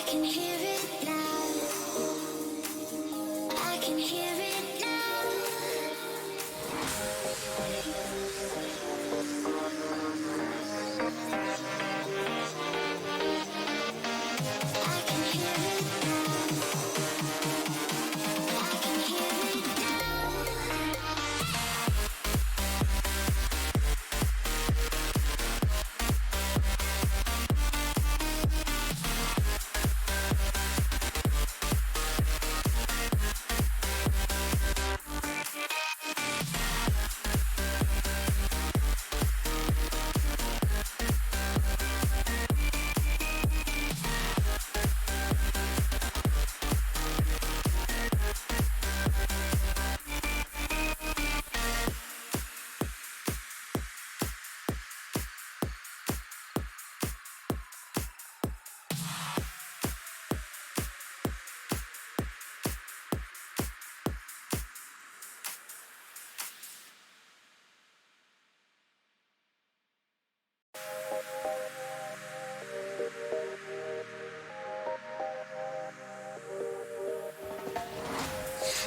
can hear it now. I can hear it now. I can hear it now. I can hear it now.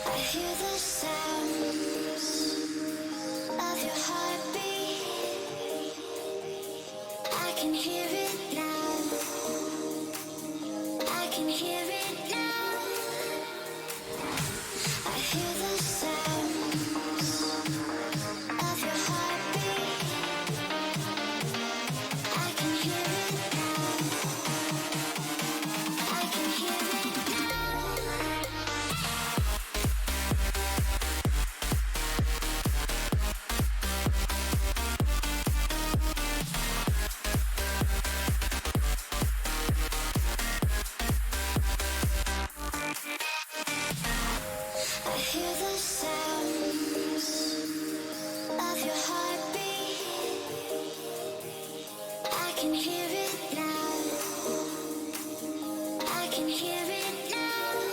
I hear the sounds of your heartbeat. I can hear it now. I can hear it now. I hear the sounds of your heartbeat. I can hear it now. I can hear it now. I hear the sounds of your heartbeat. I can hear it now. I can hear it now.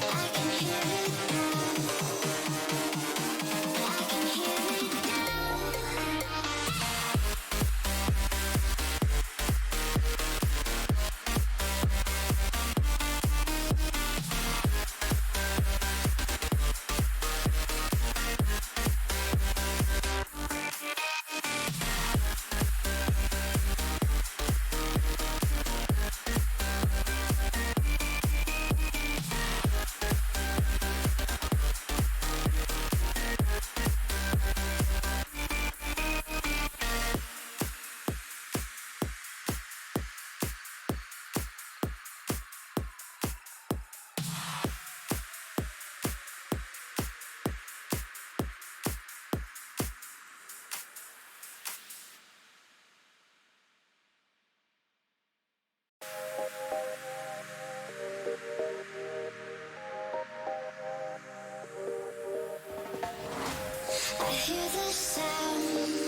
I can hear it now. I can hear it now. I hear the sounds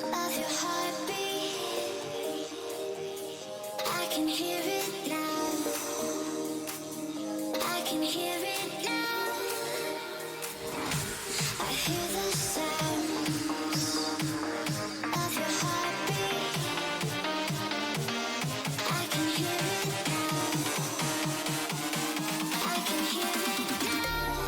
of your heartbeat. I can hear it now. I can hear it now. I hear the sounds of your heartbeat. I can hear it now. I can hear it now.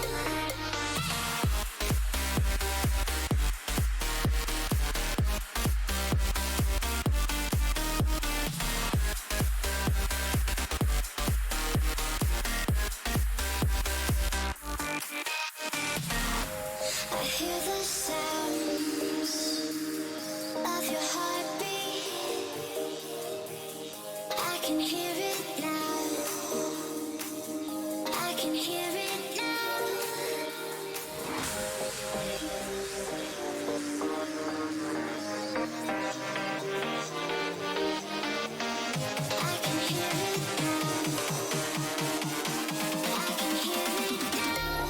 I hear the sounds of your heartbeat. I can hear it now. I can hear it now. I can hear it now. I can hear it now.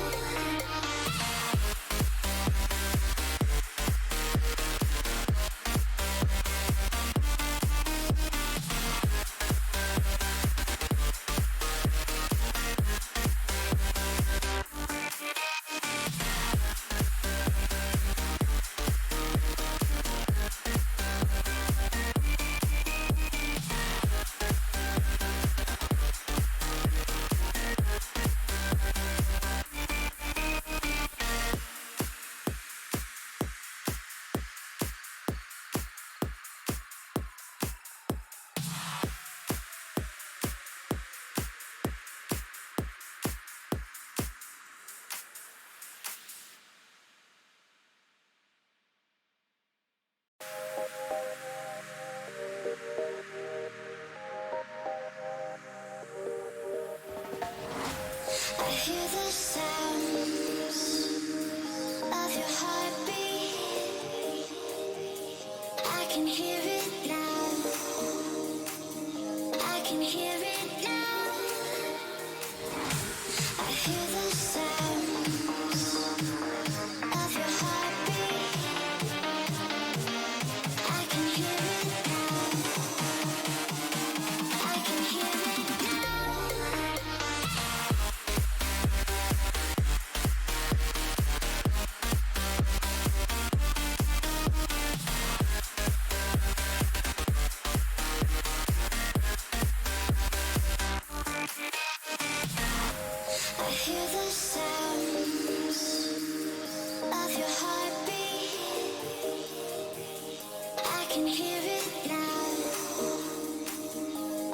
can hear it now.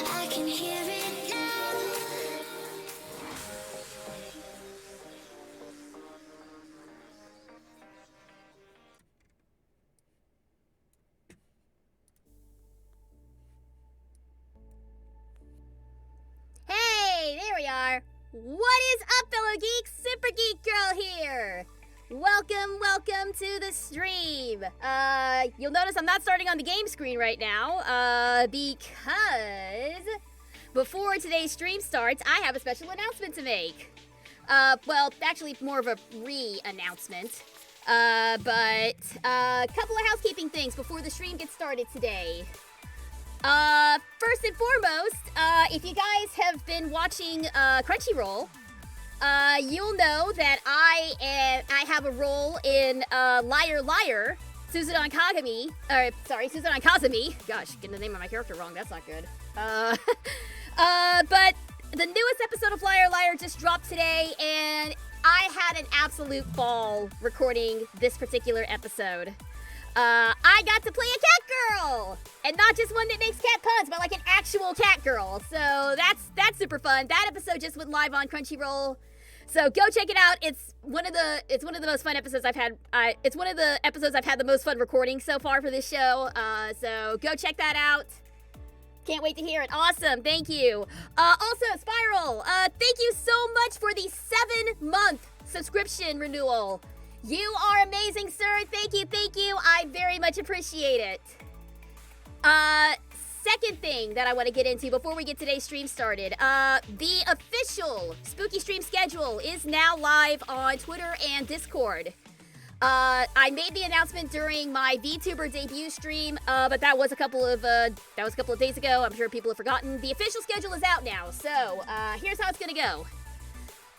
I can hear it now. Hey, there we are. What is up, fellow geeks? Super Geek Girl here. Welcome to the stream. You'll notice I'm not starting on the game screen right now, because before today's stream starts, I have a special announcement to make. Well, actually more of a re-announcement. But a couple of housekeeping things before the stream gets started today. First and foremost, if you guys have been watching Crunchyroll, you'll know that I have a role in Liar Liar, Suzudan Kazami. Gosh, getting the name of my character wrong, that's not good. But the newest episode of Liar Liar just dropped today, and I had an absolute ball recording this particular episode. I got to play a cat girl! And not just one that makes cat puns, but like an actual cat girl. So that's super fun. That episode just went live on Crunchyroll. So go check it out. It's one of the most fun episodes I've had. It's one of the episodes I've had the most fun recording so far for this show. So go check that out. Can't wait to hear it. Awesome. Thank you. Also, Spiral, thank you so much for the 7-month subscription renewal. You are amazing, sir. Thank you. I very much appreciate it. Second thing that I want to get into before we get today's stream started. The official Spooky Stream schedule is now live on Twitter and Discord. I made the announcement during my VTuber debut stream, but that was a couple of days ago. I'm sure people have forgotten. The official schedule is out now, so here's how it's gonna go.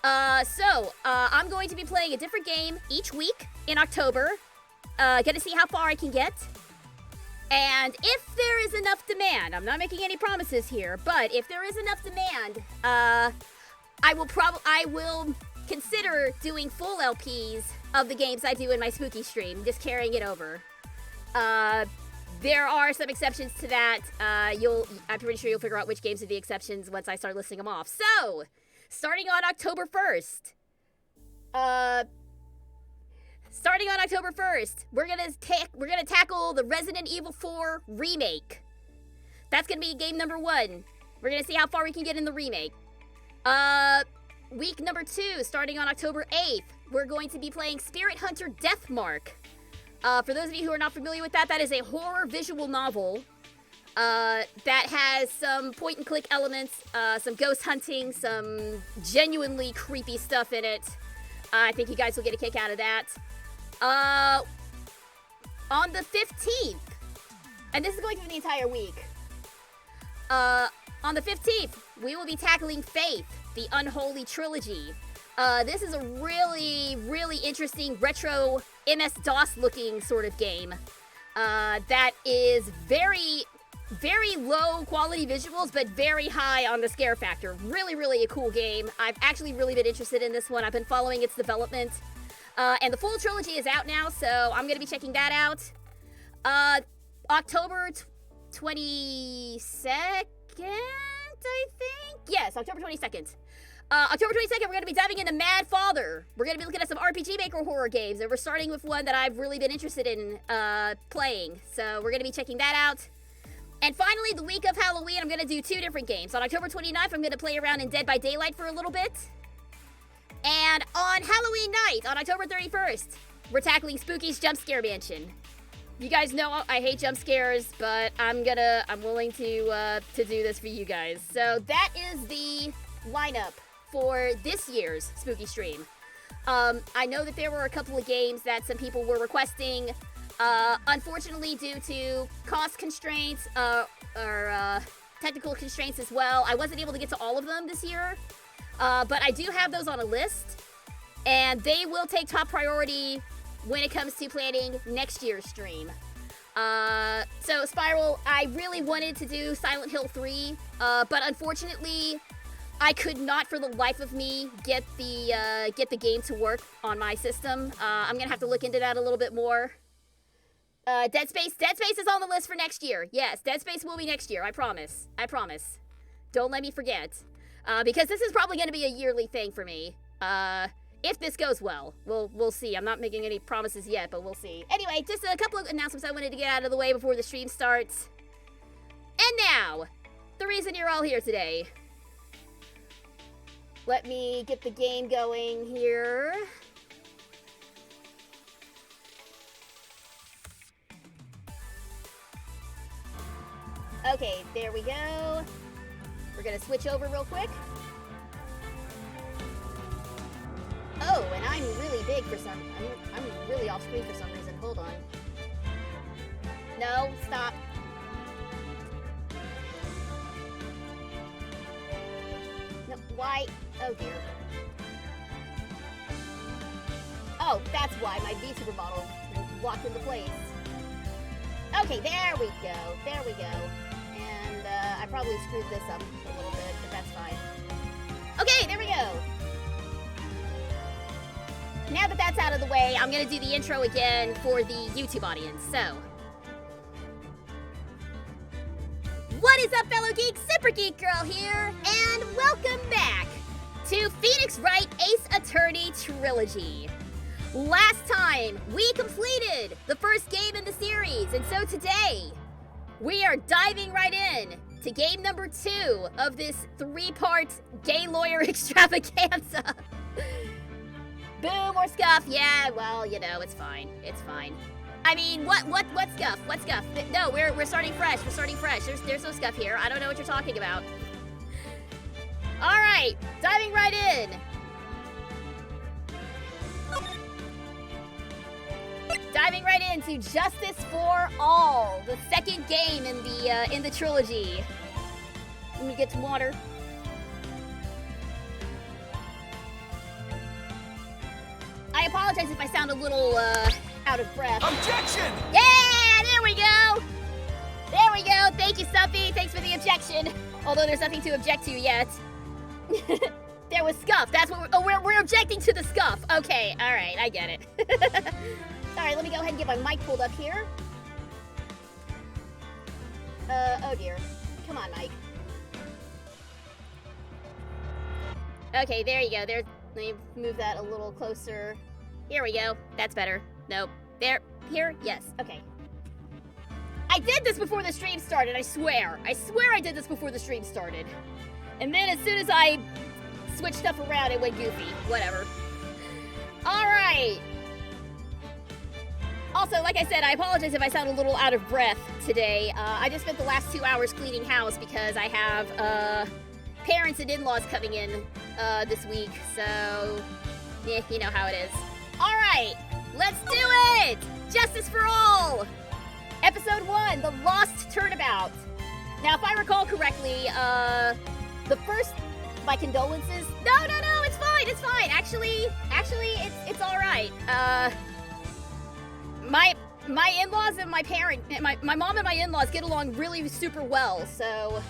I'm going to be playing a different game each week in October. Gonna see how far I can get. And if there is enough demand, I'm not making any promises here, but if there is enough demand, I will consider doing full LPs of the games I do in my spooky stream, just carrying it over. There are some exceptions to that. I'm pretty sure you'll figure out which games are the exceptions once I start listing them off. So, starting on October 1st, we're gonna tackle the Resident Evil 4 remake. That's gonna be game number 1. We're gonna see how far we can get in the remake. Week number 2, starting on October 8th, we're going to be playing Spirit Hunter Deathmark. For those of you who are not familiar with that is a horror visual novel that has some point-and-click elements, some ghost hunting, some genuinely creepy stuff in it. I think you guys will get a kick out of that. On the 15th, and this is going for the entire week, on the 15th, we will be tackling Faith, the Unholy Trilogy. This is a really, really interesting retro MS-DOS looking sort of game that is very, very low quality visuals, but very high on the scare factor. Really, really a cool game. I've actually really been interested in this one. I've been following its development. And the full trilogy is out now, so I'm going to be checking that out. October 22nd, I think? Yes, October 22nd. October 22nd, we're going to be diving into Mad Father. We're going to be looking at some RPG Maker horror games, and we're starting with one that I've really been interested in playing. So we're going to be checking that out. And finally, the week of Halloween, I'm going to do 2 different games. On October 29th, I'm going to play around in Dead by Daylight for a little bit. And on Halloween night, on October 31st, we're tackling Spooky's Jump Scare Mansion. You guys know I hate jump scares, but I'm willing to do this for you guys. So that is the lineup for this year's Spooky Stream. I know that there were a couple of games that some people were requesting. Unfortunately, due to cost constraints or technical constraints as well, I wasn't able to get to all of them this year. But I do have those on a list, and they will take top priority when it comes to planning next year's stream. So Spiral, I really wanted to do Silent Hill 3, but unfortunately, I could not for the life of me get the game to work on my system. I'm gonna have to look into that a little bit more. Dead Space is on the list for next year. Yes, Dead Space will be next year. I promise. Don't let me forget. Because this is probably going to be a yearly thing for me. If this goes well, we'll see. I'm not making any promises yet, but we'll see. Anyway, just a couple of announcements I wanted to get out of the way before the stream starts. And now, the reason you're all here today. Let me get the game going here. Okay, there we go. We're gonna switch over real quick. Oh, and I'm really big for some... I'm really off screen for some reason. Hold on. No, stop. No, why? Oh dear. Oh, that's why my V-Super bottle walked into place. Okay, there we go. There we go. And I probably screwed this up a little bit, but that's fine. Okay, there we go. Now that that's out of the way, I'm gonna do the intro again for the YouTube audience, so. What is up, fellow geeks? Super Geek Girl here, and welcome back to Phoenix Wright Ace Attorney Trilogy. Last time, we completed the first game in the series, and so today, we are diving right in to game number 2 of this 3-part gay lawyer extravaganza. Boom or scuff? Yeah, well, you know, it's fine. It's fine. I mean, what scuff? What scuff? No, we're starting fresh. We're starting fresh. There's no scuff here. I don't know what you're talking about. All right, diving right in. Diving right into Justice for All, the second game in the trilogy. Let me get some water. I apologize if I sound a little out of breath. Objection! Yeah, there we go. There we go. Thank you, Stuffy. Thanks for the objection. Although there's nothing to object to yet. There was scuff. That's what we're objecting to the scuff. Okay, all right, I get it. All right, let me go ahead and get my mic pulled up here. Oh dear. Come on, Mike. Okay, there you go. Let me move that a little closer. Here we go. That's better. Nope. There. Here. Yes. Okay. I did this before the stream started, I swear. I swear I did this before the stream started. And then as soon as I switched stuff around, it went goofy. Whatever. Alright. Also, like I said, I apologize if I sound a little out of breath today. I just spent the last 2 hours cleaning house because I have parents and in-laws coming in this week. So, yeah, you know how it is. Alright, let's do it! Justice for All! Episode 1, The Lost Turnabout. Now, if I recall correctly, the first... My condolences? No, it's fine, it's fine. Actually, it's alright. My in-laws and my mom and my in-laws get along really super well, so...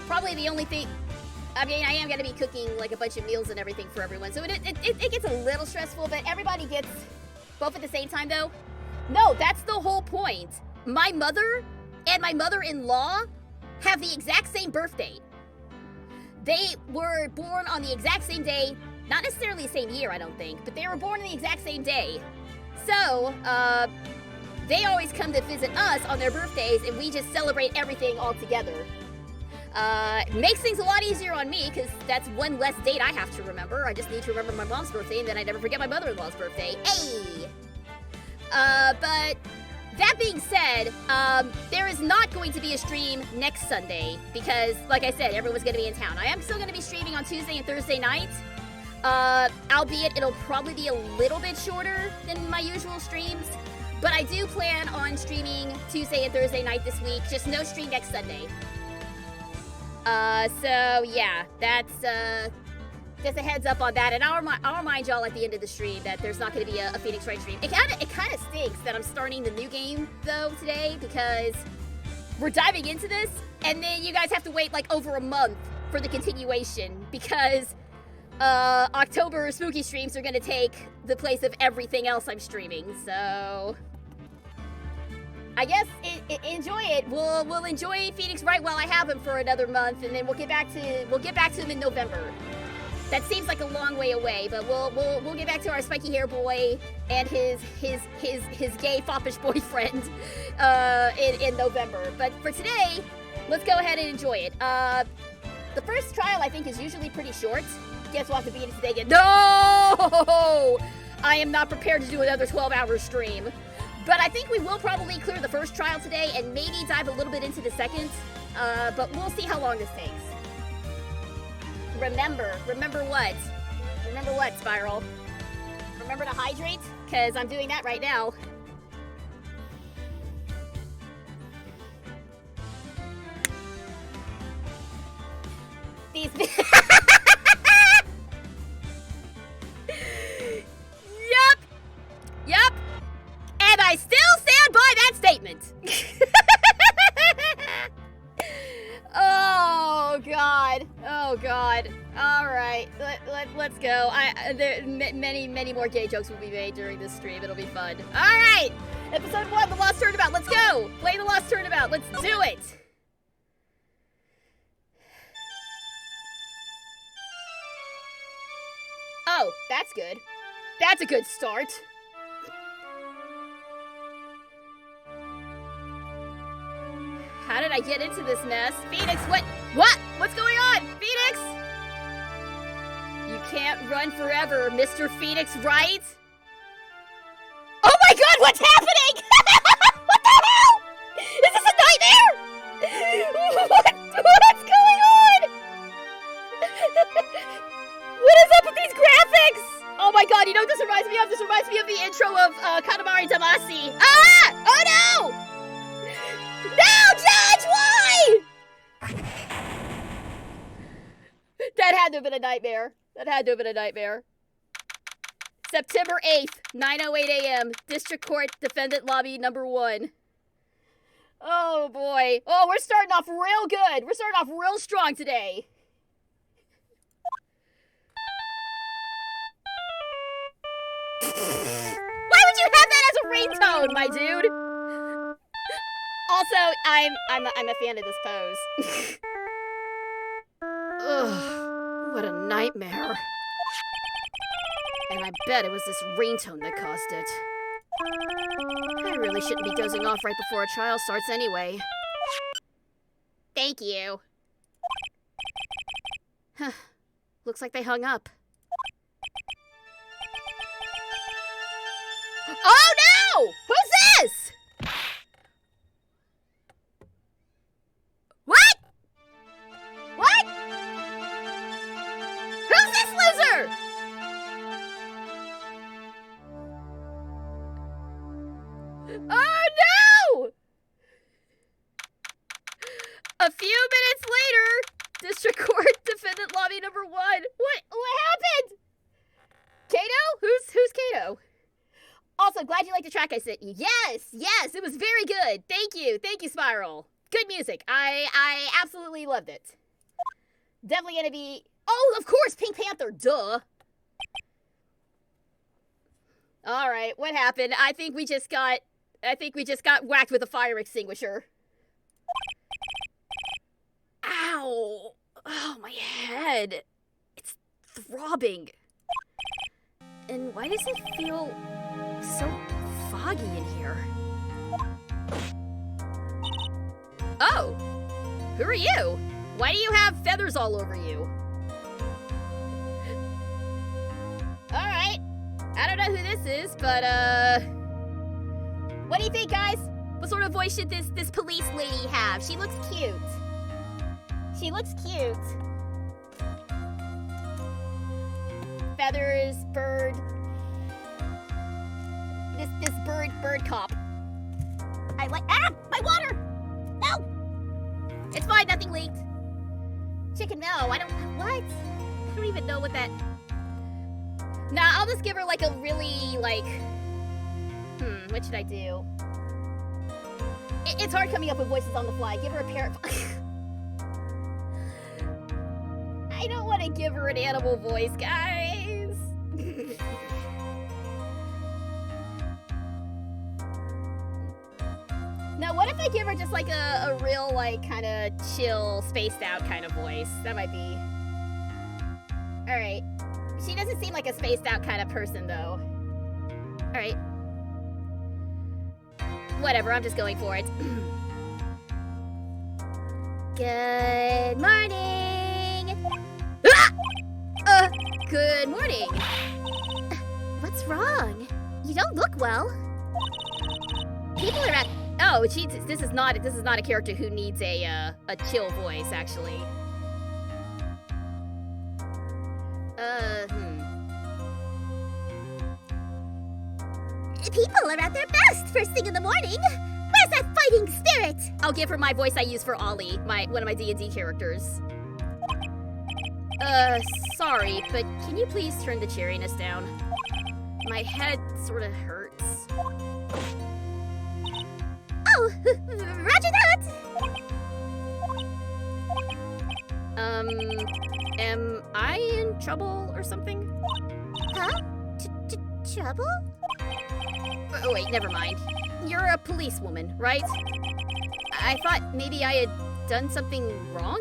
Probably the only thing... I mean, I am going to be cooking, like, a bunch of meals and everything for everyone, so it gets a little stressful, but everybody gets both at the same time, though. No, that's the whole point. My mother and my mother-in-law have the exact same birthday. They were born on the exact same day, not necessarily the same year, I don't think, but they were born on the exact same day. So, they always come to visit us on their birthdays, and we just celebrate everything all together. Makes things a lot easier on me, because that's one less date I have to remember. I just need to remember my mom's birthday, and then I never forget my mother-in-law's birthday. Hey! But that being said, there is not going to be a stream next Sunday, because, like I said, everyone's going to be in town. I am still going to be streaming on Tuesday and Thursday night, albeit it'll probably be a little bit shorter than my usual streams, but I do plan on streaming Tuesday and Thursday night this week, just no stream next Sunday. So yeah, that's, just a heads up on that, and I'll remind y'all at the end of the stream that there's not going to be a Phoenix Wright stream. It kind of stinks that I'm starting the new game, though, today, because we're diving into this, and then you guys have to wait, like, over a month for the continuation, because, October spooky streams are going to take the place of everything else I'm streaming, so... I guess enjoy it. We'll enjoy Phoenix Wright while I have him for another month, and then we'll get back to him in November. That seems like a long way away, but we'll get back to our spiky hair boy and his gay foppish boyfriend in November. But for today, let's go ahead and enjoy it. The first trial I think is usually pretty short. Guess we'll have to beat it today again. No! I am not prepared to do another 12-hour stream. But I think we will probably clear the first trial today and maybe dive a little bit into the second. But we'll see how long this takes. Remember what? Remember what, Spiral? Remember to hydrate? Because I'm doing that right now. These... Yup. And I still stand by that statement. Oh God. All right, let's go. Many more gay jokes will be made during this stream. It'll be fun. All right, episode 1, The Lost Turnabout. Let's go. Play The Lost Turnabout. Let's do it. Oh, that's good. That's a good start. How did I get into this mess? Phoenix, what? What's going on? Phoenix! You can't run forever, Mr. Phoenix Wright. Oh my God, what's happening? What the hell? Is this a nightmare? What's going on? What is up with these graphics? Oh my God, you know what this reminds me of? This reminds me of the intro of Katamari Damacy. Ah! Oh no! No, Judge, why? That had to have been a nightmare. September 8th, 9:08 a.m. District Court Defendant Lobby number 1. Oh boy. Oh, we're starting off real good. We're starting off real strong today. Why would you have that as a ringtone, my dude? Also, I'm a fan of this pose. Ugh, what a nightmare. And I bet it was this ringtone that caused it. I really shouldn't be dozing off right before a trial starts anyway. Thank you. Huh. Looks like they hung up. Oh no! Who's this? What? Who's this loser? Oh no! A few minutes later, District Court Defendant Lobby number 1. What happened? Kato? Who's Kato? Also, glad you liked the track I sent you. Yes, it was very good. Thank you, Spiral. Good music. I absolutely loved it. Definitely gonna be... Oh, of course, Pink Panther, duh. All right, what happened? I think we just got whacked with a fire extinguisher. Ow. Oh, my head. It's throbbing. And why does it feel so foggy in here? Oh, who are you? Why do you have feathers all over you? Alright, I don't know who this is, but what do you think, guys? What sort of voice should this police lady have? She looks cute. Feathers, bird. This bird cop. I like... Ah! My water! No! It's fine, nothing leaked. Chicken, no, I don't... What? I don't even know what that... Nah, I'll just give her, like, a really, like... what should I do? It's hard coming up with voices on the fly. Give her a parrot... I don't want to give her an animal voice, guys. Now, what if I give her just like a real, like, kind of chill, spaced out kind of voice? That might be. Alright. She doesn't seem like a spaced out kind of person, though. Alright. Whatever, I'm just going for it. Good morning! Ah! Good morning. What's wrong? You don't look well. People are at. Oh, this is not a character who needs a chill voice, actually. People are at their best first thing in the morning. Where's that fighting spirit? I'll give her my voice I use for Ollie, one of my D&D characters. Sorry, but can you please turn the cheeriness down? My head sort of hurts. Oh, roger that! Am I in trouble or something? Huh? Trouble? Oh, wait, never mind. You're a policewoman, right? I thought maybe I had done something wrong?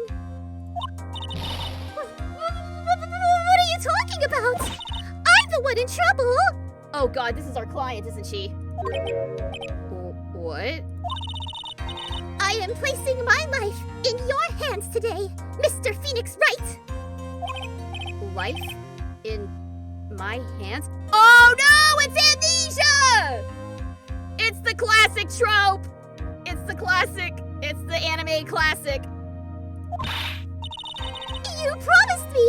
What are you talking about? I'm the one in trouble! Oh god, this is our client, isn't she? What? I am placing my life in your hands today, Mr. Phoenix Wright! Life in my hands? Oh no! It's amnesia! It's the classic trope! It's the anime classic. You promised me!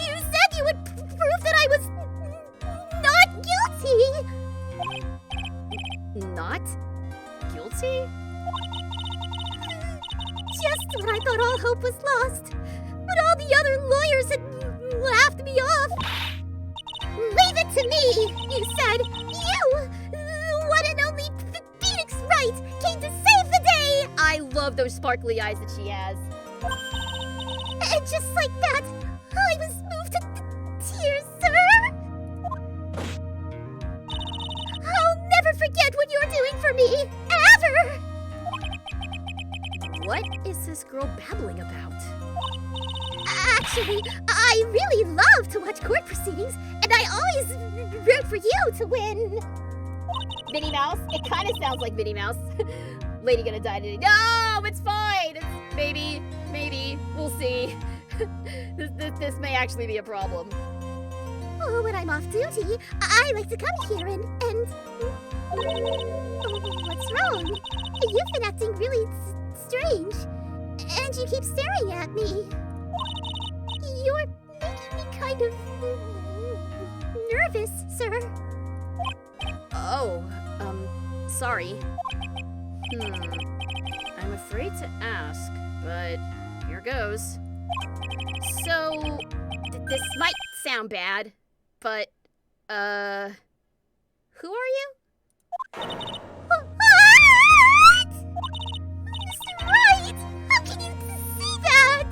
You said you would prove that I was not guilty! Not guilty? Just when I thought all hope was lost, but all the other lawyers had laughed me off. Leave it to me, you said. You, the one and only Phoenix Wright, came to save the day. I love those sparkly eyes that she has. And just like that, I was moved to tears, sir. I'll never forget what you're doing for me, ever. What is this girl babbling about? Actually, I really love to watch court proceedings, and I always root for you to win. Minnie Mouse? It kind of sounds like Minnie Mouse. Lady gonna die today. No, it's fine. Maybe. We'll see. This may actually be a problem. Oh, when I'm off duty, I like to come here and... What's wrong? You've been acting really strange, and you keep staring at me. You're making me kind of nervous, sir. Oh, sorry. I'm afraid to ask, but here goes. So, this might sound bad, but, who are you? What? Mr. Wright, how can you see that?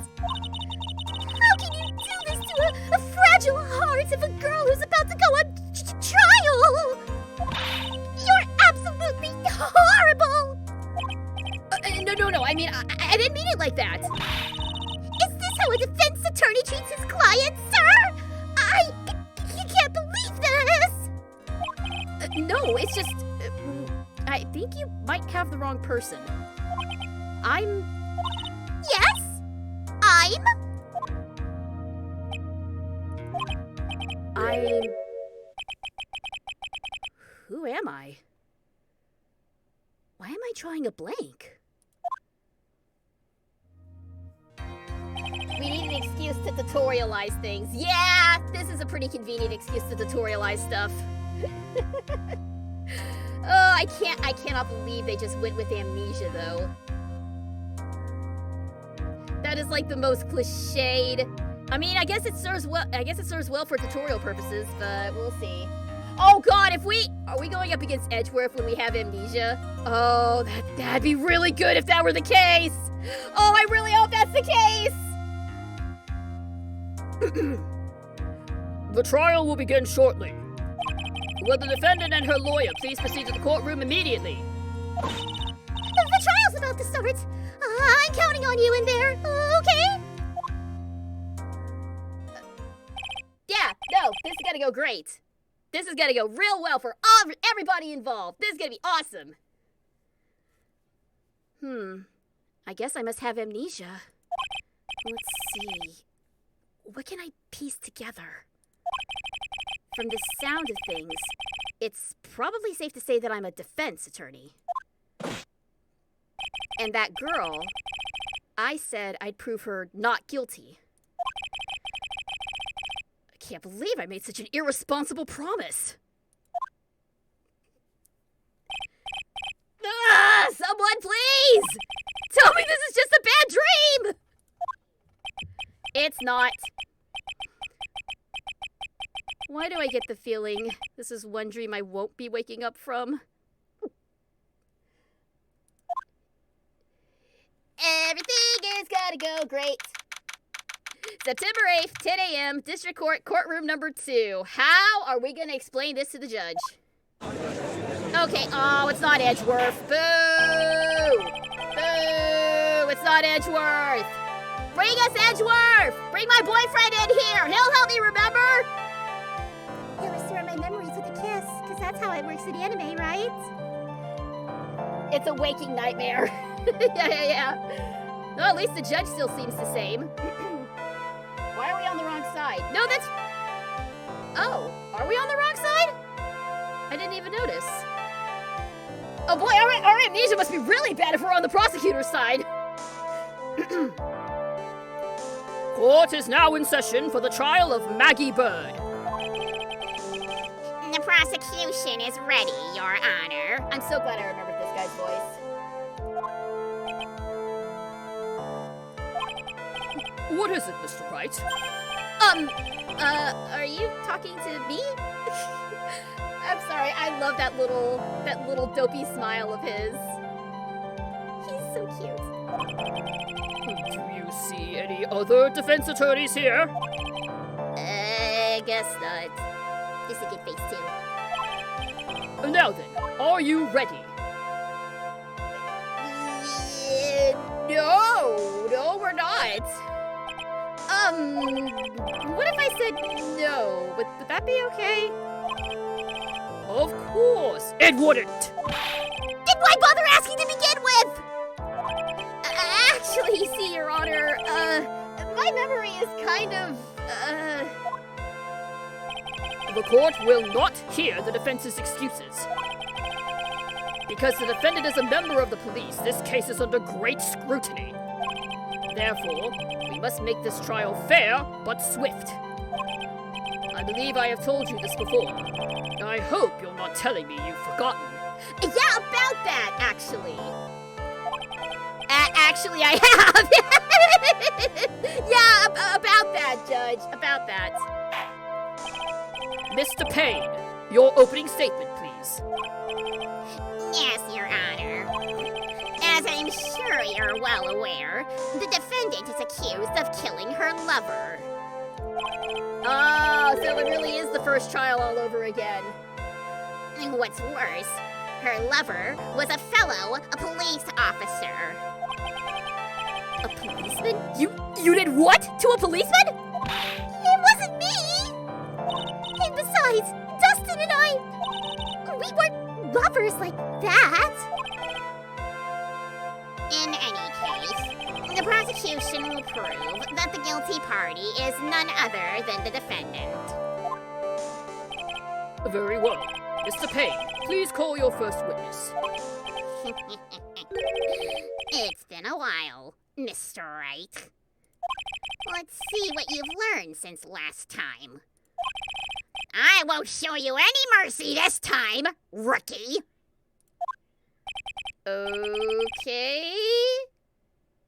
How can you do this to a fragile heart of a girl who's about to go on trial? You're absolutely horrible! No. I mean, I didn't mean it like that. Is this how a defense attorney treats his client, sir? You can't believe this! No, it's just... I think you might have the wrong person. Yes? I'm... Who am I? Why am I drawing a blank? We need an excuse to tutorialize things. Yeah, this is a pretty convenient excuse to tutorialize stuff. Oh, I cannot believe they just went with amnesia, though. That is like the most cliched. I mean, I guess it serves well for tutorial purposes, but we'll see. Oh God, are we going up against Edgeworth when we have amnesia? Oh, that'd be really good if that were the case. Oh, I really hope that's the case. The trial will begin shortly. Will the defendant and her lawyer please proceed to the courtroom immediately? about to start. I'm counting on you in there, okay? Yeah, no, this is gonna go great. This is gonna go real well for everybody involved. This is gonna be awesome. I guess I must have amnesia. Let's see. What can I piece together? From the sound of things, it's probably safe to say that I'm a defense attorney. And that girl, I said I'd prove her not guilty. I can't believe I made such an irresponsible promise. Someone please! Tell me this is just a bad dream! It's not. Why do I get the feeling this is one dream I won't be waking up from? Everything is gonna go great. September 8th, 10 a.m., District Court, courtroom number 2. How are we gonna explain this to the judge? Okay, oh, it's not Edgeworth. Boo! Boo! It's not Edgeworth! Bring us Edgeworth! Bring my boyfriend in here! He'll help me remember! He'll restore my memories with a kiss, because that's how it works in anime, right? It's a waking nightmare. Yeah. No, at least the judge still seems the same. Why are we on the wrong side? No, that's... Oh, are we on the wrong side? I didn't even notice. Oh boy, our amnesia must be really bad if we're on the prosecutor's side. Court is now in session for the trial of Maggie Bird. The prosecution is ready, Your Honor. I'm so glad I remembered this guy's voice. What is it, Mr. Wright? Are you talking to me? I'm sorry, I love that little dopey smile of his. He's so cute. Do you see any other defense attorneys here? I guess not. Just a good face, too. Now then, are you ready? No, we're not. What if I said no? Would that be okay? Of course, it wouldn't. Then why bother asking to begin with? Actually, see, Your Honor, my memory is kind of, The court will not hear the defense's excuses. Because the defendant is a member of the police, this case is under great scrutiny. Therefore, we must make this trial fair, but swift. I believe I have told you this before. I hope you're not telling me you've forgotten. Yeah, about that, actually. Actually, I have. Yeah, about that, Judge. About that. Mr. Payne, your opening statement, please. Yes, Your Honor. As I'm sure you're well aware, the defendant is accused of killing her lover. Oh, so it really is the first trial all over again. And what's worse, her lover was a fellow police officer. A policeman? You did what to a policeman? It wasn't me! And besides, Dustin and we weren't lovers like that. In any case, the prosecution will prove that the guilty party is none other than the defendant. Very well. Mr. Payne, please call your first witness. It's been a while, Mr. Wright. Let's see what you've learned since last time. I won't show you any mercy this time, rookie. Okay.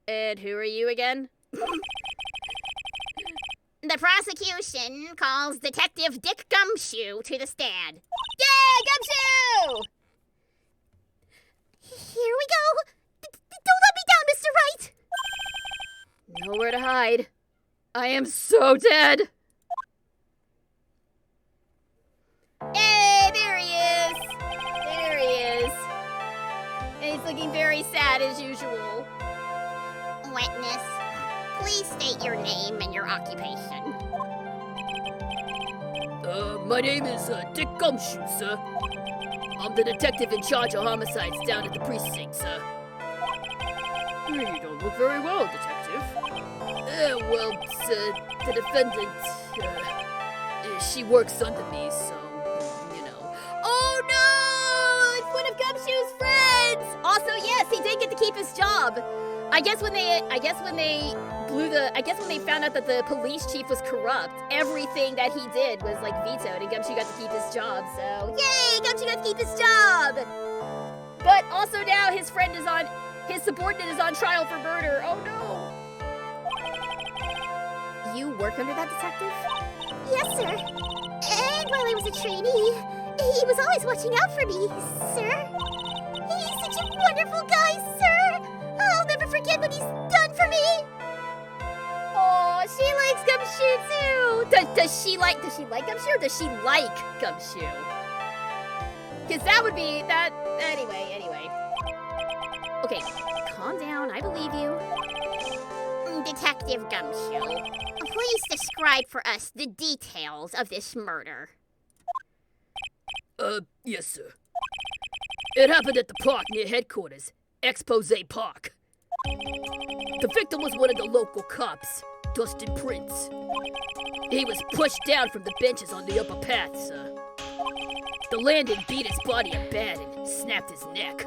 And who are you again? The prosecution calls Detective Dick Gumshoe to the stand. Yay, Gumshoe! Here we go. Don't let me down, Mr. Wright. Nowhere to hide. I am so dead. Hey, there he is. There he is. And he's looking very sad bad as usual. Witness, please state your name and your occupation. My name is Dick Gumshoe, sir. I'm the detective in charge of homicides down at the precinct, sir. You don't look very well, detective. Well, sir, the defendant, she works under me, so, you know. Oh no! It's one of Gumshoe's friends! Also, yes, he did get to keep his job. I guess when they found out that the police chief was corrupt, everything that he did was like vetoed and Gumshoe got to keep his job, so yay! Gumshoe got to keep his job! But also now his subordinate is on trial for murder. Oh no! You work under that detective? Yes, sir. And while I was a trainee, he was always watching out for me, sir. He's such a wonderful guy, sir. I'll never forget what he's done for me. Oh, she likes Gumshoe too. Does she like Gumshoe or does she like Gumshoe? Because that would be that. Anyway. Okay, calm down. I believe you. Detective Gumshoe, please describe for us the details of this murder. Yes, sir. It happened at the park near headquarters, Expose Park. The victim was one of the local cops, Dustin Prince. He was pushed down from the benches on the upper path, sir. The landing beat his body up bad and snapped his neck.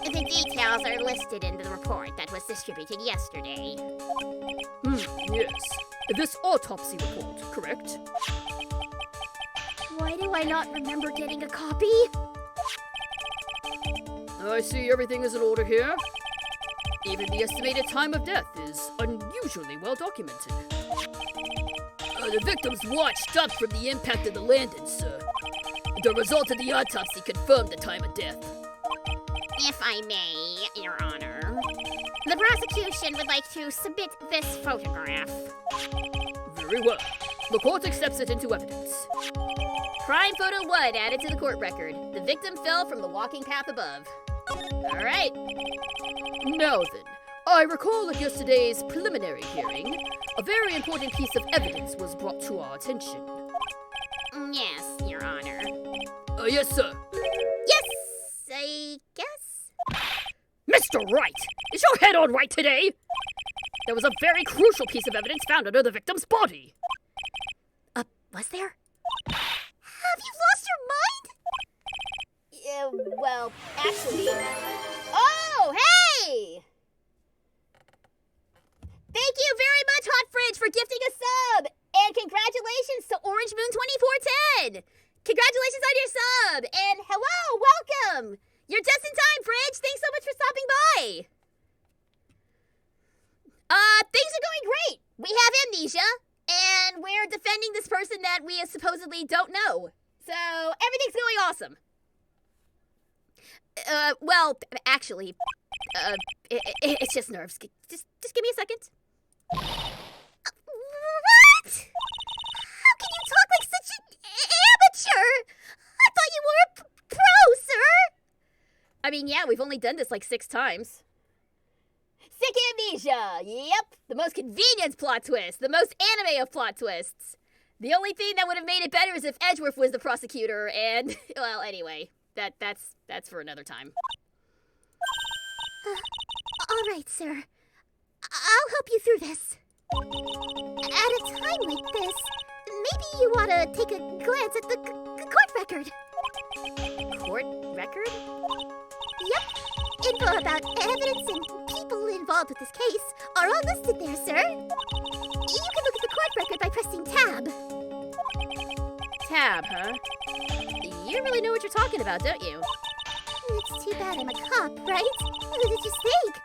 The details are listed in the report that was distributed yesterday. Yes. This autopsy report, correct? Why do I not remember getting a copy? I see everything is in order here. Even the estimated time of death is unusually well documented. The victim's watch stopped from the impact of the landing, sir. The result of the autopsy confirmed the time of death. If I may, Your Honor, the prosecution would like to submit this photograph. Very well. The court accepts it into evidence. Crime photo 1 added to the court record. The victim fell from the walking path above. All right. Now then, I recall at yesterday's preliminary hearing, a very important piece of evidence was brought to our attention. Yes, Your Honor. Yes, sir. Yes, I guess. Mr. Wright, is your head on right today? There was a very crucial piece of evidence found under the victim's body. Was there? Have you lost your mind? Yeah, well, actually. Oh, hey! Thank you very much, Hot Fridge, for gifting a sub! And congratulations to Orange Moon 2410! Congratulations on your sub! And hello, welcome! You're just in time, Fridge! Thanks so much for stopping by! Things are going great! We have amnesia, and we're defending this person that we supposedly don't know. So, everything's going awesome. Well, actually, it's just nerves. Just give me a second. What? How can you talk like such an amateur? I thought you were a pro, sir. I mean, yeah, we've only done this like 6 times. Sick amnesia! Yep, the most convenient plot twist, the most anime of plot twists. The only thing that would have made it better is if Edgeworth was the prosecutor, and well, anyway, that's for another time. All right, sir. I'll help you through this. At a time like this, maybe you ought to take a glance at the court record. Court record? Yep. Info about evidence and people involved with this case are all listed there, sir. You can look at the court record by pressing tab. Tab, huh? You don't really know what you're talking about, don't you? It's too bad I'm a cop, right? Just think.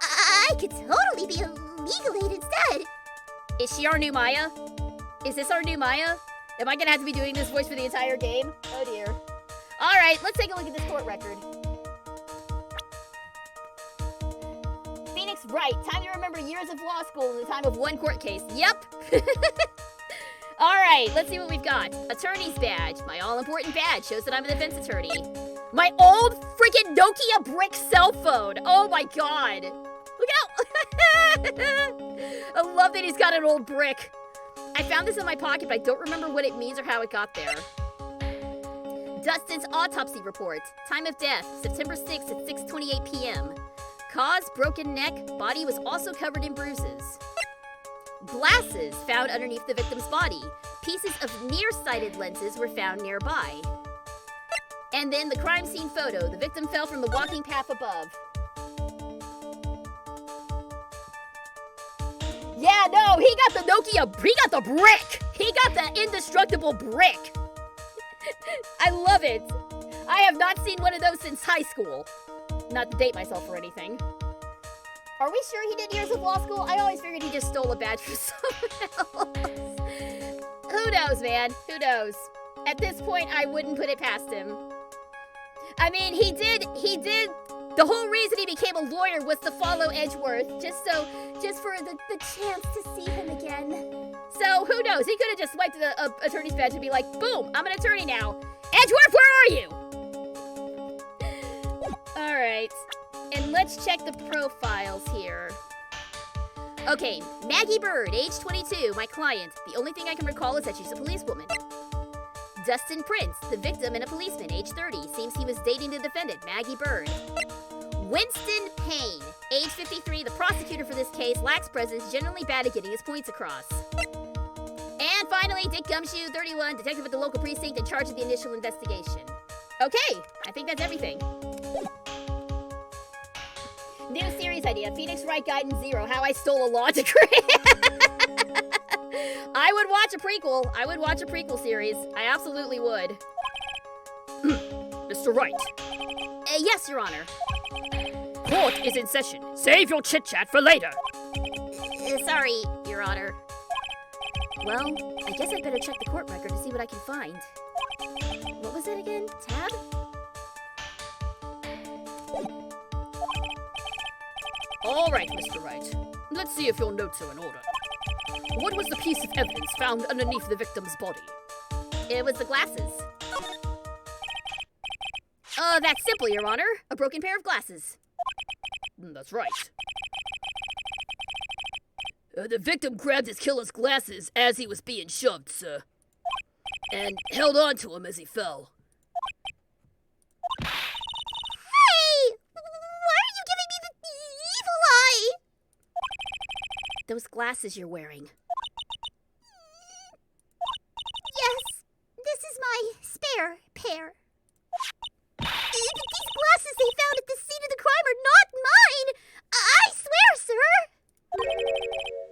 I could totally be a legal aid instead. Is she our new Maya? Is this our new Maya? Am I gonna have to be doing this voice for the entire game? Oh dear. Alright, let's take a look at this court record. Phoenix Wright, time to remember years of law school in the time of one court case. Yep. Alright, let's see what we've got. Attorney's badge. My all-important badge shows that I'm a defense attorney. My old freaking Nokia brick cell phone. Oh my god. Look out. I love that he's got an old brick. I found this in my pocket, but I don't remember what it means or how it got there. Dustin's autopsy report. Time of death, September 6th at 6:28 p.m. Cause, broken neck. Body was also covered in bruises. Glasses found underneath the victim's body. Pieces of nearsighted lenses were found nearby. And then the crime scene photo. The victim fell from the walking path above. Yeah, no, he got the Nokia, he got the brick. He got the indestructible brick. I love it. I have not seen one of those since high school. Not to date myself or anything. Are we sure he did years of law school? I always figured he just stole a badge from someone else. Who knows, man? Who knows? At this point, I wouldn't put it past him. I mean, he did, the whole reason he became a lawyer was to follow Edgeworth, just for the chance to see him again. So, who knows? He could have just swiped the attorney's badge and be like, boom, I'm an attorney now. Edgeworth, where are you? Alright, and let's check the profiles here. Okay, Maggie Bird, age 22, my client. The only thing I can recall is that she's a policewoman. Dustin Prince, the victim and a policeman, age 30. Seems he was dating the defendant, Maggie Bird. Winston Payne, age 53, the prosecutor for this case, lacks presence, generally bad at getting his points across. And finally, Dick Gumshoe, 31, detective at the local precinct in charge of the initial investigation. Okay, I think that's everything. New series idea, Phoenix Wright Guidance 0, How I Stole a Law Degree. I would watch a prequel. I would watch a prequel series. I absolutely would. Mr. Wright. Yes, Your Honor. Court is in session. Save your chit-chat for later. Sorry, Your Honor. Well, I guess I'd better check the court record to see what I can find. What was it again? Tab? All right, Mr. Wright. Let's see if your notes are in order. What was the piece of evidence found underneath the victim's body? It was the glasses. That's simple, Your Honor. A broken pair of glasses. That's right. The victim grabbed his killer's glasses as he was being shoved, sir. And held on to him as he fell. Hey! Why are you giving me the evil eye? Those glasses you're wearing. Yes, this is my spare pair. But these glasses they found at the scene of the crime are not mine! I swear, sir!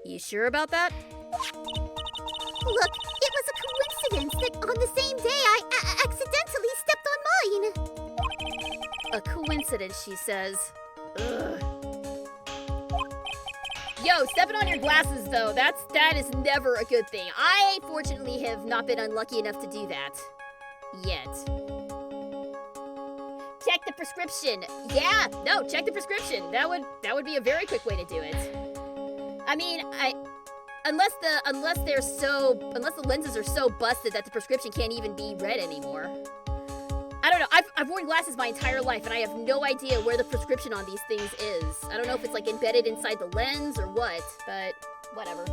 You sure about that? Look, it was a coincidence that on the same day I accidentally stepped on mine. A coincidence, she says. Ugh. Yo, stepping on your glasses, though, that is never a good thing. I, fortunately, have not been unlucky enough to do that. Yet. Check the prescription. Yeah, no, check the prescription. That would be a very quick way to do it. I mean, unless the lenses are so busted that the prescription can't even be read anymore. I don't know. I've worn glasses my entire life, and I have no idea where the prescription on these things is. I don't know if it's like embedded inside the lens or what, but whatever.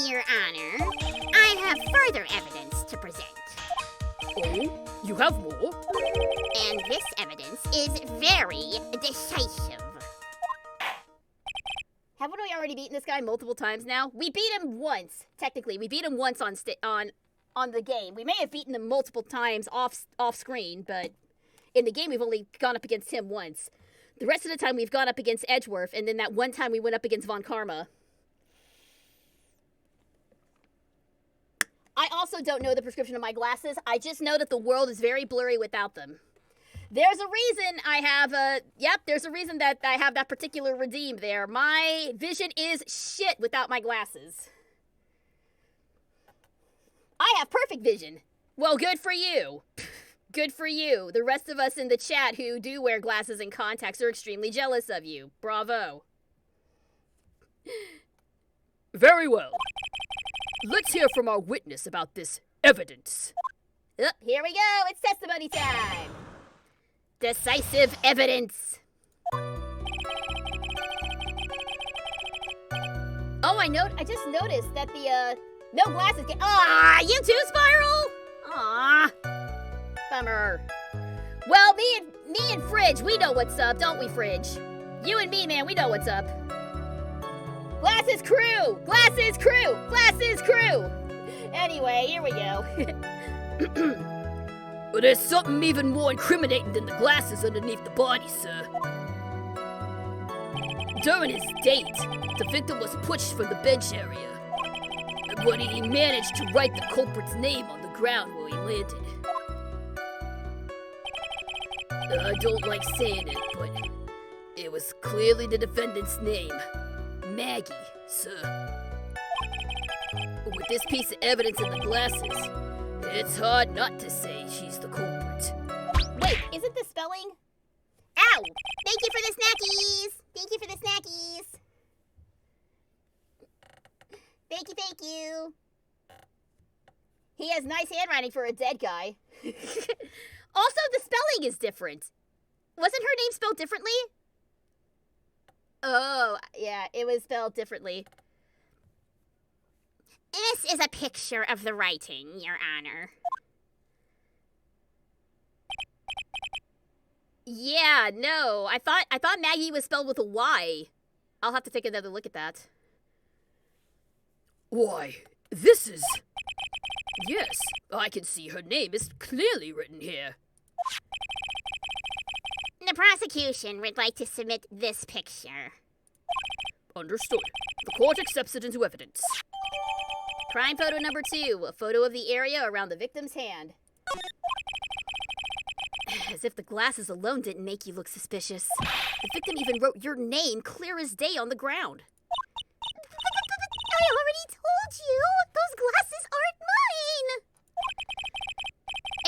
Your Honor, I have further evidence to present. Oh, you have more? And this evidence is very decisive. Haven't we already beaten this guy multiple times now? We beat him once, technically. We beat him once on the game. We may have beaten him multiple times off screen, but in the game we've only gone up against him once. The rest of the time we've gone up against Edgeworth, and then that one time we went up against Von Karma. I also don't know the prescription of my glasses. I just know that the world is very blurry without them. There's a reason I have there's a reason that I have that particular redeem there. My vision is shit without my glasses. I have perfect vision. Well, good for you. Good for you. The rest of us in the chat who do wear glasses and contacts are extremely jealous of you. Bravo. Very well. Let's hear from our witness about this evidence. Oh, here we go. It's testimony time. Decisive evidence. Oh, I just noticed that the no glasses. You too, Spiral. Ah, bummer. Well, me and Fridge, we know what's up, don't we, Fridge? You and me, man, we know what's up. Glasses crew! Glasses crew! Glasses crew! Anyway, here we go. But there's something even more incriminating than the glasses underneath the body, sir. During his date, the victim was pushed from the bench area. But he managed to write the culprit's name on the ground where he landed. I don't like saying it, but it was clearly the defendant's name. Maggie, sir. With this piece of evidence in the glasses, it's hard not to say she's the culprit. Wait, isn't the spelling? Ow! Thank you for the snackies! Thank you for the snackies! Thank you. He has nice handwriting for a dead guy. Also, the spelling is different. Wasn't her name spelled differently? Oh, yeah, it was spelled differently. This is a picture of the writing, Your Honor. Yeah, no, I thought Maggie was spelled with a Y. I'll have to take another look at that. Why, this is... Yes, I can see her name is clearly written here. The prosecution would like to submit this picture. Understood. The court accepts it into evidence. Crime photo number 2, a photo of the area around the victim's hand. As if the glasses alone didn't make you look suspicious. The victim even wrote your name clear as day on the ground. I already told you! Those glasses aren't mine!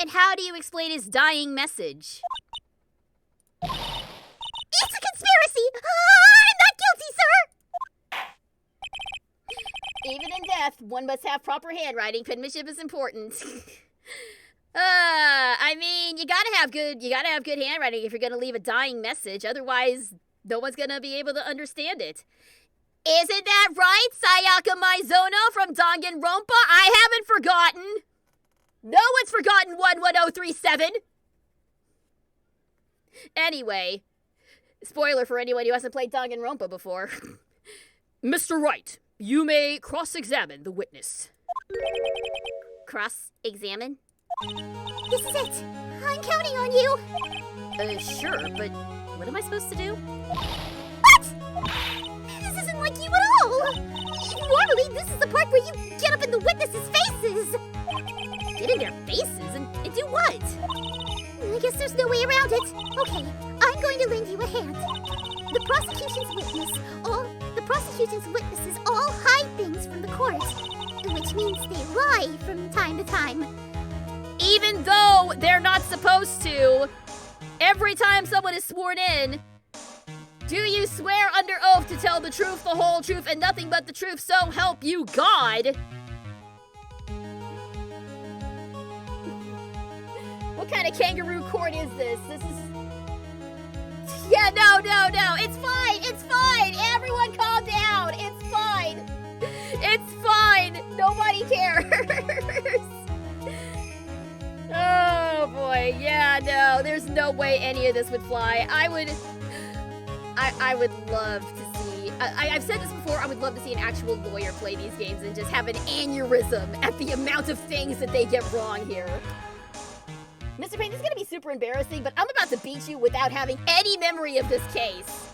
And how do you explain his dying message? It's a conspiracy! I'm not guilty, sir! Even in death, one must have proper handwriting. Penmanship is important. I mean, you gotta have good handwriting if you're gonna leave a dying message. Otherwise, no one's gonna be able to understand it. Isn't that right, Sayaka Maizona from Danganronpa? I haven't forgotten. No one's forgotten 11037. Anyway, spoiler for anyone who hasn't played Danganronpa before. Mr. Wright, you may cross-examine the witness. Cross-examine? This is it! I'm counting on you! Sure, but what am I supposed to do? What? This isn't like you at all! Normally, this is the part where you get up in the witnesses' faces! Get in their faces and do what? I guess there's no way around it. Okay, I'm going to lend you a hand. The prosecution's witnesses all hide things from the court, which means they lie from time to time. Even though they're not supposed to, every time someone is sworn in, do you swear under oath to tell the truth, the whole truth, and nothing but the truth, so help you God? What kind of kangaroo court is this? This is... Yeah, no. It's fine. Everyone calm down. It's fine. Nobody cares. Oh, boy. Yeah, no. There's no way any of this would fly. I would love to see... I've said this before. I would love to see an actual lawyer play these games and just have an aneurysm at the amount of things that they get wrong here. Mr. Payne, this is gonna be super embarrassing, but I'm about to beat you without having any memory of this case.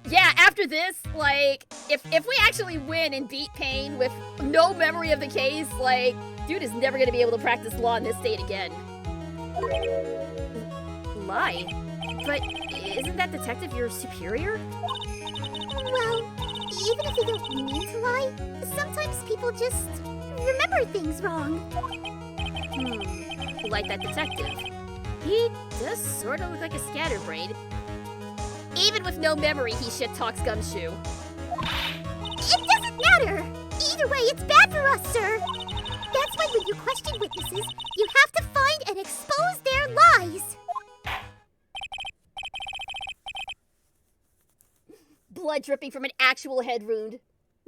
Yeah, after this, like, if we actually win and beat Payne with no memory of the case, like, dude is never gonna be able to practice law in this state again. Lie? But isn't that detective your superior? Well, even if they don't mean to lie, sometimes people just remember things wrong. Like that detective. He does sort of look like a scatterbrain. Even with no memory, he shit talks gumshoe. It doesn't matter! Even Either way, it's bad for us, sir. That's why when you question witnesses, you have to find and expose their lies. Blood dripping from an actual head wound.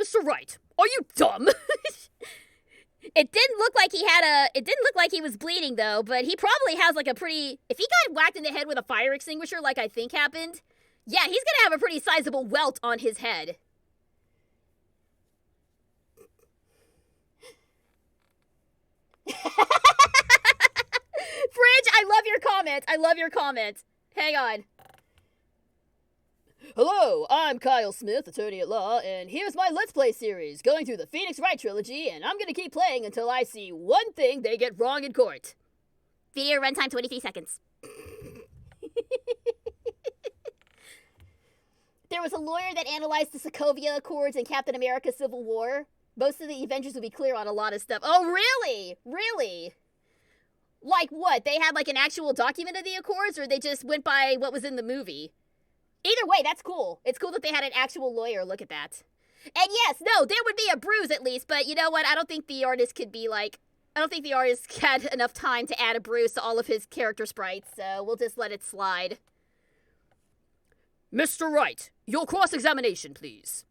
Mr. Wright, are you dumb? It didn't look like he was bleeding though, but he probably has like a pretty, if he got whacked in the head with a fire extinguisher like I think happened, yeah, he's gonna have a pretty sizable welt on his head. Fridge, I love your comment. I love your comment. Hang on. Hello, I'm Kyle Smith, attorney at law, and here's my Let's Play series, going through the Phoenix Wright trilogy, and I'm gonna keep playing until I see one thing they get wrong in court. Video runtime 23 seconds. There was a lawyer that analyzed the Sokovia Accords in Captain America Civil War. Most of the Avengers would be clear on a lot of stuff. Oh, really? Really? Like what? They had like an actual document of the Accords, or they just went by what was in the movie? Either way, that's cool. It's cool that they had an actual lawyer look at that. And yes, no, there would be a bruise at least, but you know what? I don't think the artist had enough time to add a bruise to all of his character sprites, so we'll just let it slide. Mr. Wright, your cross-examination, please.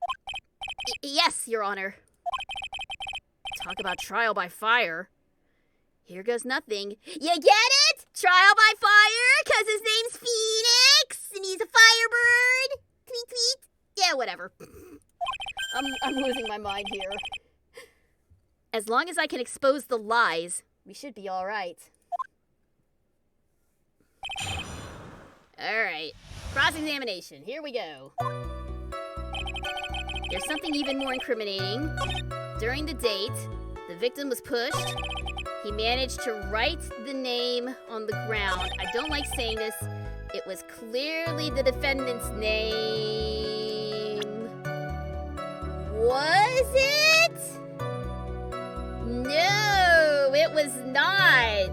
Yes, Your Honor. Talk about trial by fire. Here goes nothing. You get it? Trial by fire, because his name's Phoenix, and he's a firebird. Tweet, tweet. Yeah, whatever. I'm losing my mind here. As long as I can expose the lies, we should be all right. All right. Cross-examination. Here we go. There's something even more incriminating. During the date, the victim was pushed. He managed to write the name on the ground. I don't like saying this. It was clearly the defendant's name. Was it? No, it was not.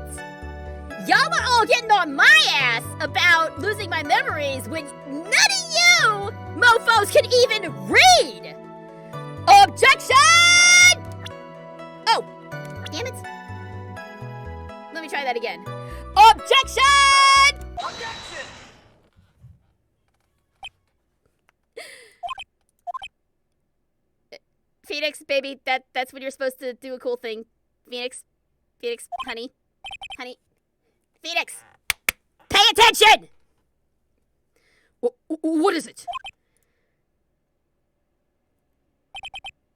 Y'all are all getting on my ass about losing my memories when none of you mofos can even read. Objection! Oh, damn it. Let me try that again. Objection! Objection! Phoenix, baby, that's when you're supposed to do a cool thing. Phoenix, honey, Phoenix, pay attention! What is it?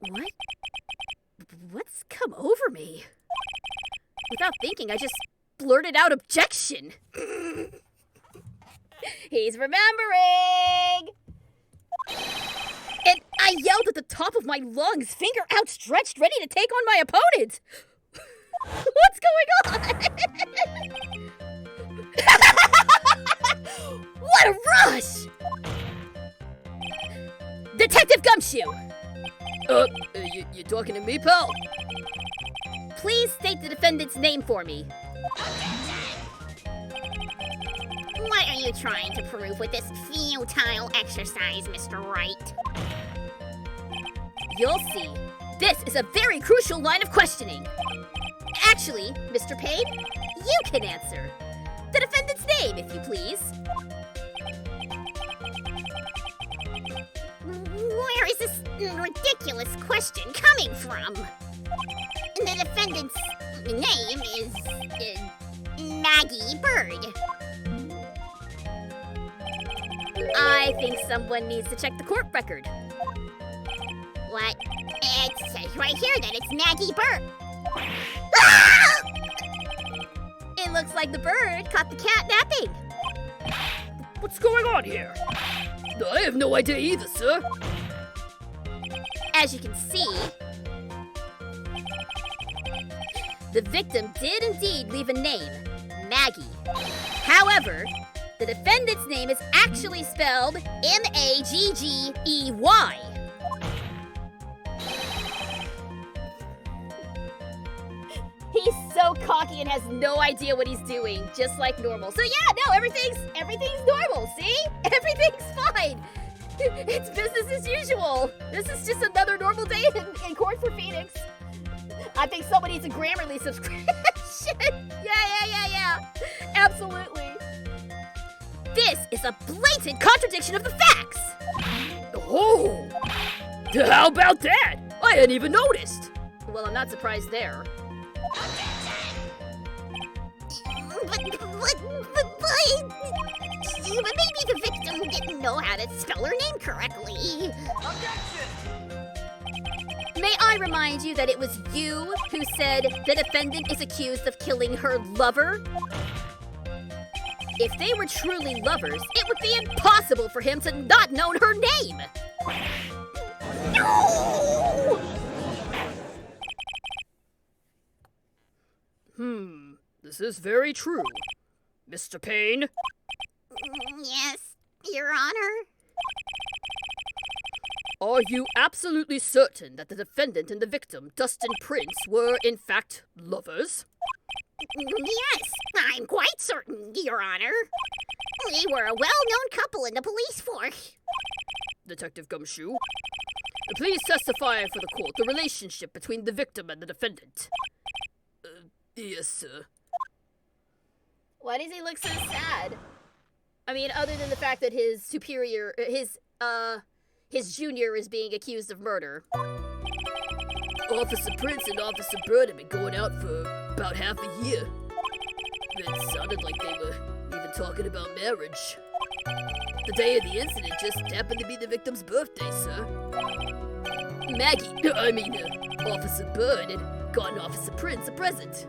What? What's come over me? Without thinking, I just blurted out objection. He's remembering! And I yelled at the top of my lungs, finger outstretched, ready to take on my opponent. What's going on? What a rush! Detective Gumshoe! You talking to me, pal? Please state the defendant's name for me. What are you trying to prove with this futile exercise, Mr. Wright? You'll see. This is a very crucial line of questioning. Actually, Mr. Payne, you can answer. The defendant's name, if you please. Where is this ridiculous question coming from? The defendant's name is Maggie Bird. I think someone needs to check the court record. What? It says right here that it's Maggie Bird. It looks like the bird caught the cat napping. What's going on here? I have no idea either, sir. As you can see, the victim did indeed leave a name, Maggie. However, the defendant's name is actually spelled M-A-G-G-E-Y. He's so cocky and has no idea what he's doing, just like normal. So yeah, no, everything's normal, see? Everything's fine. It's business as usual. This is just another normal day in court for Phoenix. I think somebody needs a Grammarly subscription. Yeah. Absolutely. This is a blatant contradiction of the facts. Oh! How about that? I hadn't even noticed. Well, I'm not surprised there. But maybe the victim didn't know how to spell her name correctly. May I remind you that it was you who said the defendant is accused of killing her lover? If they were truly lovers, it would be impossible for him to not know her name! No! This is very true. Mr. Payne? Yes, Your Honor. Are you absolutely certain that the defendant and the victim, Dustin Prince, were in fact lovers? Yes, I'm quite certain, Your Honor. They were a well-known couple in the police force. Detective Gumshoe, please testify for the court the relationship between the victim and the defendant. Yes, sir. Why does he look so sad? I mean, other than the fact that his superior, his junior is being accused of murder. Officer Prince and Officer Bird have been going out for about half a year. It sounded like they were even talking about marriage. The day of the incident just happened to be the victim's birthday, sir. Officer Bird had gotten Officer Prince a present.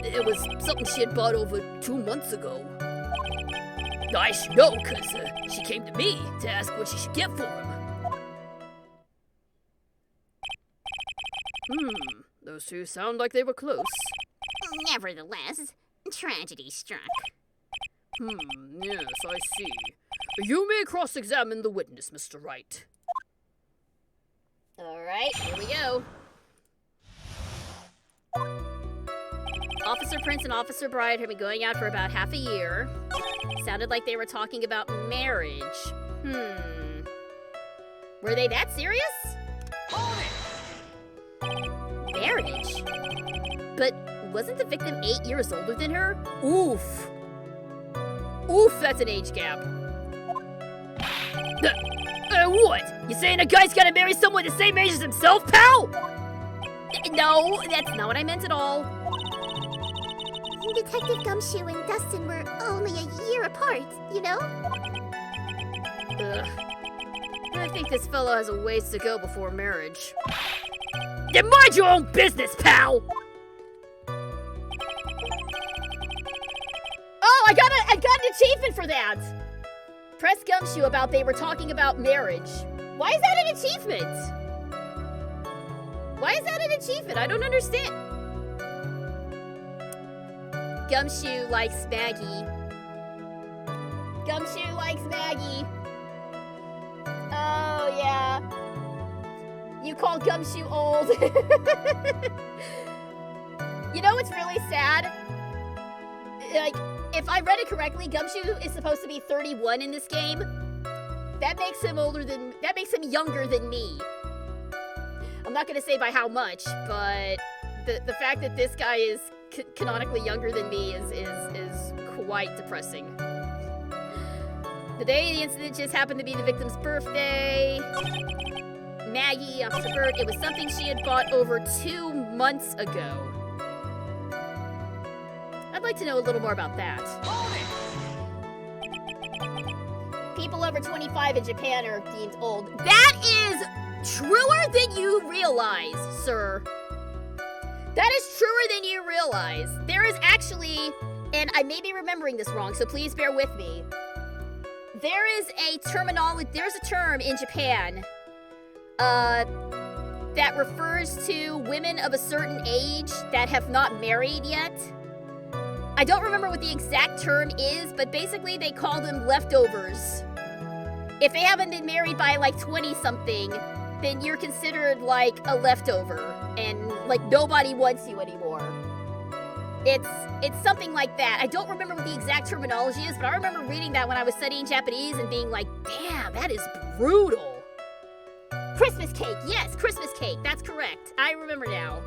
It was something she had bought over 2 months ago. I should know, because she came to me to ask what she should get for him. Those two sound like they were close. Nevertheless, tragedy struck. Yes, I see. You may cross-examine the witness, Mr. Wright. Alright, here we go. Officer Prince and Officer Bride had been going out for about half a year. Sounded like they were talking about marriage. Were they that serious? Marriage? But wasn't the victim 8 years older than her? Oof. Oof, that's an age gap. What? You saying a guy's gotta marry someone the same age as himself, pal? No, that's not what I meant at all. Detective Gumshoe and Dustin were only a year apart, you know? I think this fellow has a ways to go before marriage. You mind your own business, pal! Oh, I got an achievement for that! Press Gumshoe about they were talking about marriage. Why is that an achievement? Why is that an achievement? I don't understand. Gumshoe likes Maggie. Gumshoe likes Maggie. Oh, yeah. You call Gumshoe old. You know what's really sad? Like, if I read it correctly, Gumshoe is supposed to be 31 in this game. That makes him younger than me. I'm not gonna say by how much, but the fact that this guy is canonically younger than me is quite depressing. The day of the incident just happened to be the victim's birthday. Maggie, Officer Bird, it was something she had bought over 2 months ago. I'd like to know a little more about that. People over 25 in Japan are deemed old. That is truer than you realize, sir. That is truer than you realize. There is actually, and I may be remembering this wrong, so please bear with me. There's a term in Japan that refers to women of a certain age that have not married yet. I don't remember what the exact term is, but basically they call them leftovers. If they haven't been married by like 20-something, then you're considered like a leftover, and like nobody wants you anymore. It's something like that. I don't remember what the exact terminology is, but I remember reading that when I was studying Japanese and being like, damn, that is brutal. Christmas cake. Yes, Christmas cake. That's correct. I remember now.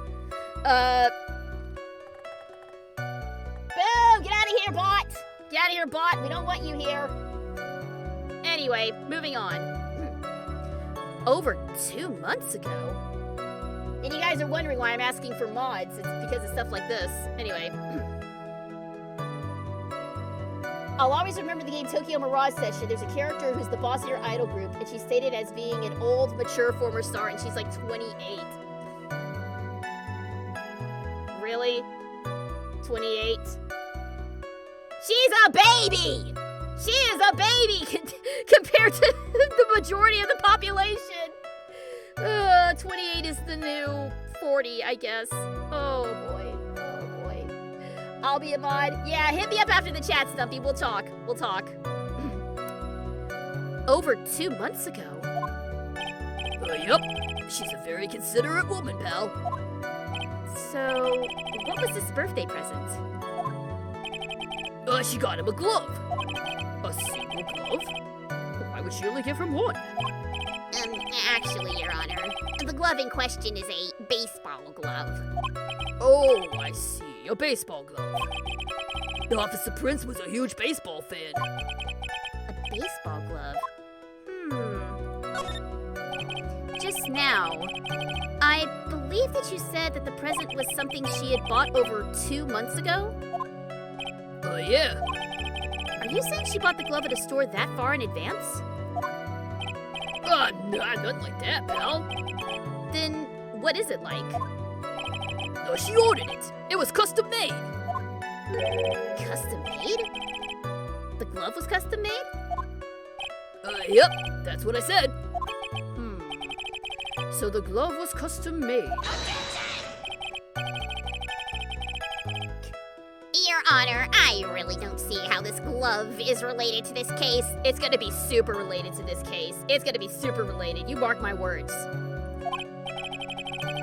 Boo! Get out of here, bot! Get out of here, bot. We don't want you here. Anyway, moving on. Over 2 months ago? And you guys are wondering why I'm asking for mods. It's because of stuff like this. Anyway. I'll always remember the game Tokyo Mirage Session. There's a character who's the boss of your idol group, and she's stated as being an old, mature former star, and she's like 28. Really? 28? She's a baby! She is a baby compared to the majority of the population. 28 is the new 40, I guess. Oh boy. Oh boy. I'll be a mod. Yeah, hit me up after the chat, Stumpy. We'll talk. We'll talk. Over 2 months ago. Yup. She's a very considerate woman, pal. So, what was this birthday present? She got him a glove. A single glove? Why would she only give him one? Actually, Your Honor, the glove in question is a baseball glove. Oh, I see. A baseball glove. Officer Prince was a huge baseball fan. A baseball glove? Just now, I believe that you said that the present was something she had bought over 2 months ago? Yeah. Are you saying she bought the glove at a store that far in advance? Nah, nothing like that, pal. Then, what is it like? No, she ordered it. It was custom made. Custom made? The glove was custom made? Yep, that's what I said. So the glove was custom made. Your Honor, I really don't see how this glove is related to this case. It's gonna be super related to this case. It's gonna be super related. You mark my words.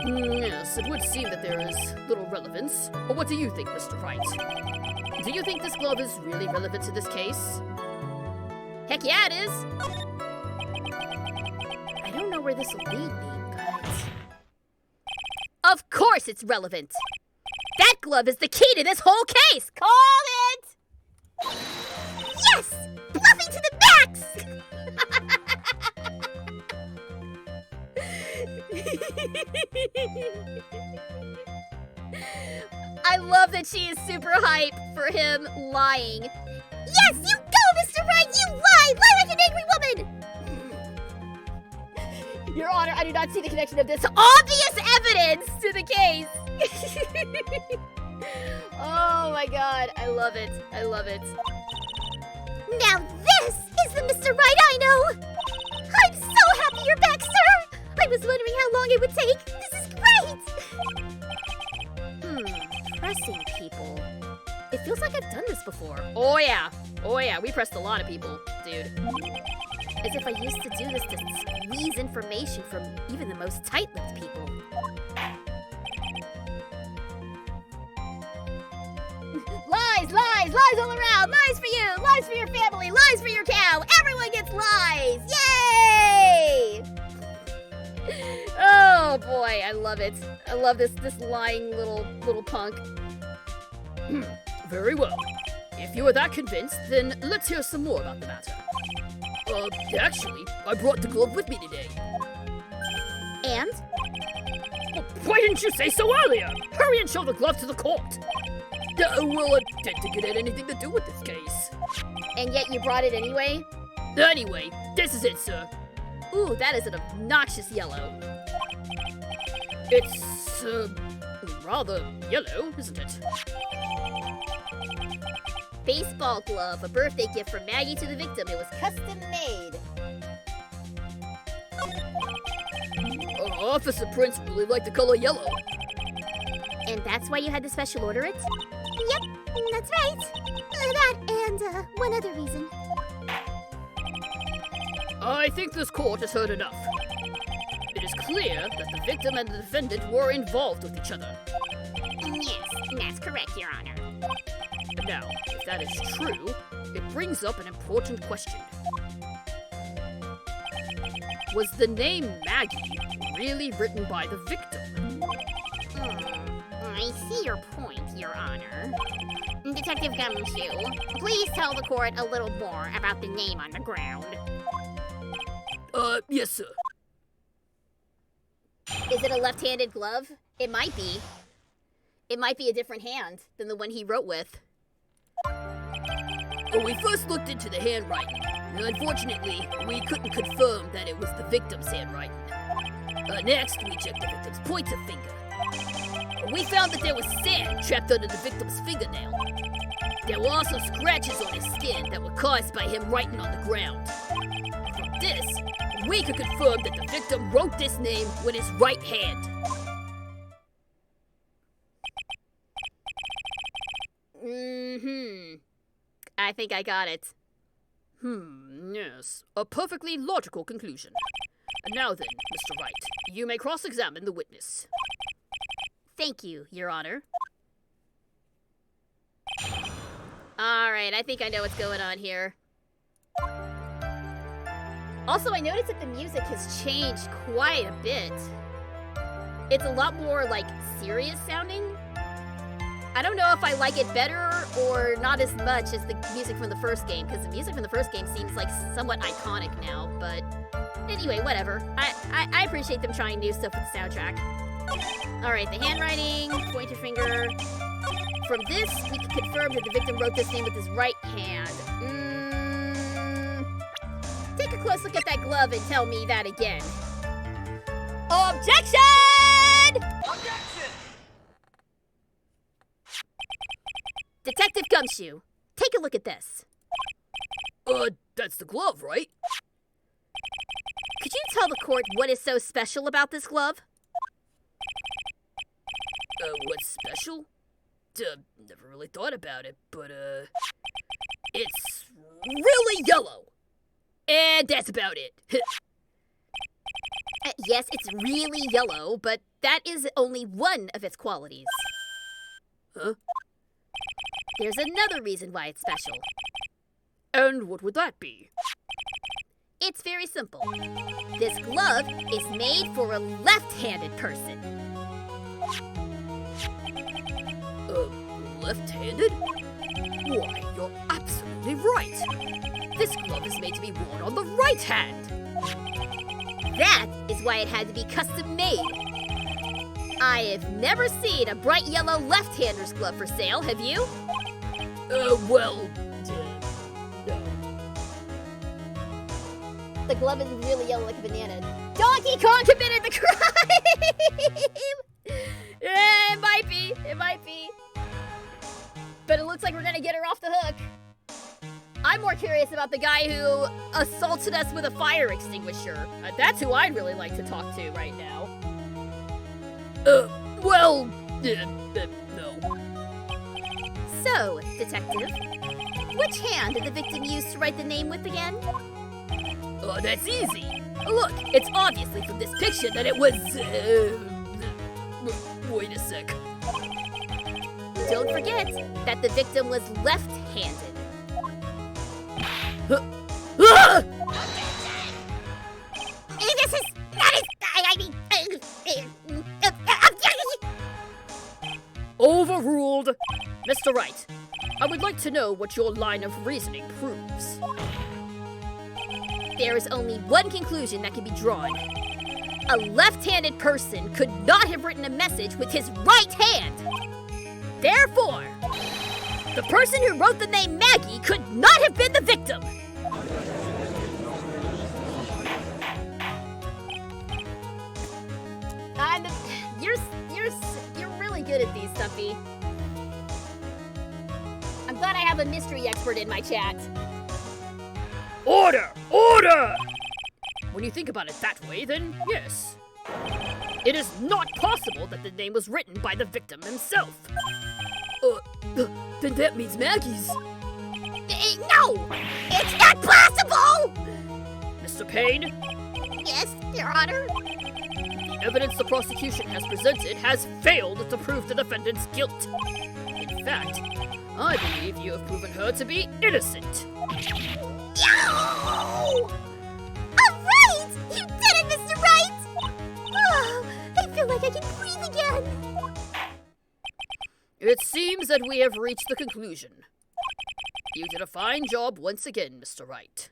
Yes, it would seem that there is little relevance. But what do you think, Mr. Wright? Do you think this glove is really relevant to this case? Heck yeah, it is. I don't know where this will lead me, but... Of course it's relevant. That glove is the key to this whole case! Called it! Yes! Bluffing to the max! I love that she is super hype for him lying. Yes, you go, Mr. Wright! You lie! Lie like an angry woman! Your Honor, I do not see the connection of this obvious evidence to the case. Oh my god, I love it. I love it. Now this is the Mr. Right I know! I'm so happy you're back, sir! I was wondering how long it would take. This is great! Pressing people. It feels like I've done this before. Oh yeah. Oh yeah, we pressed a lot of people, dude. As if I used to do this to squeeze information from even the most tight-lipped people. Lies, lies, lies all around! Lies for you! Lies for your family! Lies for your cow! Everyone gets lies! Yay! Oh boy, I love it. I love this lying little punk. Very well. If you are that convinced, then let's hear some more about the matter. Actually, I brought the glove with me today. And? Well, why didn't you say so earlier? Hurry and show the glove to the court. Well, it didn't get anything to do with this case. And yet you brought it anyway? Anyway, this is it, sir. Ooh, that is an obnoxious yellow. It's, rather yellow, isn't it? Baseball glove, a birthday gift from Maggie to the victim. It was custom made. Officer Prince really liked the color yellow. And that's why you had to special order it? Yep, that's right. That and one other reason. I think this court has heard enough. It is clear that the victim and the defendant were involved with each other. Yes, That's correct, Your Honor. Now, if that is true, it brings up an important question. Was the name Maggie really written by the victim? I see your point, Your Honor. Detective Gumshoe, please tell the court a little more about the name on the ground. Yes, sir. Is it a left-handed glove? It might be. It might be a different hand than the one he wrote with. We first looked into the handwriting. Unfortunately, we couldn't confirm that it was the victim's handwriting. Next, we checked the victim's pointer finger. We found that there was sand trapped under the victim's fingernail. There were also scratches on his skin that were caused by him writing on the ground. From this, we could confirm that the victim wrote this name with his right hand. I think I got it. Yes. A perfectly logical conclusion. Now then, Mr. Wright, you may cross-examine the witness. Thank you, Your Honor. Alright, I think I know what's going on here. Also, I noticed that the music has changed quite a bit. It's a lot more, like, serious sounding. I don't know if I like it better or not as much as the music from the first game, because the music from the first game seems like somewhat iconic now, but anyway, whatever. I appreciate them trying new stuff with the soundtrack. Alright, the handwriting, pointer finger. From this, we can confirm that the victim wrote this name with his right hand. Take a close look at that glove and tell me that again. Objection! Objection! Detective Gumshoe, take a look at this. That's the glove, right? Could you tell the court what is so special about this glove? What's special? Never really thought about it, but, it's really yellow. And that's about it. Yes, it's really yellow, but that is only one of its qualities. Huh? There's another reason why it's special. And what would that be? It's very simple. This glove is made for a left-handed person. Left-handed? Why, you're absolutely right. This glove is made to be worn on the right hand. That is why it had to be custom made. I have never seen a bright yellow left-hander's glove for sale, have you? No. The glove is really yellow like a banana. Donkey Kong committed the crime! Yeah, it might be. It might be. But it looks like we're gonna get her off the hook. I'm more curious about the guy who assaulted us with a fire extinguisher. That's who I'd really like to talk to right now. No. So, detective, which hand did the victim use to write the name with again? That's easy. Look, it's obviously from this picture that it was, wait a sec. Don't forget that the victim was left-handed. This is not as... I mean... Overruled. Mr. Wright, I would like to know what your line of reasoning proves. There is only one conclusion that can be drawn. A left-handed person could not have written a message with his right hand. Therefore, the person who wrote the name Maggie could not have been the victim. You're really good at these, Stumpy. I'm glad I have a mystery expert in my chat. Order! Order! When you think about it that way, then yes. It is not possible that the name was written by the victim himself. Then that means Maggie's. No! It's not possible! Mr. Payne? Yes, Your Honor? evidence the prosecution has presented has failed to prove the defendant's guilt. In fact, I believe you have proven her to be innocent. All right! You did it, Mr. Right! Oh, I feel like I can breathe again. It seems that we have reached the conclusion. You did a fine job once again, Mr. Wright.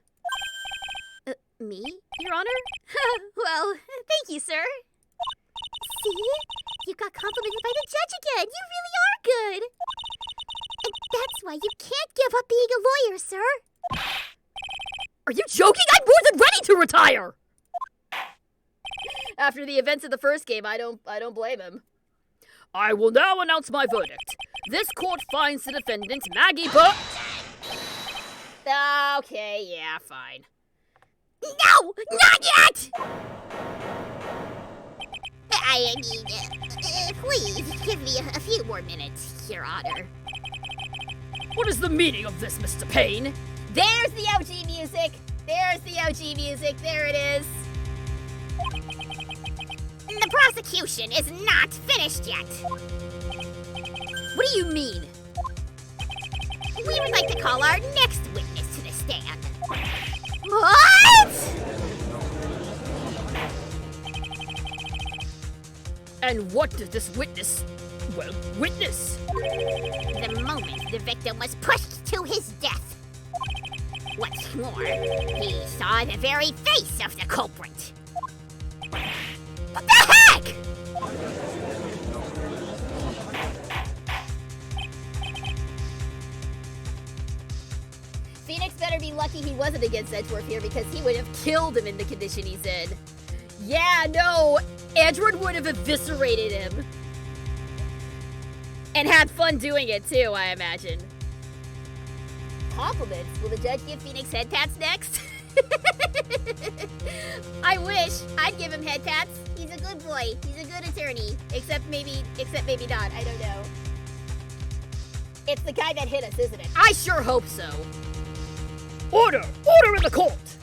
Me, Your Honor? Well, thank you, sir. See? You got complimented by the judge again. You really are good. And that's why you can't give up being a lawyer, sir. Are you joking? I'm more than ready to retire! After the events of the first game, I don't blame him. I will now announce my verdict. This court finds the defendant, Maggie Burke. Okay, yeah, fine. No! Not yet! I mean, please, give me a few more minutes, Your Honor. What is the meaning of this, Mr. Payne? There's the OG music! There's the OG music, there it is. The prosecution is not finished yet. What do you mean? We would like to call our next witness to the stand. What? And what does this witness, witness? The moment the victim was pushed to his death. What's more, he saw the very face of the culprit. What the heck? Phoenix better be lucky he wasn't against Edgeworth here because he would have killed him in the condition he's in. Yeah, no, Edgeworth would have eviscerated him. And had fun doing it too, I imagine. Compliments? Will the judge give Phoenix head pats next? I wish. I'd give him head pats. He's a good boy. He's a good attorney. Except maybe not. I don't know. It's the guy that hit us, isn't it? I sure hope so. Order! Order in the court!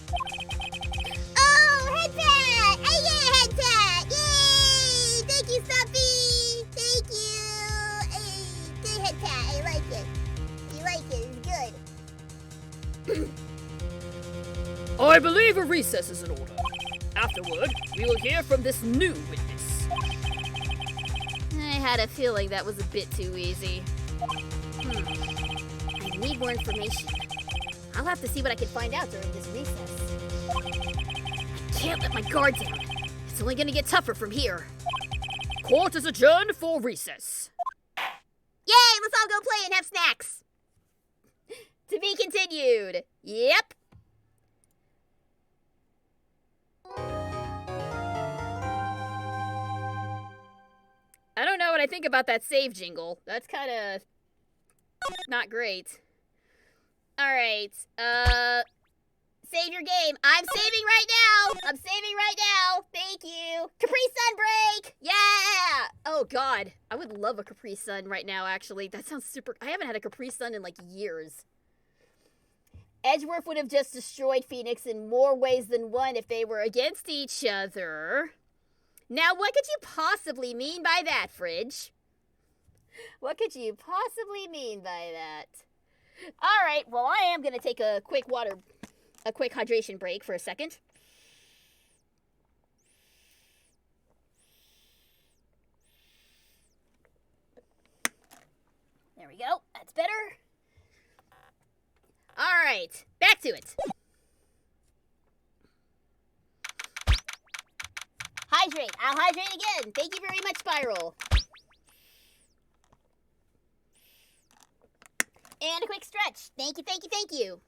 Oh, head pat! I get a head pat! Yay! Thank you, Stuffy! Thank you! Hey, good head pat. I like it. You like it. It's good. I believe a recess is in order. Afterward, we will hear from this new witness. I had a feeling that was a bit too easy. I need more information. I'll have to see what I can find out during this recess. I can't let my guard down. It's only gonna get tougher from here. Court is adjourned for recess. Yay, let's all go play and have snacks. To be continued. Yep. I don't know what I think about that save jingle. That's kind of not great. All right. Save your game. I'm saving right now. I'm saving right now. Thank you. Capri Sun break. Yeah. Oh God, I would love a Capri Sun right now. Actually, that sounds super. I haven't had a Capri Sun in like years. Edgeworth would have just destroyed Phoenix in more ways than one if they were against each other. Now, what could you possibly mean by that, Fridge? What could you possibly mean by that? All right, well, I am going to take a quick hydration break for a second. There we go. That's better. All right, back to it. Hydrate. I'll hydrate again. Thank you very much, Spiral. And a quick stretch. Thank you, thank you, thank you.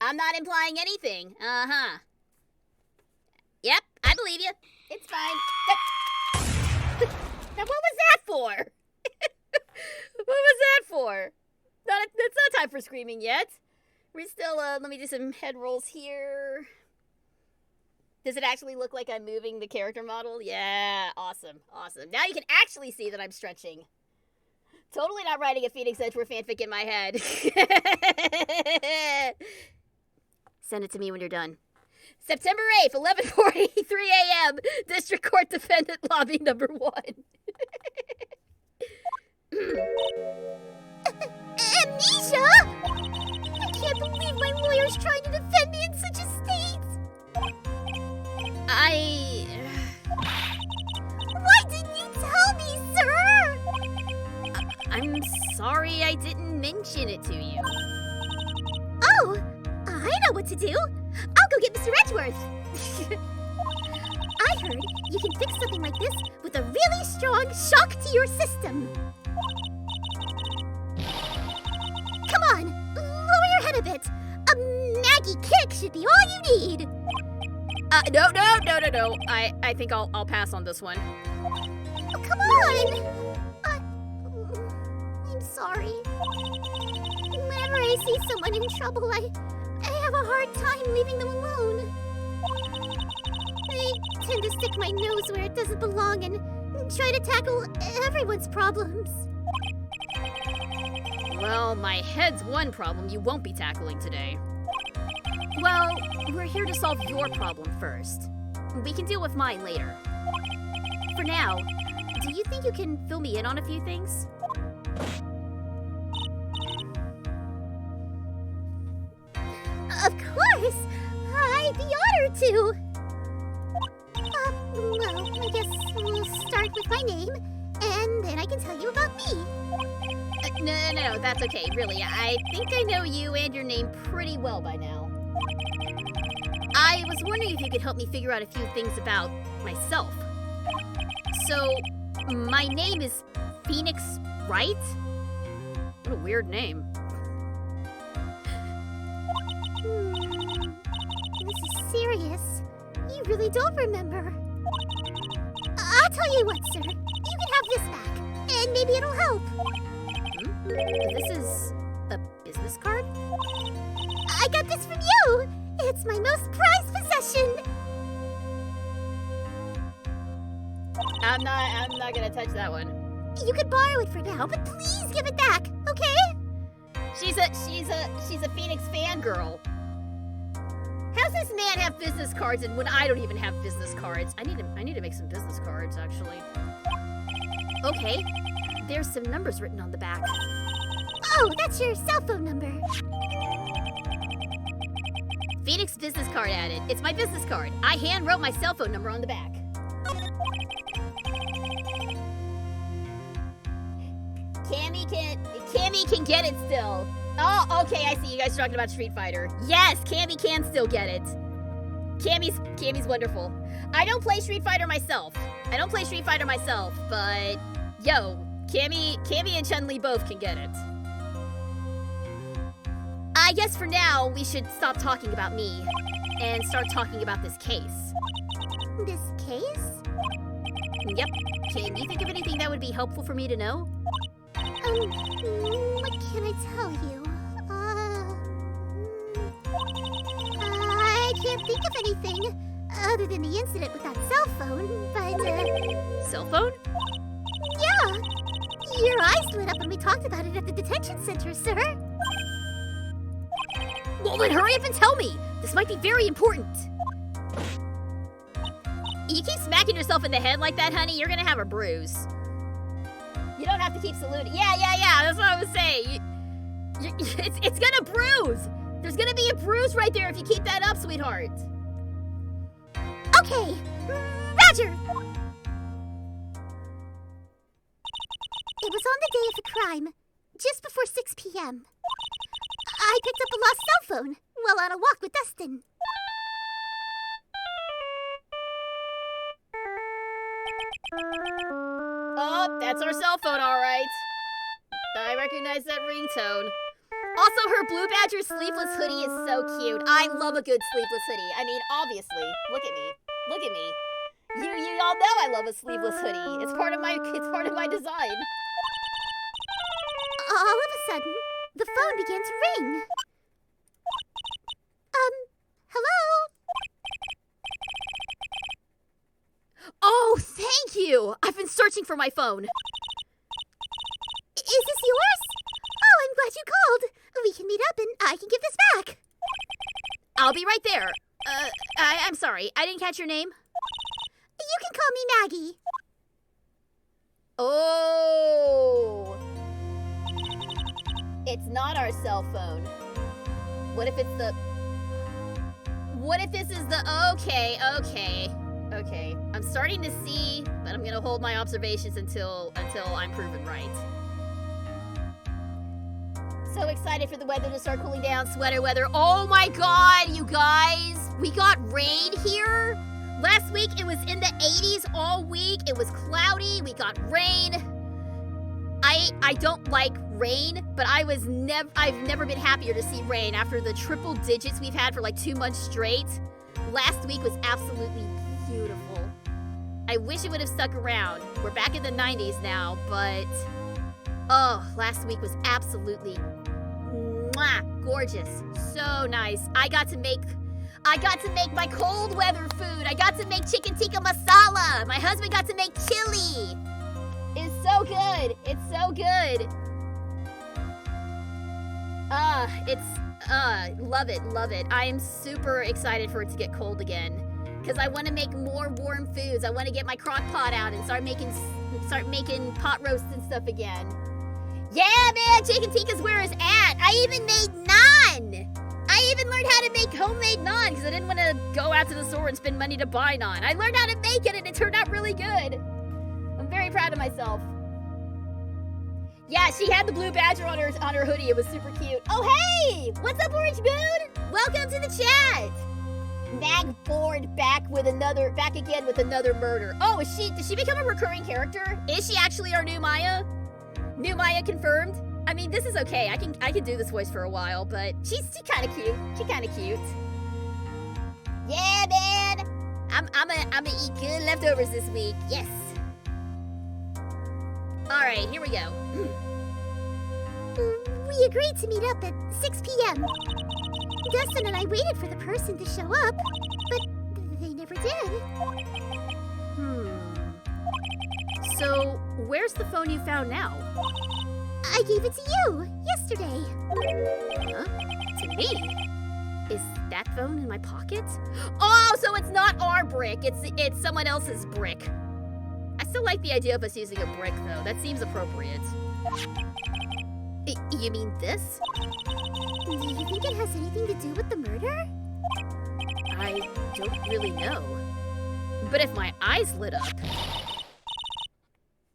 I'm not implying anything. Uh-huh. Yep, I believe you. It's fine. Now, what was that for? What was that for? It's not time for screaming yet. We still, let me do some head rolls here. Does it actually look like I'm moving the character model? Yeah, awesome, awesome. Now you can actually see that I'm stretching. Totally not writing a Phoenix Edgeworth fanfic in my head. Send it to me when you're done. September 8th, 11:43 a.m. District Court Defendant Lobby number 1. Amnesia! I can't believe my lawyer's trying to defend me in such a state. Why didn't you tell me, sir? I'm sorry I didn't mention it to you. Oh, I know what to do. I'll go get Mr. Edgeworth. I heard you can fix something like this with a really strong shock to your system. Come on, lower your head a bit. A Maggie kick should be all you need. No. I think I'll pass on this one. Oh, come on. I'm sorry. Whenever I see someone in trouble, I have a hard time leaving them alone. I tend to stick my nose where it doesn't belong and try to tackle everyone's problems. Well, my head's one problem you won't be tackling today. Well, we're here to solve your problem first. We can deal with mine later. For now, do you think you can fill me in on a few things? Of course! I'd be honored to! Well, I guess we'll start with my name, and then I can tell you about me. No, that's okay, really. I think I know you and your name pretty well by now. I was wondering if you could help me figure out a few things about myself. So, my name is Phoenix, right? What a weird name. This is serious. You really don't remember. I'll tell you what, sir. You can have this back, and maybe it'll help. This is a business card? I got this from you! It's my most prized possession! I'm not gonna touch that one. You could borrow it for now, but please give it back, okay? She's a Phoenix fangirl. How's this man have business cards and when I don't even have business cards? I need to make some business cards, actually. Okay, there's some numbers written on the back. Oh, that's your cell phone number. Phoenix business card added. It's my business card. I hand wrote my cell phone number on the back. Cammy can get it still. Oh, okay, I see you guys talking about Street Fighter. Yes, Cammy can still get it. Cammy's wonderful. I don't play Street Fighter myself, but yo, Cammy and Chun-Li both can get it. I guess for now, we should stop talking about me and start talking about this case. This case? Yep. Can you think of anything that would be helpful for me to know? What can I tell you? I can't think of anything other than the incident with that cell phone, but, Cell phone? yeah. Your eyes lit up when we talked about it at the detention center, sir. Well, then hurry up and tell me! This might be very important. You keep smacking yourself in the head like that, honey, you're gonna have a bruise. You don't have to keep saluting. Yeah, that's what I was saying. It's gonna bruise! There's gonna be a bruise right there if you keep that up, sweetheart. Okay, Roger! It was on the day of the crime, just before 6 p.m. I picked up a lost cell phone while on a walk with Dustin. Oh, that's our cell phone, all right. I recognize that ringtone. Also, her Blue Badger sleeveless hoodie is so cute. I love a good sleeveless hoodie. I mean, obviously. Look at me. You all know I love a sleeveless hoodie. It's part of my design. All of a sudden, the phone began to ring. Hello? Oh, thank you. I've been searching for my phone. Is this yours? Oh, I'm glad you called. We can meet up and I can give this back. I'll be right there. I'm sorry. I didn't catch your name. You can call me Maggie. Oh. It's not our cell phone. What if it's the... What if this is the... Okay. I'm starting to see, but I'm gonna hold my observations until I'm proven right. So excited for the weather to start cooling down. Sweater weather. Oh my god, you guys! We got rain here. Last week it was in the 80s all week. It was cloudy. We got rain. I don't like rain, but I've never been happier to see rain after the triple digits we've had for like 2 months straight. Last week was absolutely beautiful. I wish it would have stuck around. We're back in the 90s now, but oh, last week was absolutely gorgeous. So nice. I got to make my cold weather food. I got to make chicken tikka masala. My husband got to make chili. It's so good. It's so good. Love it. I am super excited for it to get cold again. Because I want to make more warm foods. I want to get my crock pot out and start making pot roasts and stuff again. Yeah, man, chicken tikka's where it's at. I even made naan. I even learned how to make homemade naan because I didn't want to go out to the store and spend money to buy naan. I learned how to make it and it turned out really good. I'm very proud of myself. Yeah, she had the blue badger on her hoodie. It was super cute. Oh, hey! What's up, Orange Moon? Welcome to the chat. Magboard back again with another murder. Oh, did she become a recurring character? Is she actually our new Maya? New Maya confirmed? I mean, this is okay. I can do this voice for a while, but she's kind of cute. She's kind of cute. Yeah, man. I'm gonna eat good leftovers this week. Yes. All right, here we go. We agreed to meet up at 6 p.m. Dustin and I waited for the person to show up, but they never did. So, where's the phone you found now? I gave it to you yesterday. Huh? To me? Is that phone in my pocket? Oh, so it's not our brick. It's someone else's brick. I still like the idea of us using a brick, though. That seems appropriate. You mean this? Do you think it has anything to do with the murder? I don't really know. But if my eyes lit up...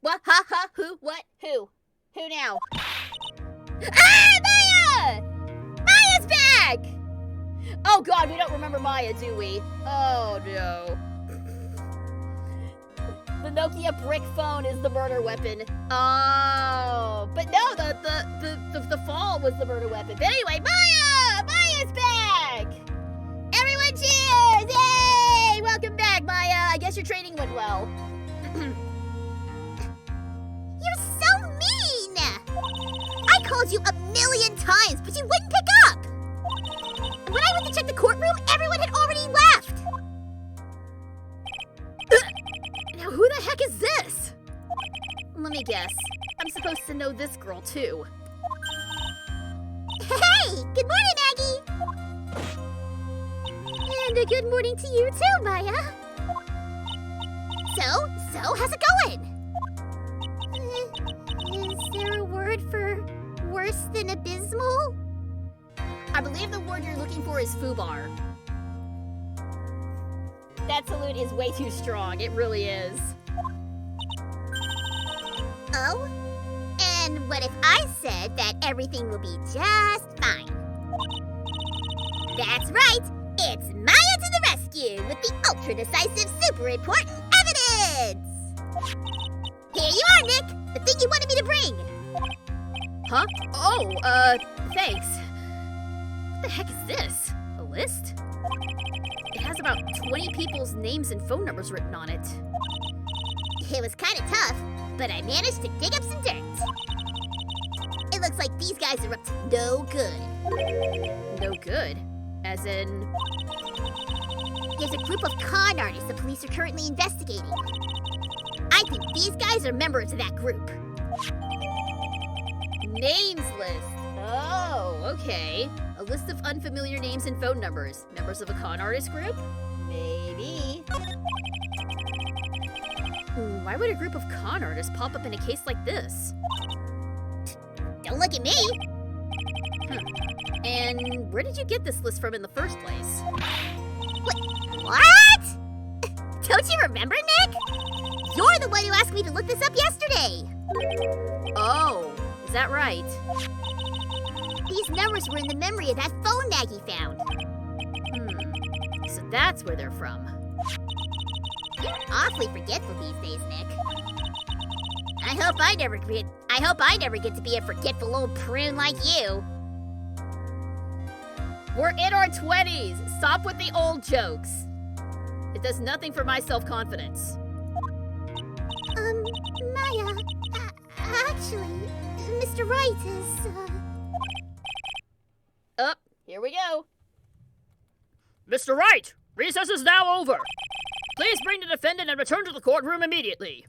What? Ha ha? Who? What? Who? Who now? Ah, Maya! Maya's back! Oh god, we don't remember Maya, do we? Oh no. The Nokia brick phone is the murder weapon. Oh, but no, the fall was the murder weapon. But anyway, Maya! Maya's back! Everyone cheers! Yay! Welcome back, Maya. I guess your training went well. You're so mean! I called you 1,000,000 times, but you wouldn't pick up! And when I went to check the courtroom, everyone had already left! Now who the heck is this? Let me guess. I'm supposed to know this girl, too. Hey! Good morning, Maggie! And a good morning to you too, Maya! So, how's it going? Is there a word for worse than abysmal? I believe the word you're looking for is foobar. That salute is way too strong. It really is. Oh? And what if I said that everything will be just fine? That's right! It's Maya to the rescue with the ultra-decisive, super important evidence! Here you are, Nick! The thing you wanted me to bring! Huh? Oh, thanks. What the heck is this? A list? It has about 20 people's names and phone numbers written on it. It was kind of tough, but I managed to dig up some dirt. It looks like these guys are up to no good. No good? As in... There's a group of con artists the police are currently investigating. I think these guys are members of that group. Names list. Oh, okay. A list of unfamiliar names and phone numbers. Members of a con artist group? Maybe. Why would a group of con artists pop up in a case like this? Don't look at me. And where did you get this list from in the first place? What? Don't you remember, Nick? You're the one who asked me to look this up yesterday. Oh, is that right? These numbers were in the memory of that phone Maggie found. So that's where they're from. You're awfully forgetful these days, Nick. I hope I never get to be a forgetful old prune like you. We're in our 20s. Stop with the old jokes. It does nothing for my self-confidence. Maya, actually, Mr. Wright is, Up, here we go. Mr. Wright, recess is now over. Please bring the defendant and return to the courtroom immediately.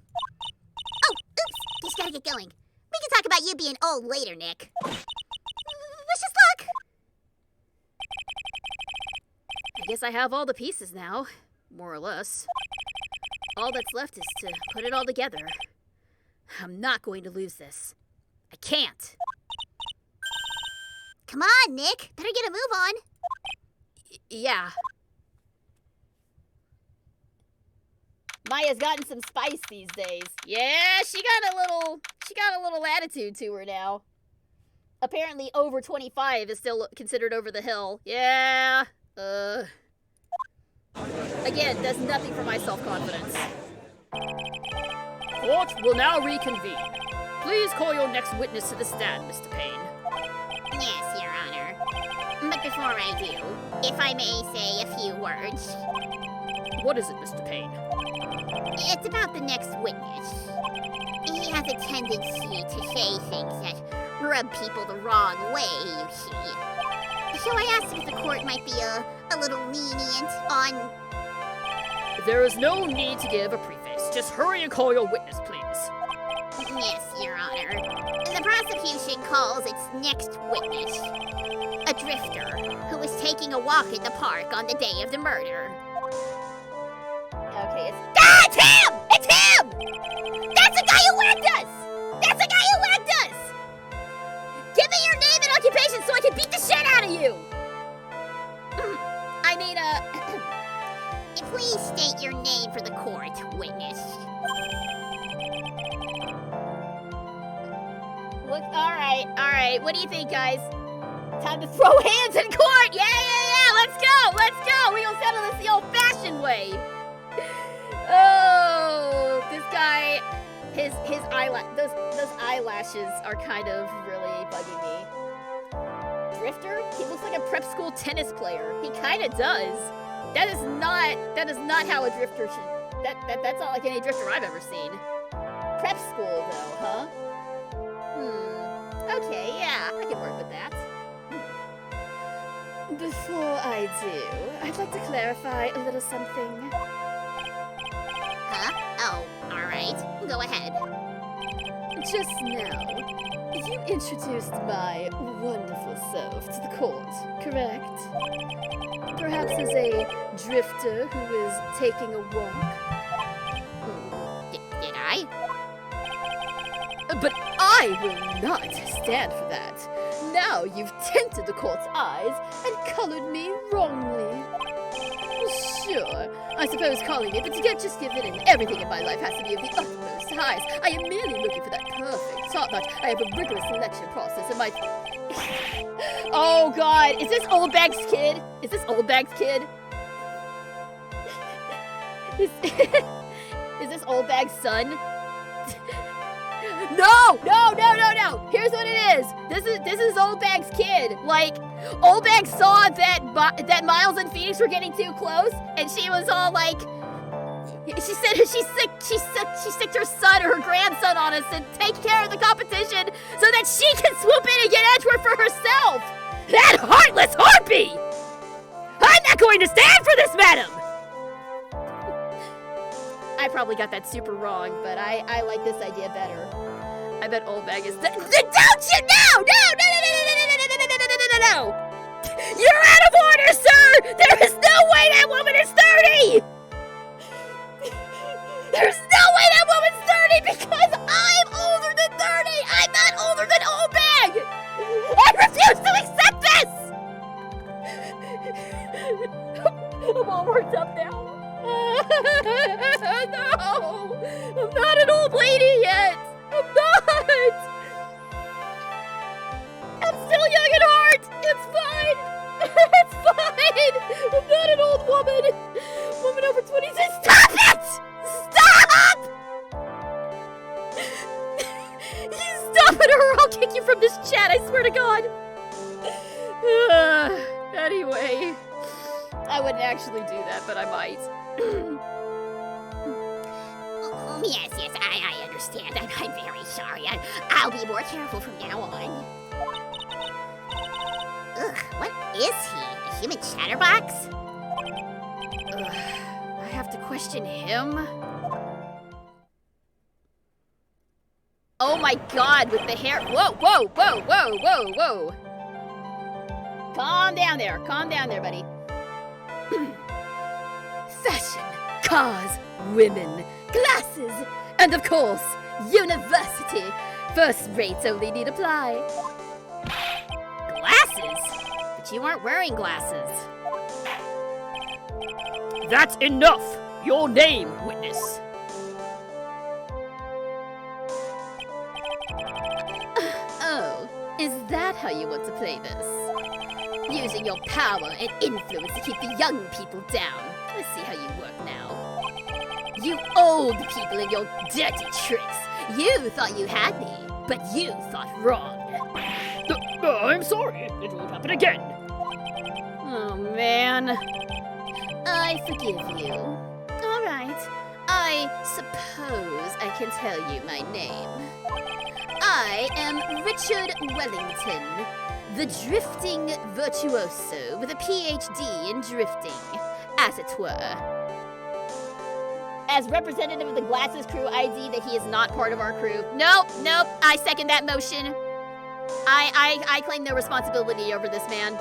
Oh, oops, just gotta get going. We can talk about you being old later, Nick. Wish us luck! I guess I have all the pieces now, more or less. All that's left is to put it all together. I'm not going to lose this. I can't. Come on, Nick. Better get a move on. Yeah. Maya's gotten some spice these days. Yeah, she got a little attitude to her now. Apparently over 25 is still considered over the hill. Yeah. Again, does nothing for my self-confidence. Court will now reconvene. Please call your next witness to the stand, Mr. Payne. Yes, Your Honor. But before I do, if I may say a few words. What is it, Mr. Payne? It's about the next witness. He has a tendency to say things that rub people the wrong way, you see. So I asked if the court might be a little lenient on... There is no need to give a preface. Just hurry and call your witness, please. Yes, Your Honor. The prosecution calls its next witness a drifter who was taking a walk in the park on the day of the murder. Okay, It's him! It's him! That's the guy who whacked us! That's the guy who whacked us! Give me your name and occupation so I can beat the shit out of you! I mean, Please state your name for the court, witness. look, all right. What do you think, guys? Time to throw hands in court. Yeah. Let's go. We gonna settle this the old-fashioned way. Oh, this guy, his those eyelashes are kind of really bugging me. Drifter? He looks like a prep school tennis player. He kind of does. That is not how a drifter should. That's not like any drifter I've ever seen. Prep school, though, huh? Okay, yeah, I can work with that. Before I do, I'd like to clarify a little something. Huh? Oh, alright. Go ahead. Just now, you introduced my wonderful self to the court, correct? Perhaps as a drifter who is taking a walk? Did I? But I will not stand for that. Now you've tinted the court's eyes and colored me wrongly. Sure, I suppose calling it, but to get just given and everything in my life has to be of the utmost highest. I am merely looking for that perfect top-notch. I have a rigorous selection process and my... Oh god, is this Old Bag's kid? Is this Old Bag's son? No! Here's what it is. This is Old Bag's kid. Like, Old Bag saw that Miles and Phoenix were getting too close, and she was all like, she said she sicked her son or her grandson on us to take care of the competition so that she can swoop in and get Edgeworth for herself. That heartless harpy! I'm not going to stand for this, madam. I probably got that super wrong, but I like this idea better. I bet Old Bag is... Don't you? No! no! You're out of order, sir! There is no way that woman is 30! There's no way that woman's 30 because I'm older than 30! I'm not older than old bag! I refuse to accept this! I'm all worked up now. No! I'm not an old lady yet! I'm not! I'm still young at heart! It's fine! It's fine! I'm not an old woman! Woman over 26. Stop it! Stop! You stop it or I'll kick you from this chat, I swear to God! Anyway, I wouldn't actually do that, but I might. Yes, I understand. I'm very sorry. I'll be more careful from now on. Ugh, what is he? A human chatterbox? I have to question him? Oh my God, with the hair. Whoa, whoa, whoa, whoa, whoa, whoa. Calm down there, buddy. Fashion, cars, women, glasses, and of course, university. First rates only need apply. Glasses? But you aren't wearing glasses. That's enough! Your name, witness. Oh, is that how you want to play this? Using your power and influence to keep the young people down. Let's see how you work now. You old people and your dirty tricks. You thought you had me, but you thought wrong. I'm sorry. It won't happen again. Oh, man. I forgive you. All right. I suppose I can tell you my name. I am Richard Wellington, the drifting virtuoso with a PhD in drifting, as it were. As representative of the Glasses crew, ID that he is not part of our crew. Nope, I second that motion. I claim no responsibility over this man.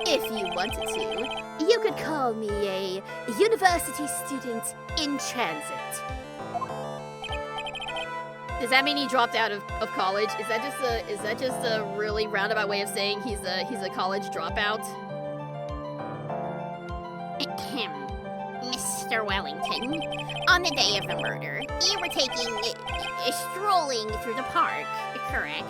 If you wanted to, you could call me a university student in transit. Does that mean he dropped out of college? Is that just a really roundabout way of saying he's a college dropout? Mr. Wellington, on the day of the murder, you were strolling through the park, correct?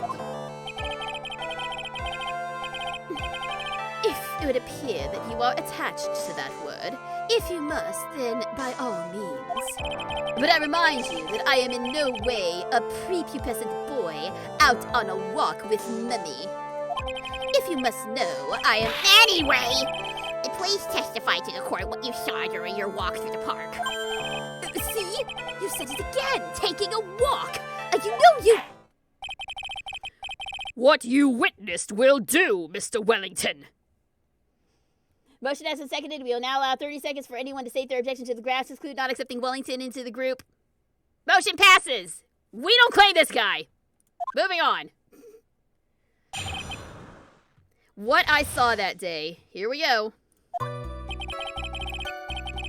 If it would appear that you are attached to that word, if you must, then by all means. But I remind you that I am in no way a prepubescent boy out on a walk with Mummy. If you must know, I am... Anyway, please testify to the court what you saw during your walk through the park. See? You said it again! Taking a walk! You know you... What you witnessed will do, Mr. Wellington. Motion has been seconded. We will now allow 30 seconds for anyone to state their objection to the Glasses crew not accepting Wellington into the group. Motion passes! We don't claim this guy! Moving on. What I saw that day. Here we go.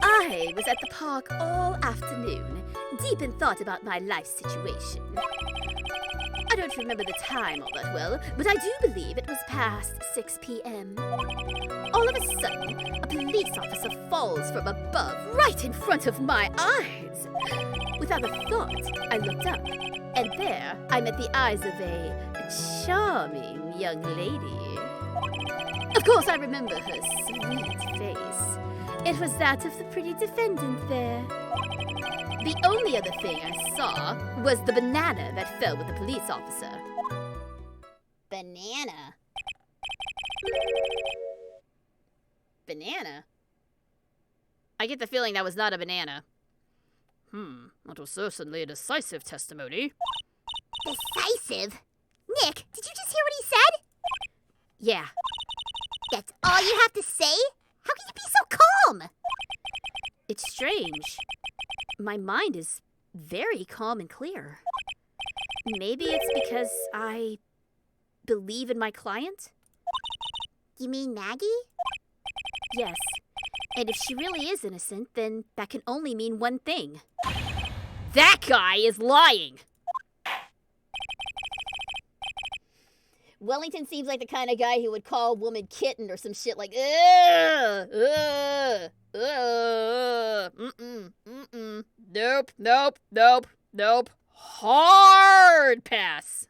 I was at the park all afternoon, deep in thought about my life situation. I don't remember the time all that well, but I do believe it was past 6 p.m. All of a sudden, a police officer falls from above right in front of my eyes. Without a thought, I looked up, and there I met the eyes of a charming young lady. Of course, I remember her sweet face. It was that of the pretty defendant there. The only other thing I saw was the banana that fell with the police officer. Banana? Banana? I get the feeling that was not a banana. That was certainly a decisive testimony. Decisive? Nick, did you just hear what he said? Yeah. That's all you have to say? How can you be so calm? It's strange. My mind is very calm and clear. Maybe it's because I believe in my client? You mean Maggie? Yes. And if she really is innocent, then that can only mean one thing. That guy is lying! Wellington seems like the kind of guy who would call a woman kitten or some shit like, nope. Hard pass.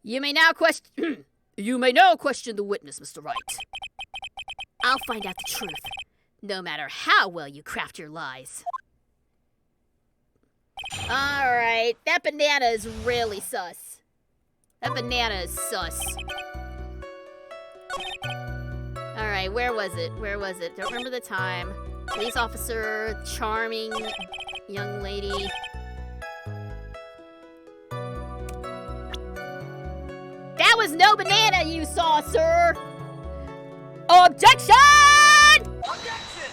You may now question the witness, Mr. Wright. I'll find out the truth, no matter how well you craft your lies. Alright, that banana is really sus. Alright, where was it? Don't remember the time. Police officer, charming young lady. That was no banana you saw, sir! Objection! Objection!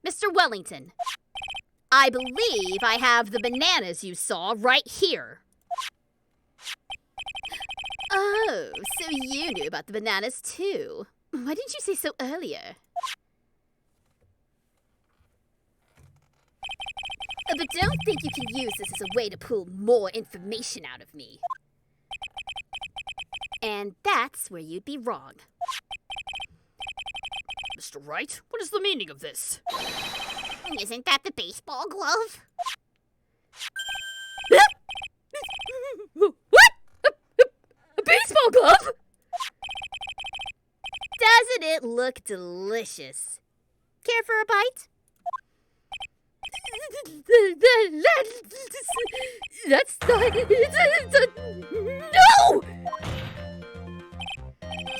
Mr. Wellington, I believe I have the bananas you saw right here. Oh, so you knew about the bananas too. Why didn't you say so earlier? But don't think you can use this as a way to pull more information out of me. And that's where you'd be wrong. Mr. Wright, what is the meaning of this? Isn't that the baseball glove? What? A baseball glove? Doesn't it look delicious? Care for a bite? That's not... No!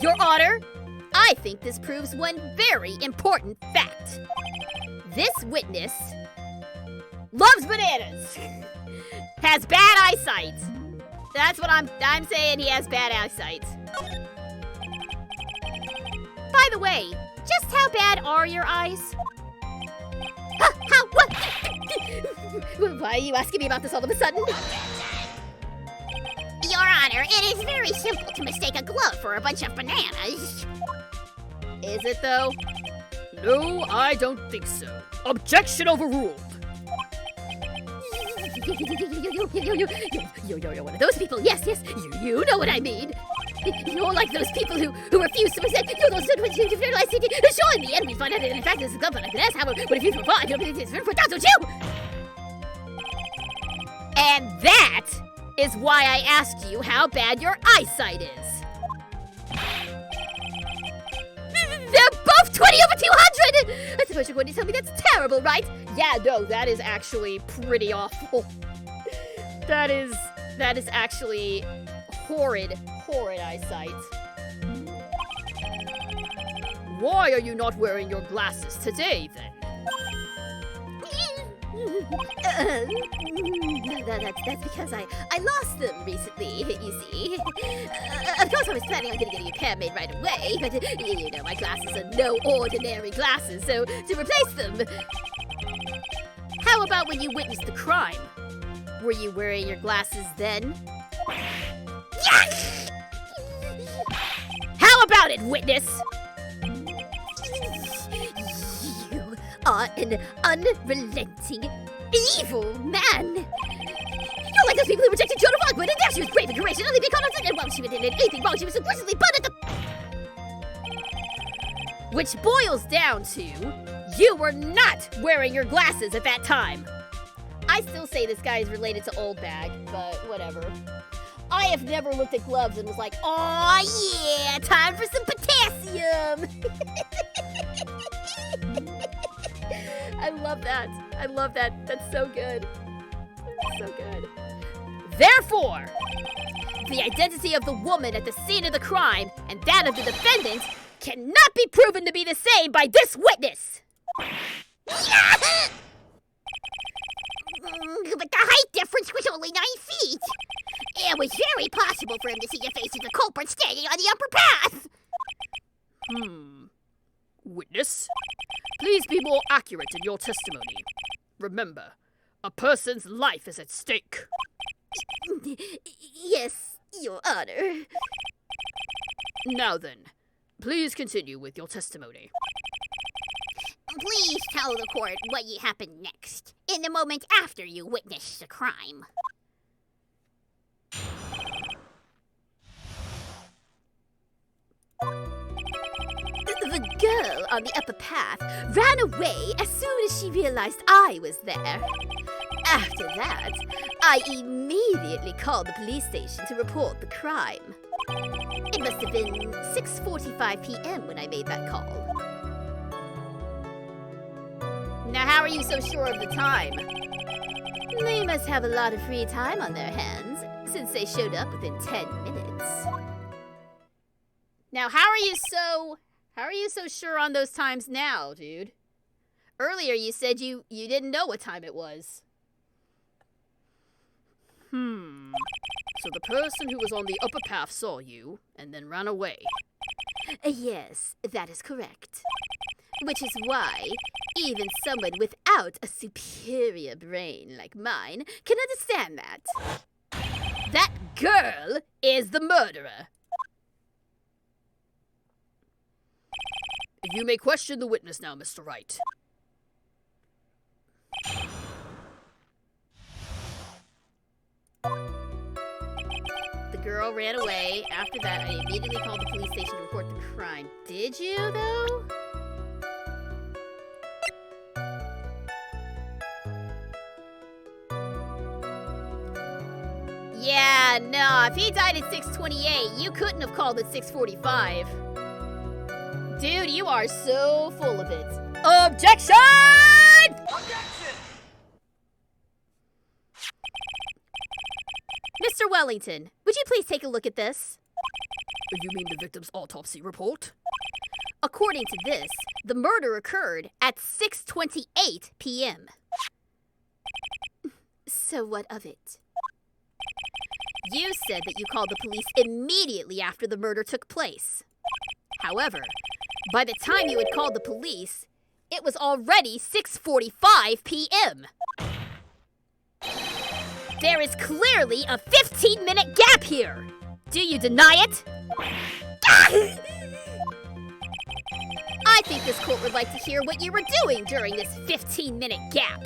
Your Honor, I think this proves one very important fact. This witness loves bananas. Has bad eyesight. That's what I'm saying, he has bad eyesight. By the way, just how bad are your eyes? What? Why are you asking me about this all of a sudden? Your Honor, it is very simple to mistake a glove for a bunch of bananas. Is it though? No, I don't think so. Objection overruled. You're one of those people. Yes, you know what I mean. You're like those people who refuse to present. You're those who fertilize CT. Showing me, and we find out that in fact this is a glove like this. How would if you provide? It's for that, don't you? And that is why I asked you how bad your eyesight is. They're both 20 over 200! I suppose you're going to tell me that's terrible, right? Yeah, no, that is actually pretty awful. That is actually horrid eyesight. Why are you not wearing your glasses today, then? That's because I lost them recently, you see. Of course I was planning on getting a new pair made right away, but you know, my glasses are no ordinary glasses, so to replace them... How about when you witnessed the crime? Were you wearing your glasses then? Yes! How about it, witness? You are an unrelenting, evil man. You're like those people who rejected Joan of Arc, and there she was brave and courageous, and only be caught on and while she did anything wrong, she was aggressively burned at the... Which boils down to, you were not wearing your glasses at that time. I still say this guy is related to Old Bag, but whatever. I have never looked at gloves and was like, "Aw, yeah, time for some potassium." I love that. That's so good. So good. Therefore, the identity of the woman at the scene of the crime and that of the defendant cannot be proven to be the same by this witness. But the height difference was only 9 feet. It was very possible for him to see the face of the culprit standing on the upper path. Witness, please be more accurate in your testimony. Remember, a person's life is at stake. Yes, Your Honor. Now then, please continue with your testimony. Please tell the court what happened next, in the moment after you witnessed the crime. The girl on the upper path ran away as soon as she realized I was there. After that, I immediately called the police station to report the crime. It must have been 6:45 p.m. when I made that call. Now, how are you so sure of the time? They must have a lot of free time on their hands, since they showed up within 10 minutes. Now, how are you so sure on those times now, dude? Earlier you said you didn't know what time it was. So the person who was on the upper path saw you and then ran away. Yes, that is correct. Which is why even someone without a superior brain like mine can understand that. That girl is the murderer. You may question the witness now, Mr. Wright. The girl ran away. After that, I immediately called the police station to report the crime. Did you, though? Yeah, no, if he died at 6:28, you couldn't have called at 6:45. Dude, you are so full of it. Objection! Objection! Mr. Wellington, would you please take a look at this? You mean the victim's autopsy report? According to this, the murder occurred at 6:28 p.m. So what of it? You said that you called the police immediately after the murder took place. However, by the time you had called the police, it was already 6:45 p.m. There is clearly a 15-minute gap here. Do you deny it? I think this court would like to hear what you were doing during this 15-minute gap.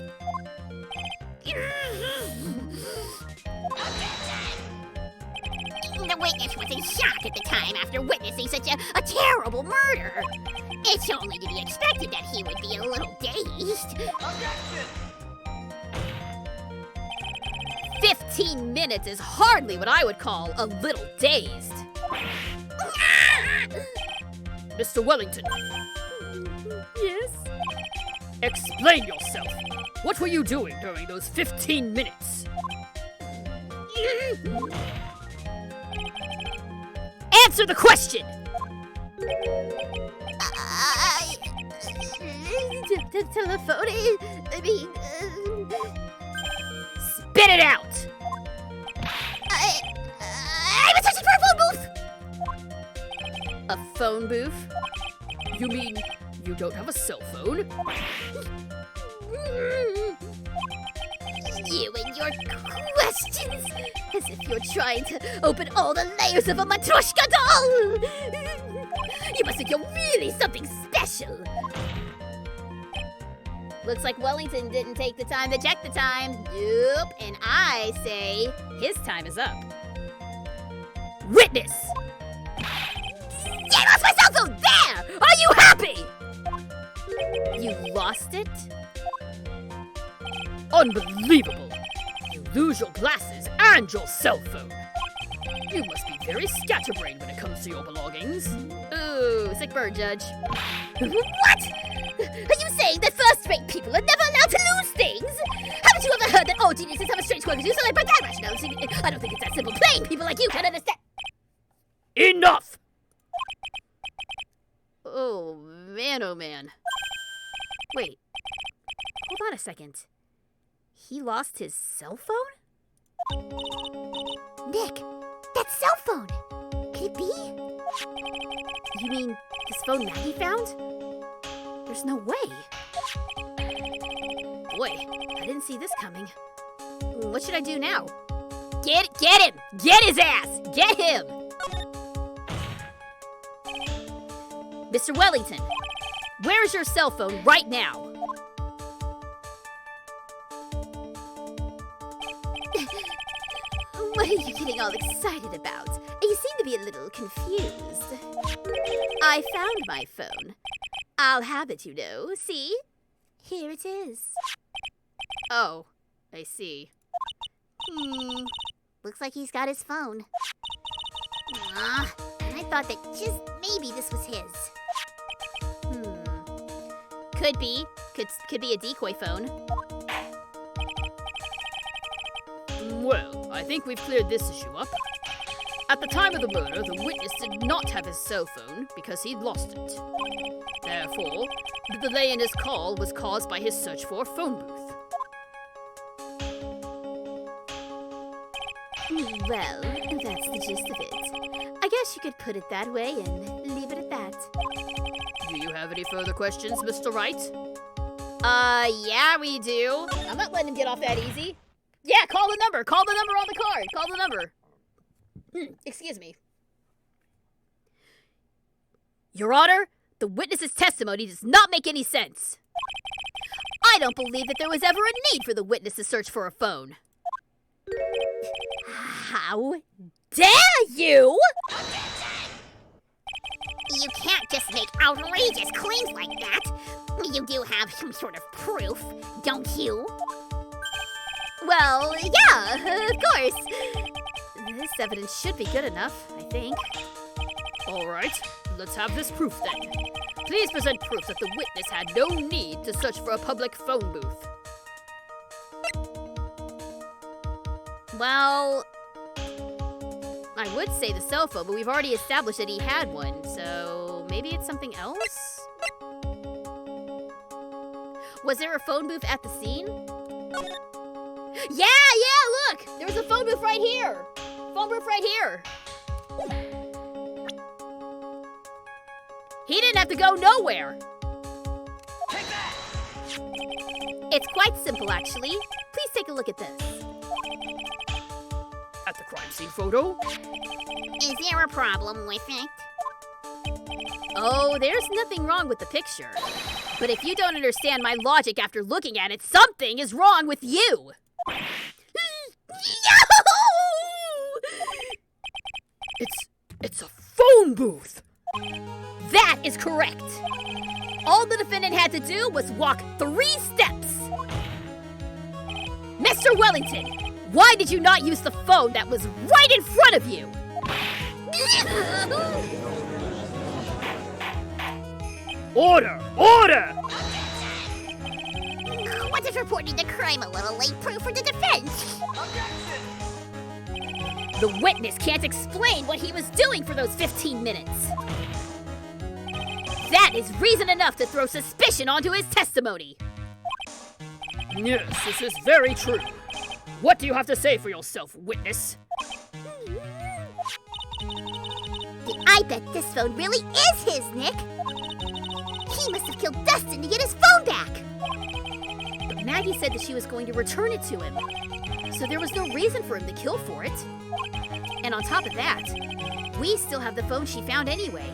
The witness was in shock at the time after witnessing such a terrible murder. It's only to be expected that he would be a little dazed. Objection! 15 minutes is hardly what I would call a little dazed. Mr. Wellington, Yes? explain yourself. What were you doing during those 15 minutes? Answer the question! The telephone. Spit it out! I was searching for a phone booth. A phone booth? You mean you don't have a cell phone? You and your questions, as if you're trying to open all the layers of a Matryoshka doll. You must think you're really something special. Looks like Wellington didn't take the time to check the time. Nope, and I say his time is up. Witness! I lost my cell phone. There. Are you happy? You lost it? Unbelievable! You lose your glasses and your cell phone. You must be very scatterbrained when it comes to your belongings. Ooh, sick bird, Judge. What? Are you saying that first-rate people are never allowed to lose things? Haven't you ever heard that all geniuses have a strange quirk so they break rationality? I don't think it's that simple. Plain people like you can understand. Enough! Oh, man, oh, man. Wait. Hold on a second. He lost his cell phone? Nick, that cell phone. Could it be? You mean this phone Maggie found? There's no way. Boy, I didn't see this coming. What should I do now? Get him! Get his ass! Get him! Mr. Wellington, where is your cell phone right now? What are you getting all excited about? You seem to be a little confused. I found my phone. I'll have it, you know. See? Here it is. Oh, I see. Looks like he's got his phone. And I thought that just maybe this was his. Could be. Could be a decoy phone. Well, I think we've cleared this issue up. At the time of the murder, the witness did not have his cell phone because he'd lost it. Therefore, the delay in his call was caused by his search for a phone booth. Well, that's the gist of it. I guess you could put it that way and leave it at that. Do you have any further questions, Mr. Wright? Yeah, we do. I'm not letting him get off that easy. Yeah, call the number. Call the number on the card. Call the number. Excuse me. Your Honor, the witness's testimony does not make any sense. I don't believe that there was ever a need for the witness to search for a phone. How Dare you? You can't just make outrageous claims like that. You do have some sort of proof, don't you? Well, yeah, of course. This evidence should be good enough, I think. All right, let's have this proof then. Please present proof that the witness had no need to search for a public phone booth. Well, I would say the cell phone, but we've already established that he had one, so maybe it's something else? Was there a phone booth at the scene? Yeah, look! There was a phone booth right here! Phone booth right here! He didn't have to go nowhere. Take that! It's quite simple, actually. Please take a look at this. At the crime scene photo, Is there a problem with it? Oh, there's nothing wrong with the picture. But if you don't understand my logic after looking at it, something is wrong with you! it's a phone booth. That is correct! All the defendant had to do was walk 3 steps! Mr. Wellington, why did you not use the phone that was right in front of you? Order! Order! What is reporting the crime a little late proof for the defense? Objection! The witness can't explain what he was doing for those 15 minutes. That is reason enough to throw suspicion onto his testimony. Yes, this is very true. What do you have to say for yourself, witness? I bet this phone really is his, Nick. He must have killed Dustin to get his phone back. But Maggie said that she was going to return it to him. So there was no reason for him to kill for it. And on top of that, we still have the phone she found anyway.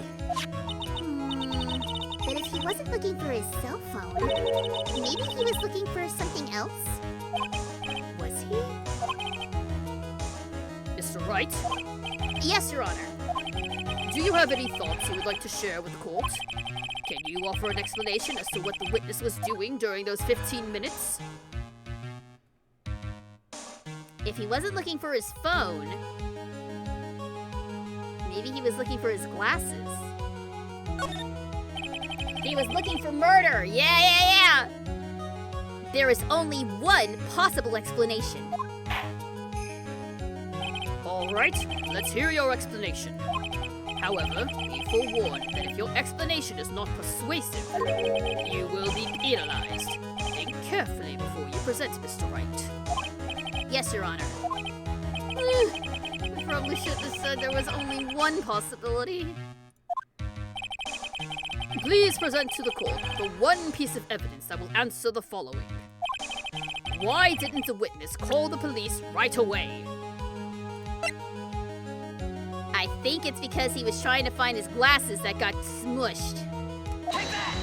But if he wasn't looking for his cell phone, maybe he was looking for something else? Was he? Mr. Wright, Yes, Your Honor. do you have any thoughts you would like to share with the court? Can you offer an explanation as to what the witness was doing during those 15 minutes? If he wasn't looking for his phone, maybe he was looking for his glasses. He was looking for murder! Yeah! There is only one possible explanation. All right, let's hear your explanation. However, be forewarned that if your explanation is not persuasive, you will be penalized. Think carefully before you present, Mr. Wright. Yes, Your Honor. I probably shouldn't have said there was only one possibility. Please present to the court the one piece of evidence that will answer the following. Why didn't the witness call the police right away? I think it's because he was trying to find his glasses that got smushed. Take that!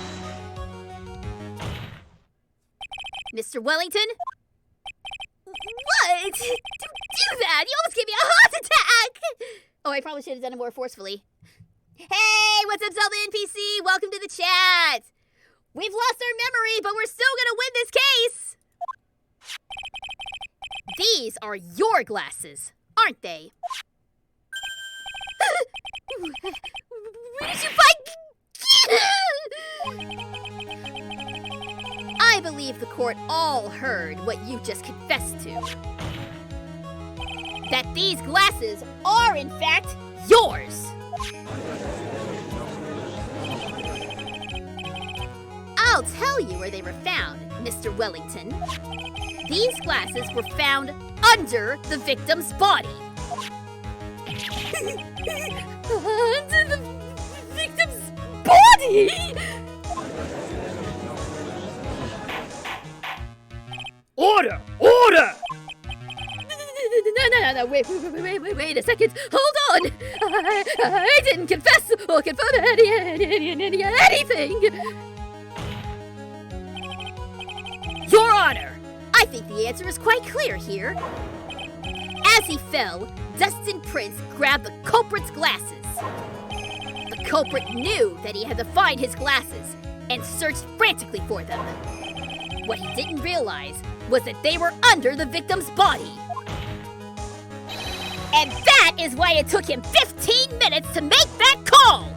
Mr. Wellington? What? Don't do that! You almost gave me a heart attack! Oh, I probably should have done it more forcefully. Hey, what's up, Zelda NPC? Welcome to the chat! We've lost our memory, but we're still gonna win this case! These are your glasses, aren't they? Where did you find... I believe the court all heard what you just confessed to. That these glasses are, in fact, yours! I'll tell you where they were found, Mr. Wellington. These glasses were found under the victim's body. Under the victim's body? Order! Order! No, wait a second. Hold on. I didn't confess or confirm anything. Your Honor, I think the answer is quite clear here. As he fell, Dustin Prince grabbed the culprit's glasses. The culprit knew that he had to find his glasses and searched frantically for them. What he didn't realize was that they were under the victim's body. And that is why it took him 15 minutes to make that call!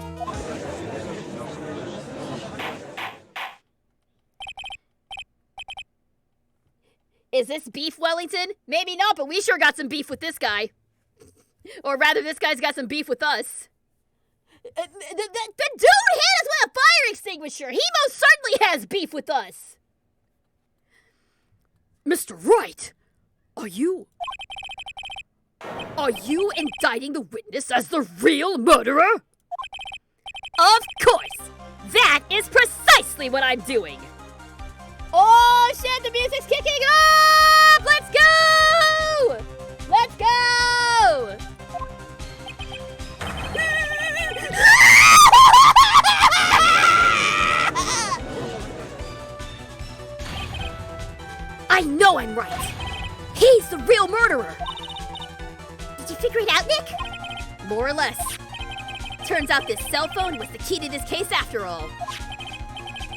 Is this beef, Wellington? Maybe not, but we sure got some beef with this guy. Or rather, this guy's got some beef with us. The dude hit us with a fire extinguisher! He most certainly has beef with us! Mr. Wright, are you indicting the witness as the real murderer? Of course! That is precisely what I'm doing! Oh shit, the music's kicking up! Let's go! Let's go! I know I'm right! He's the real murderer! Did you figure it out, Nick? More or less. Turns out this cell phone was the key to this case after all.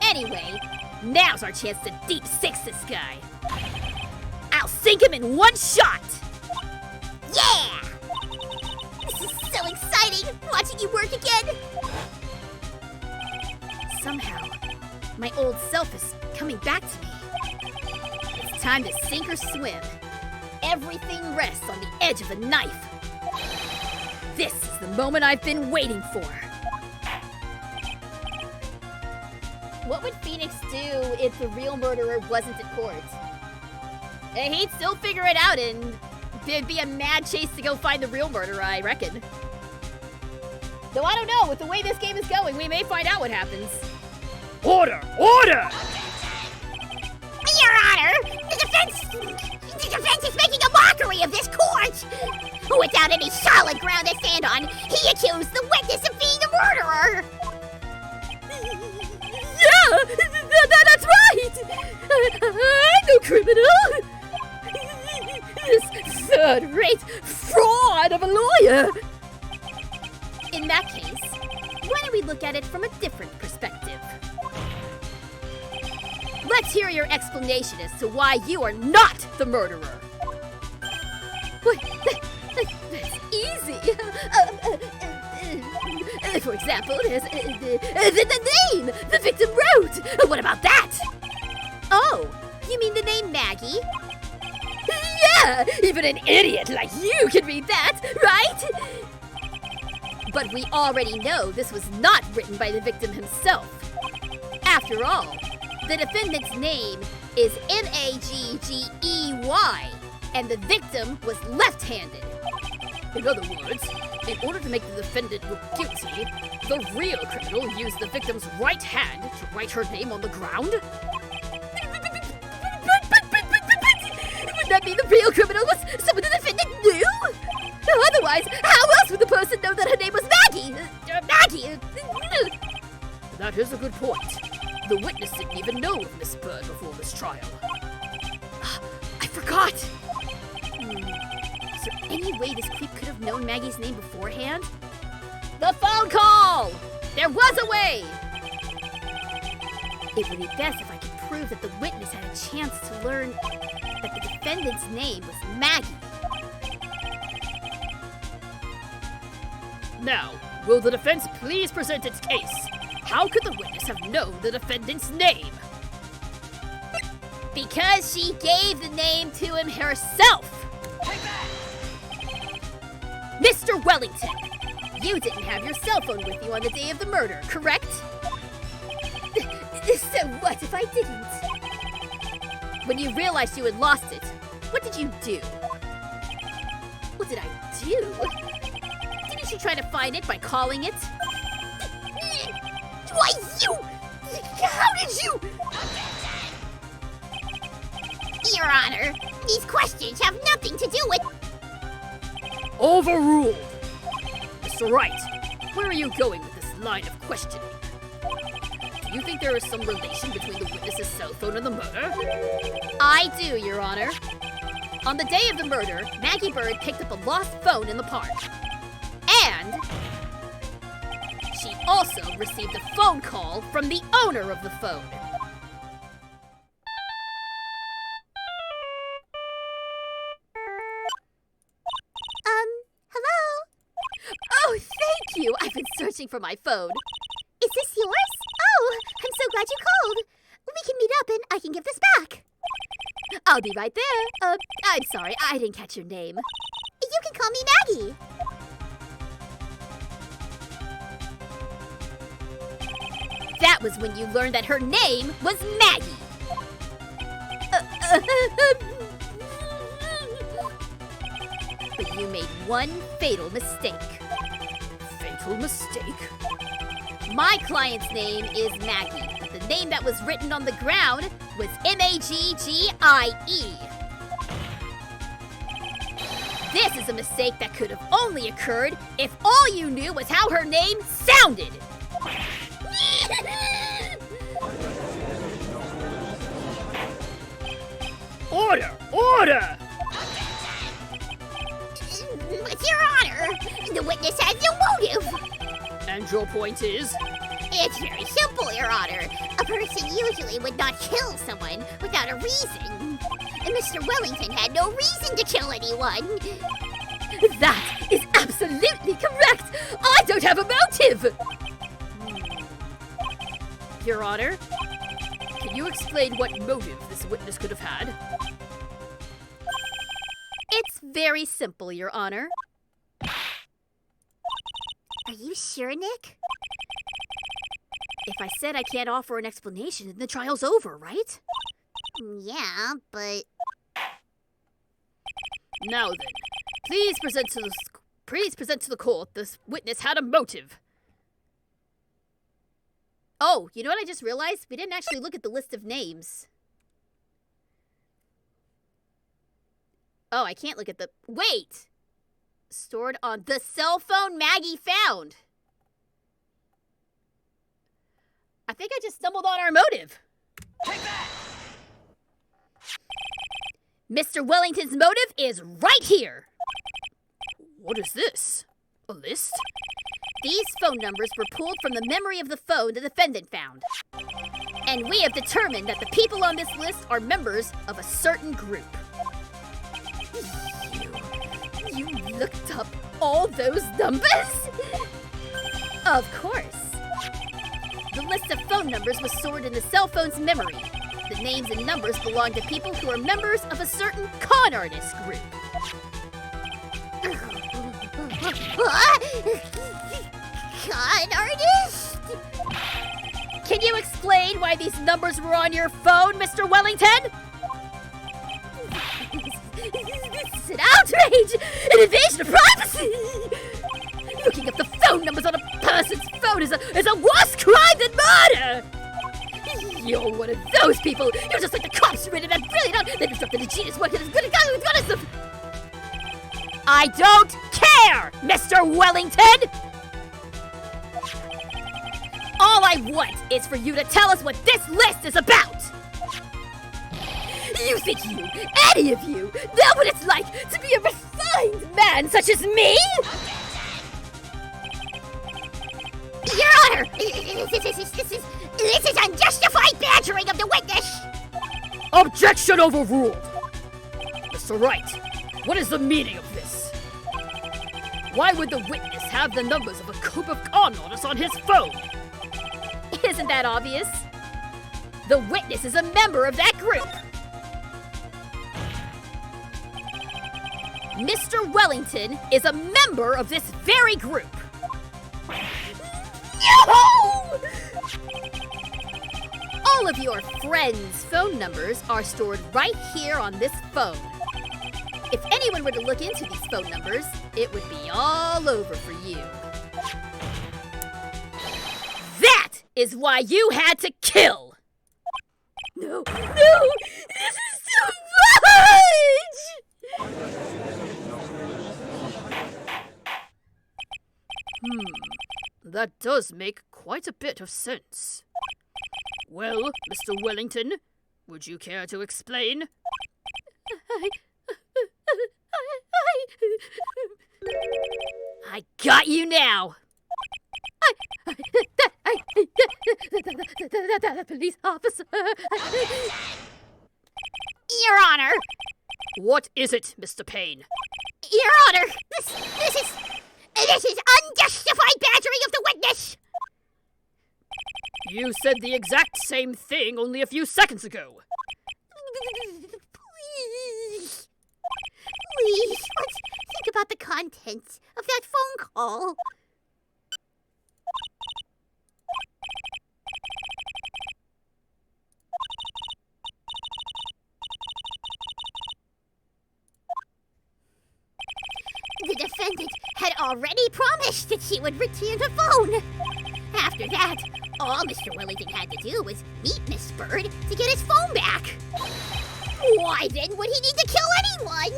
Anyway, now's our chance to deep six this guy. I'll sink him in one shot! Yeah! This is so exciting, watching you work again. Somehow, my old self is coming back to me. It's time to sink or swim. Everything rests on the edge of a knife. This is the moment I've been waiting for. What would Phoenix do if the real murderer wasn't at court? He'd still figure it out and there'd be a mad chase to go find the real murderer, I reckon. Though I don't know, with the way this game is going, we may find out what happens. Order! Order! Your Honor, the defense is making a mockery of this court. Without any solid ground to stand on, he accused the witness of being a murderer. Yeah, that's right! I'm no criminal! This third-rate fraud of a lawyer! In that case, why don't we look at it from a different perspective? Let's hear your explanation as to why you are not the murderer. Wait, that's easy. For example, there's the name the victim wrote. What about that? Oh, you mean the name Maggie? Yeah, even an idiot like you can read that, right? But we already know this was not written by the victim himself. After all, the defendant's name is Maggey, and the victim was left-handed. In other words, in order to make the defendant look guilty, the real criminal used the victim's right hand to write her name on the ground? Would that mean the real criminal was someone the defendant knew? even know that her name was Maggie! Maggie! That is a good point. The witness didn't even know of Miss Bird before this trial. I forgot! Is there any way this creep could have known Maggie's name beforehand? The phone call! There was a way! It would be best if I could prove that the witness had a chance to learn that the defendant's name was Maggie. Now, will the defense please present its case? How could the witness have known the defendant's name? Because she gave the name to him herself! Take that! Mr. Wellington, you didn't have your cell phone with you on the day of the murder, correct? So what if I didn't? When you realized you had lost it, what did you do? What did I do? Didn't you try to find it by calling it? Why, you! How did you? Your Honor, these questions have nothing to do with... Overruled! Mr. Wright, where are you going with this line of questioning? Do you think there is some relation between the witness's cell phone and the murder? I do, Your Honor. On the day of the murder, Maggie Bird picked up a lost phone in the park. And she also received a phone call from the owner of the phone. Hello? Oh, thank you! I've been searching for my phone. Is this yours? Oh, I'm so glad you called. We can meet up and I can give this back. I'll be right there. I'm sorry, I didn't catch your name. You can call me Maggie. That was when you learned that her name was Maggie. But you made one fatal mistake. Fatal mistake? My client's name is Maggie, but the name that was written on the ground was M-A-G-G-I-E. This is a mistake that could have only occurred if all you knew was how her name sounded. Order! Order! But Your Honor, the witness has no motive. And your point is? It's very simple, Your Honor. A person usually would not kill someone without a reason. And Mr. Wellington had no reason to kill anyone. That is absolutely correct! I don't have a motive! Your Honor, can you explain what motive this witness could have had? It's very simple, Your Honor. Are you sure, Nick? If I said I can't offer an explanation, then the trial's over, right? Yeah, but... Now then, please present to the court this witness had a motive. Oh, you know what I just realized? We didn't actually look at the list of names. Oh, I can't look at the... Wait! Stored on the cell phone Maggie found. I think I just stumbled on our motive. Take that! Mr. Wellington's motive is right here. What is this? A list? These phone numbers were pulled from the memory of the phone the defendant found. And we have determined that the people on this list are members of a certain group. You looked up all those numbers? Of course. The list of phone numbers was stored in the cell phone's memory. The names and numbers belong to people who are members of a certain con artist group. Con artist? Can you explain why these numbers were on your phone, Mr. Wellington? This is an outrage! An invasion of privacy! Looking up the phone numbers on a person's phone is a worse crime than murder! You're one of those people! You're just like the cops who raided that brilliant out! They disrupted the genius work that is good as goddess of... I don't care! there, Mr. Wellington! All I want is for you to tell us what this list is about! You think you, any of you, know what it's like to be a refined man such as me? Your Honor, this is unjustified badgering of the witness. Objection overruled! Mr. Wright, what is the meaning of this? Why would the witness have the numbers of a group of con artists on his phone? Isn't that obvious? The witness is a member of that group. Mr. Wellington is a member of this very group. No! All of your friends' phone numbers are stored right here on this phone. If anyone were to look into these phone numbers, it would be all over for you. That is why you had to kill! No, this is too much! That does make quite a bit of sense. Well, Mr. Wellington, would you care to explain? I got you now! The police officer. Your Honor, What is it, Mr. Payne? Your Honor, this is unjustified badgering of the witness. You said the exact same thing only a few seconds ago. Please, let's think about the contents of that phone call. The defendant had already promised that she would return the phone. After that, all Mr. Wellington had to do was meet Miss Bird to get his phone back. Why then would he need to kill anyone?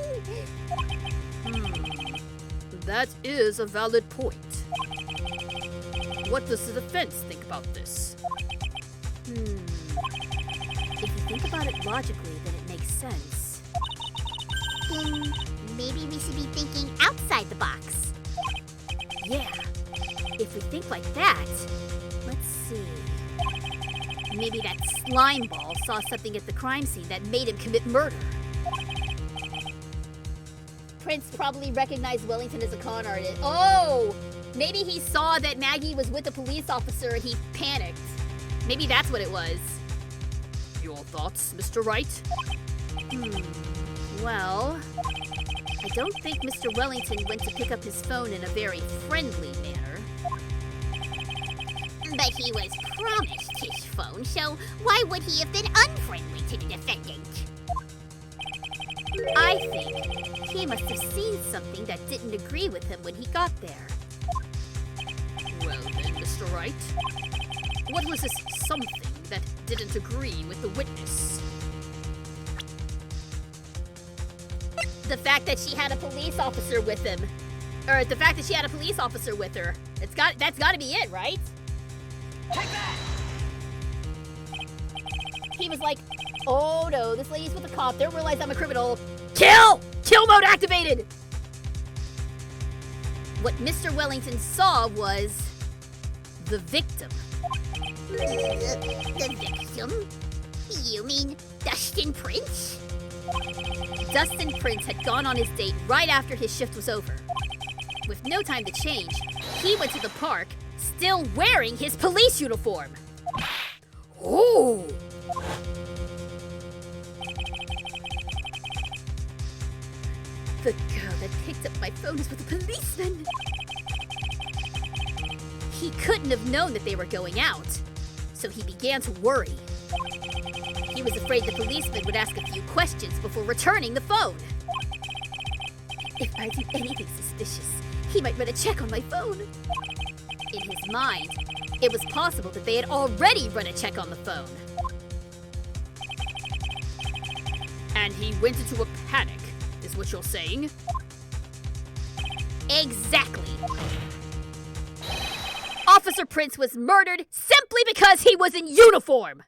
That is a valid point. What does the defense think about this? If you think about it logically, then it makes sense. Then maybe we should be thinking outside the box. Yeah, if we think like that, let's see. Maybe that slime ball saw something at the crime scene that made him commit murder. Prince probably recognized Wellington as a con artist. Oh! Maybe he saw that Maggie was with a police officer and he panicked. Maybe that's what it was. Your thoughts, Mr. Wright? Well, I don't think Mr. Wellington went to pick up his phone in a very friendly manner. But he was promised his phone, so why would he have been unfriendly to the defendant? I think he must have seen something that didn't agree with him when he got there. Well then, Mr. Wright, what was this something that didn't agree with the witness? The fact that she had a police officer with him. Or the fact that she had a police officer with her. That's gotta be it, right? Take that! He was like, oh no, this lady's with a cop. They don't realize I'm a criminal. Kill! Kill mode activated! What Mr. Wellington saw was the victim. The victim? You mean Dustin Prince? Dustin Prince had gone on his date right after his shift was over. With no time to change, he went to the park, still wearing his police uniform. Oh! The girl that picked up my phone is with a policeman. He couldn't have known that they were going out, so he began to worry. He was afraid the policeman would ask a few questions before returning the phone. If I do anything suspicious, he might run a check on my phone. In his mind, it was possible that they had already run a check on the phone. And he went into a panic, is what you're saying? Exactly. Officer Prince was murdered simply because he was in uniform.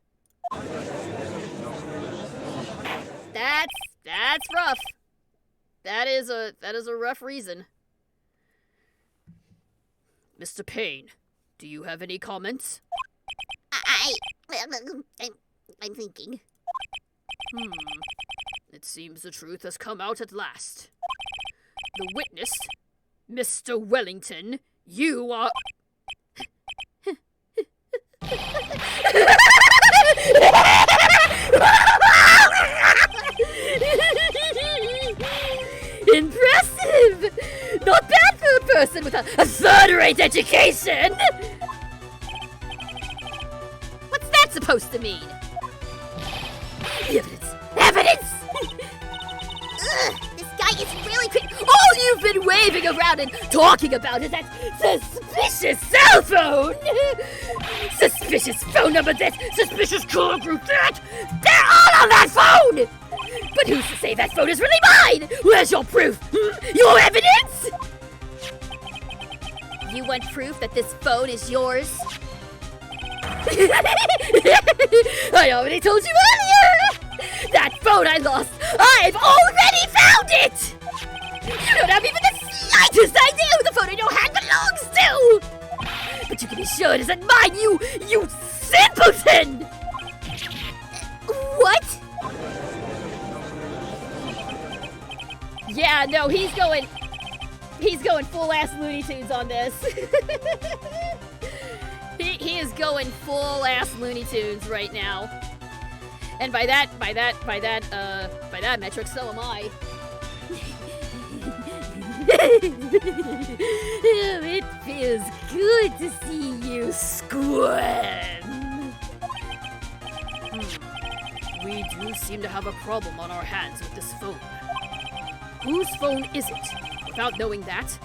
That's rough. That is a rough reason. Mr. Payne, do you have any comments? I'm thinking. It seems the truth has come out at last. The witness, Mr. Wellington, you are... Impressive! Not bad for a person with a third-rate education! What's that supposed to mean? Evidence! Evidence! Ugh, this guy is really All you've been waving around and talking about is that suspicious cell phone! Suspicious phone number this, suspicious call group that! They're all on that phone! But who's to say that phone is really mine? Where's your proof? Your evidence? You want proof that this phone is yours? I already told you earlier! That phone I lost, I've already found it! You don't have even the slightest idea who the phone in your hand belongs to! But you can be sure it isn't mine, you simpleton! What? Yeah, no, he's going full-ass Looney Tunes on this. He is going full-ass Looney Tunes right now. And by that metric, so am I. It feels good to see you squirm. We do seem to have a problem on our hands with this phone. Whose phone is it? Without knowing that,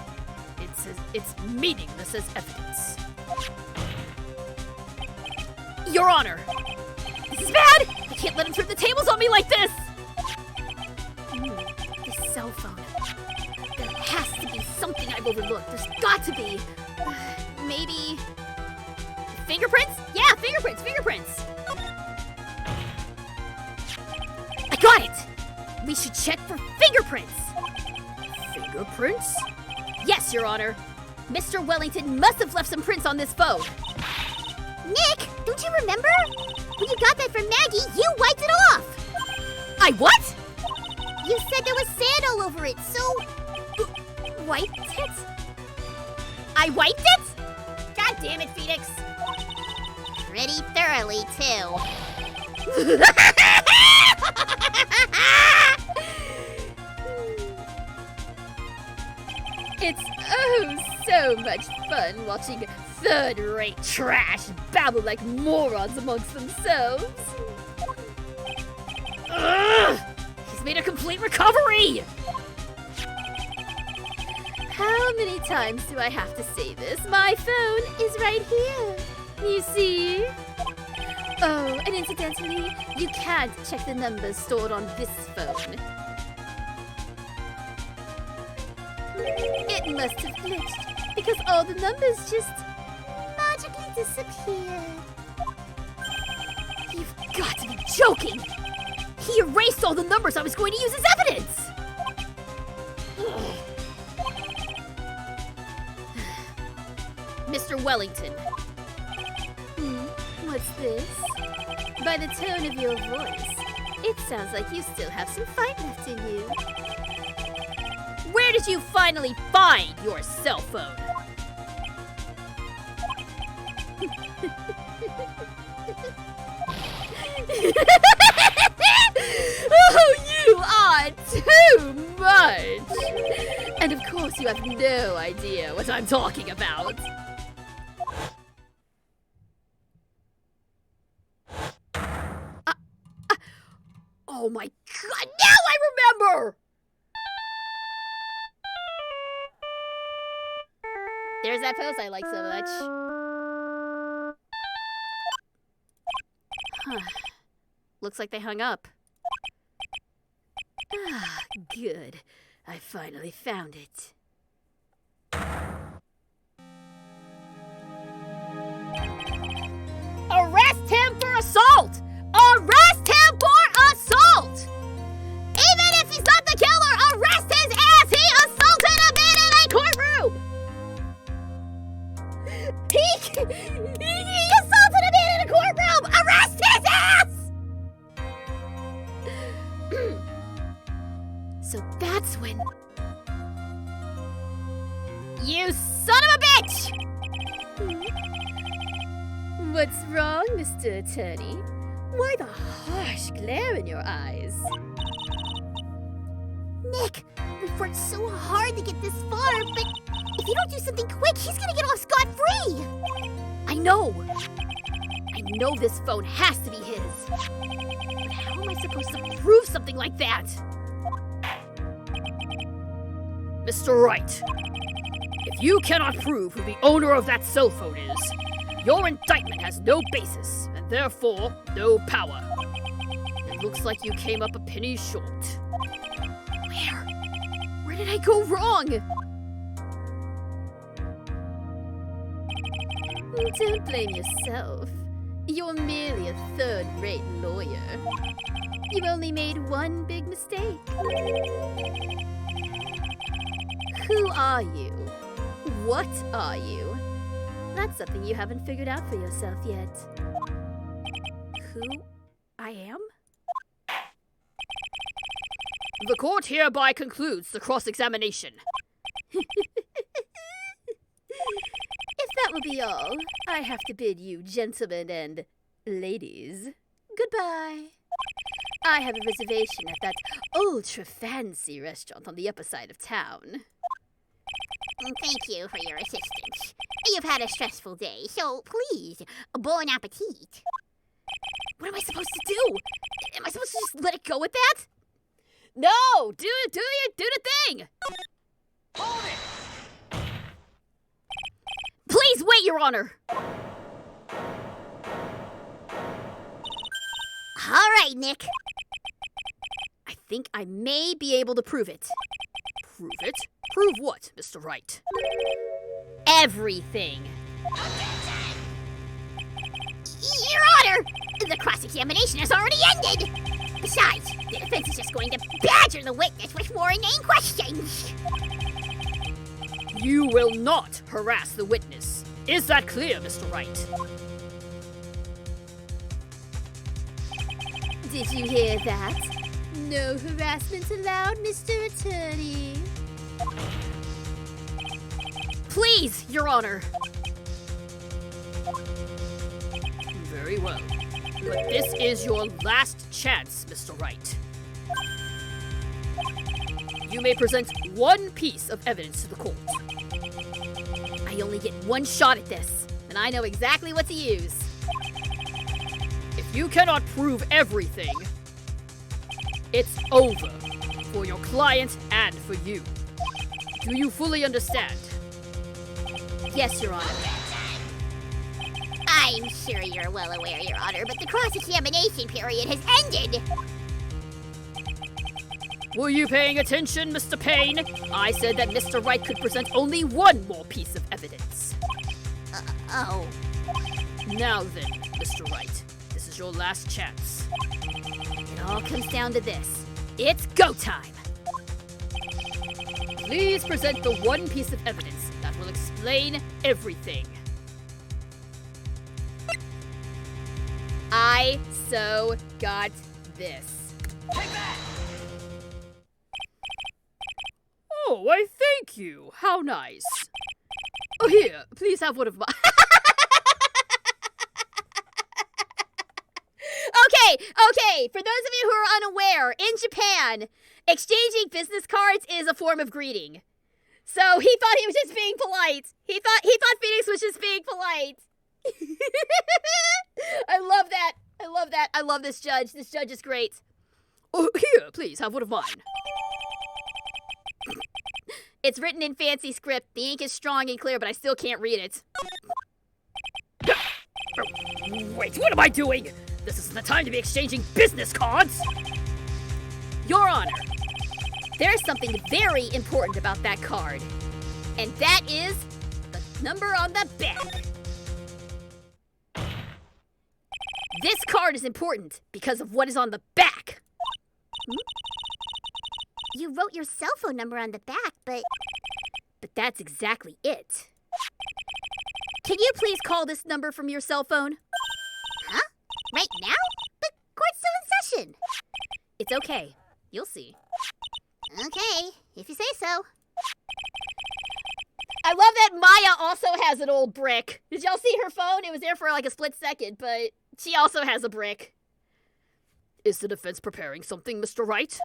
it's meaningless as evidence. Your Honor, this is bad! I can't let him turn the tables on me like this! This cell phone. There has to be something I've overlooked. There's got to be. Maybe... fingerprints? Yeah, fingerprints! I got it! We should check for fingerprints! Fingerprints? Yes, Your Honor. Mr. Wellington must have left some prints on this phone. Nick, don't you remember? When you got that from Maggie, you wiped it off! I what? You said there was sand all over it, so... Wiped it? I wiped it? God damn it, Phoenix. Pretty thoroughly, too. It's oh so much fun watching third-rate trash babble like morons amongst themselves. Ugh! He's made a complete recovery! How many times do I have to say this? My phone is right here. You see? Oh, and incidentally, you can't check the numbers stored on this phone. It must have glitched, because all the numbers just magically disappeared. You've got to be joking! He erased all the numbers I was going to use as evidence! Ugh. Mr. Wellington. What's this? By the tone of your voice, it sounds like you still have some fight left in you. Where did you finally find your cell phone? Oh, you are too much! And of course you have no idea what I'm talking about. Oh my god, now I remember! There's that post I like so much. Huh. Looks like they hung up. Ah, good. I finally found it. assault! Arrest him for assault! Even if he's not the killer, arrest his ass! He assaulted a man in a courtroom! He assaulted a man in a courtroom! Arrest his ass! So that's when... You son of a bitch! What's wrong, Mr. Attorney? Why the harsh glare in your eyes? Nick, we've worked so hard to get this far, but if you don't do something quick, he's gonna get off scot-free! I know! I know this phone has to be his. But how am I supposed to prove something like that? Mr. Wright, if you cannot prove who the owner of that cell phone is, your indictment has no basis, and therefore, no power. It looks like you came up a penny short. Where did I go wrong? Don't blame yourself. You're merely a third-rate lawyer. You only made one big mistake. Who are you? What are you? That's something you haven't figured out for yourself yet. Who I am? The court hereby concludes the cross-examination. If that will be all, I have to bid you gentlemen and ladies goodbye. I have a reservation at that ultra-fancy restaurant on the upper side of town. Thank you for your assistance. You've had a stressful day, so please, bon appetit. What am I supposed to do? Am I supposed to just let it go with that? No! Do the thing! Hold it! Please wait, Your Honor! All right, Nick. I think I may be able to prove it. Prove it? Prove what, Mr. Wright? Everything. Your Honor, the cross-examination has already ended. Besides, the defense is just going to badger the witness with more inane questions. You will not harass the witness. Is that clear, Mr. Wright? Did you hear that? No harassment allowed, Mr. Attorney. Please, Your Honor. Very well. But this is your last chance, Mr. Wright. You may present one piece of evidence to the court. I only get one shot at this, and I know exactly what to use. If you cannot prove everything, it's over for your client and for you. Do you fully understand? Yes, Your Honor. I'm sure you're well aware, Your Honor, but the cross-examination period has ended. Were you paying attention, Mr. Payne? I said that Mr. Wright could present only one more piece of evidence. Oh. Now then, Mr. Wright, this is your last chance. It all comes down to this. It's go time! Please present the one piece of evidence that will explain everything. I so got this. Take that! Oh, I thank you. How nice. Oh, here, please have one of my... Okay, for those of you who are unaware, in Japan, exchanging business cards is a form of greeting. So he thought he was just being polite. He thought Phoenix was just being polite. I love that. I love this judge. This judge is great. Oh, here, please have one of mine. It's written in fancy script. The ink is strong and clear, but I still can't read it. Wait, what am I doing? This isn't the time to be exchanging business cards! Your Honor, there's something very important about that card. And that is the number on the back. This card is important because of what is on the back. You wrote your cell phone number on the back, but But that's exactly it. Can you please call this number from your cell phone? right now? The court's still in session. It's okay. You'll see. Okay, if you say so. I love that Maya also has an old brick. Did y'all see her phone? It was there for like a split second, but she also has a brick. Is the defense preparing something, Mr. Wright?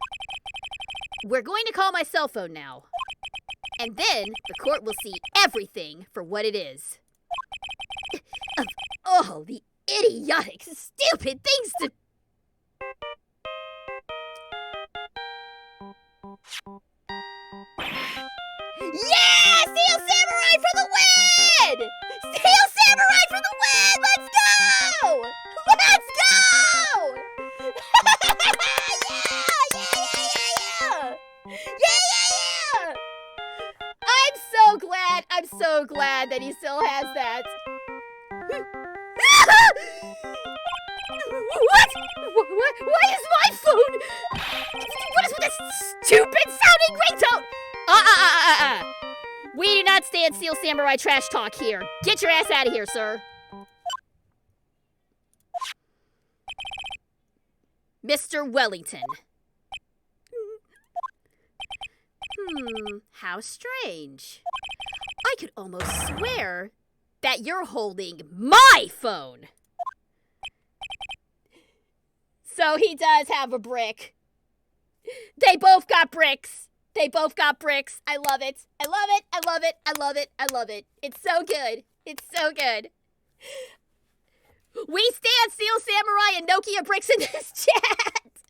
We're going to call my cell phone now. And then the court will see everything for what it is. Of all the idiotic, stupid things to... Yeah! Steel Samurai for the win! Steel Samurai for the win! Let's go! Let's go! Yeah! I'm so glad that he still has that. What? Why is my phone? What is with this stupid sounding ringtone? We do not stand Steel Samurai trash talk here. Get your ass out of here, sir. Mr. Wellington. How strange. I could almost swear that you're holding my phone. So he does have a brick. They both got bricks. They both got bricks. I love it. I love it. I love it. I love it. I love it. It's so good. It's so good. We stand Steel Samurai and Nokia bricks in this chat.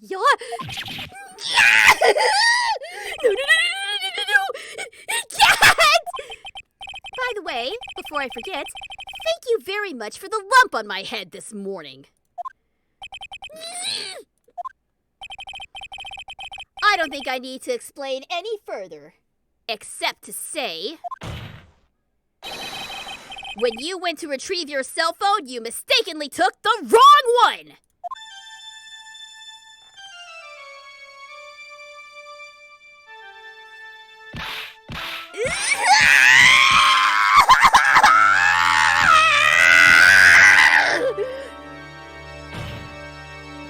No. Cat! By the way, before I forget, thank you very much for the lump on my head this morning. I don't think I need to explain any further, except to say, when you went to retrieve your cell phone, you mistakenly took the wrong one!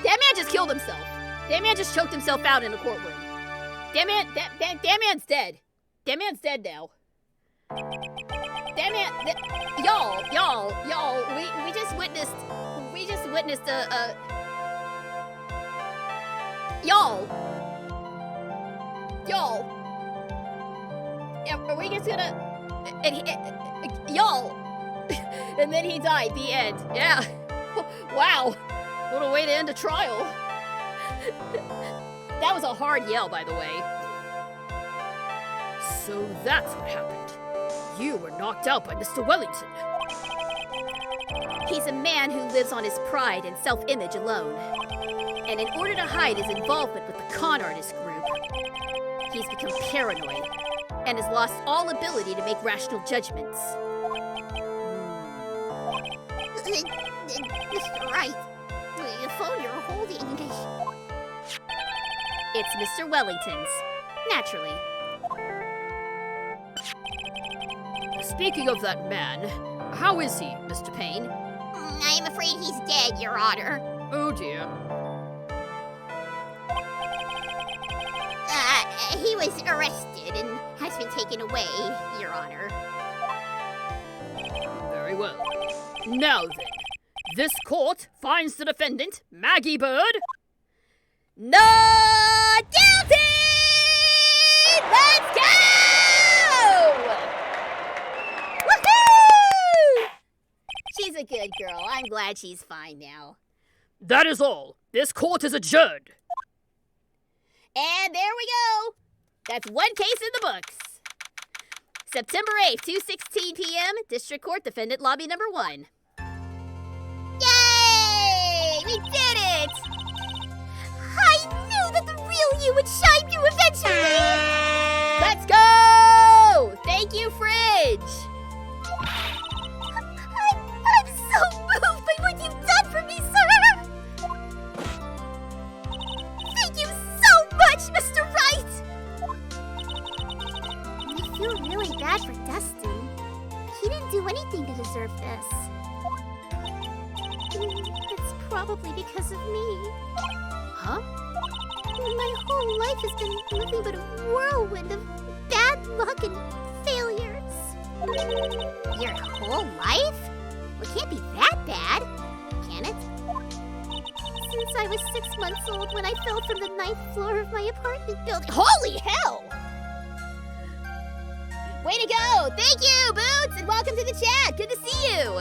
That man just killed himself. That man just choked himself out in a courtroom. That man's dead. That man's dead now. That man, y'all, we just witnessed a y'all, are we just gonna, y'all, and then he died, the end, yeah, wow, what a way to end a trial. That was a hard yell, by the way. So that's what happened. You were knocked out by Mr. Wellington. He's a man who lives on his pride and self-image alone. And in order to hide his involvement with the con artist group, he's become paranoid and has lost all ability to make rational judgments. Mr. Wright, the phone you're holding. It's Mr. Wellington's, naturally. Speaking of that man, how is he, Mr. Payne? I am afraid he's dead, Your Honor. Oh dear. He was arrested and has been taken away, Your Honor. Very well. Now then, this court finds the defendant, Maggie Bird, not guilty! Let's go! Woohoo! She's a good girl. I'm glad she's fine now. That is all. This court is adjourned. And there we go. That's one case in the books. September 8th, 2:16 p.m., District Court, Defendant Lobby Number 1. Yay! We did it! I knew that the real you would shine through eventually! Let's go! Thank you, Fridge! I'm much, Mr. Right! I feel really bad for Dustin. He didn't do anything to deserve this. It's probably because of me. Huh? My whole life has been nothing but a whirlwind of bad luck and failures. Your whole life? Well, it can't be that bad, can it? Since I was 6 months old when I fell from the 9th floor of my apartment building. Holy hell! Way to go! Thank you, Boots, and welcome to the chat. Good to see you.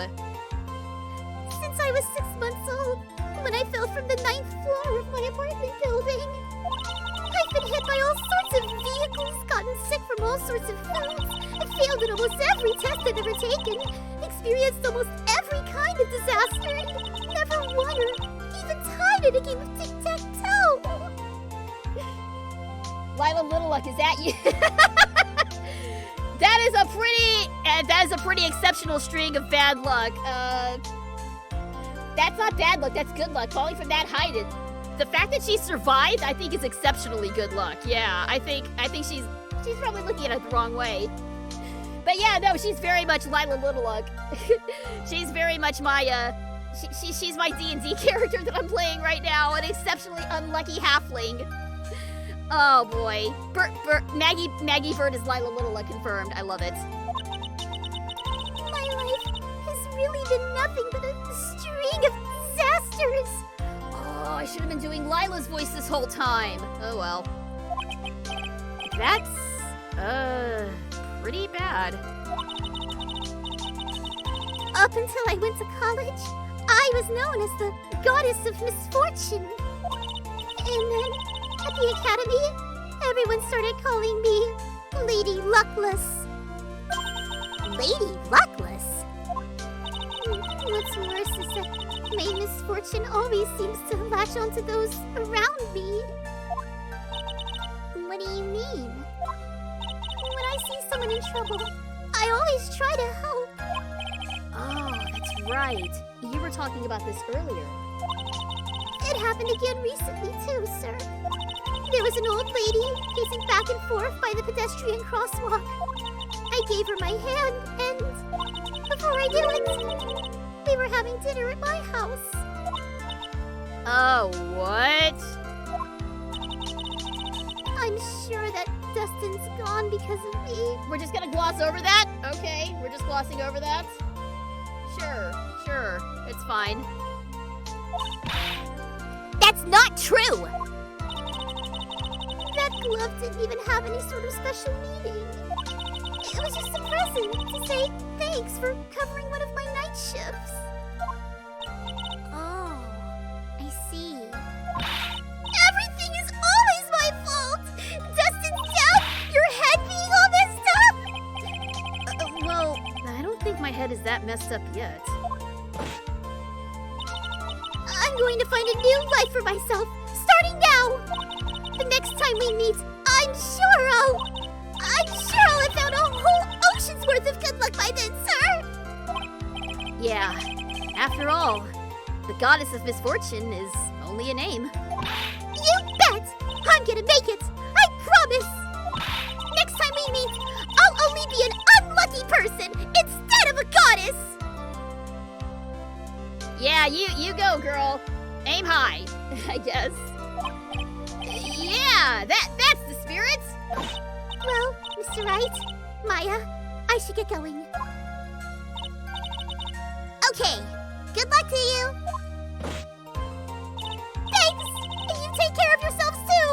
Since I was 6 months old when I fell from the 9th floor of my apartment building. I've been hit by all sorts of vehicles, gotten sick from all sorts of foods, failed in almost every test I've ever taken, experienced almost every kind of disaster, and never won or even tied in a game of tic-tac-toe. Lila Little Luck, is that you? That is a pretty exceptional string of bad luck. That's not bad luck, that's good luck. Falling from that height, the fact that she survived, I think, is exceptionally good luck. Yeah, I think she's probably looking at it the wrong way. But yeah, no, she's very much Lila Little Luck. She's very much my she's my D&D character that I'm playing right now, an exceptionally unlucky halfling. Oh boy, Maggie Bird is Lila Little Luck confirmed. I love it. My life has really been nothing but a string of disasters. Oh, I should have been doing Lila's voice this whole time. Oh well. That's, pretty bad. Up until I went to college, I was known as the goddess of misfortune. And then, at the academy, everyone started calling me Lady Luckless. Lady Luckless? What's worse is that my misfortune always seems to latch onto those around me. What do you mean? When I see someone in trouble, I always try to help. Oh, that's right. You were talking about this earlier. It happened again recently too, sir. There was an old lady pacing back and forth by the pedestrian crosswalk. I gave her my hand, and before I knew it, we were having dinner at my house. Oh, what? I'm sure that Dustin's gone because of me. We're just gonna gloss over that? Okay, we're just glossing over that? Sure, it's fine. That's not true! That glove didn't even have any sort of special meaning. It was just a present to say thanks for covering one of my night shifts. Oh, I see. Everything is always my fault! Dustin's death, your head being all messed up! Well, I don't think my head is that messed up yet. I'm going to find a new life for myself, starting now! The next time we meet, I'm sure I'll have found a whole ocean's worth of good luck by then, sir! Yeah, after all, the goddess of misfortune is only a name. You bet! I'm gonna make it! I promise! Next time we meet, I'll only be an unlucky person instead of a goddess! Yeah, you go, girl. Aim high, I guess. Yeah, that's the spirit. Well, Mr. Wright, Maya, I should get going. Okay, good luck to you! Thanks! You take care of yourselves too!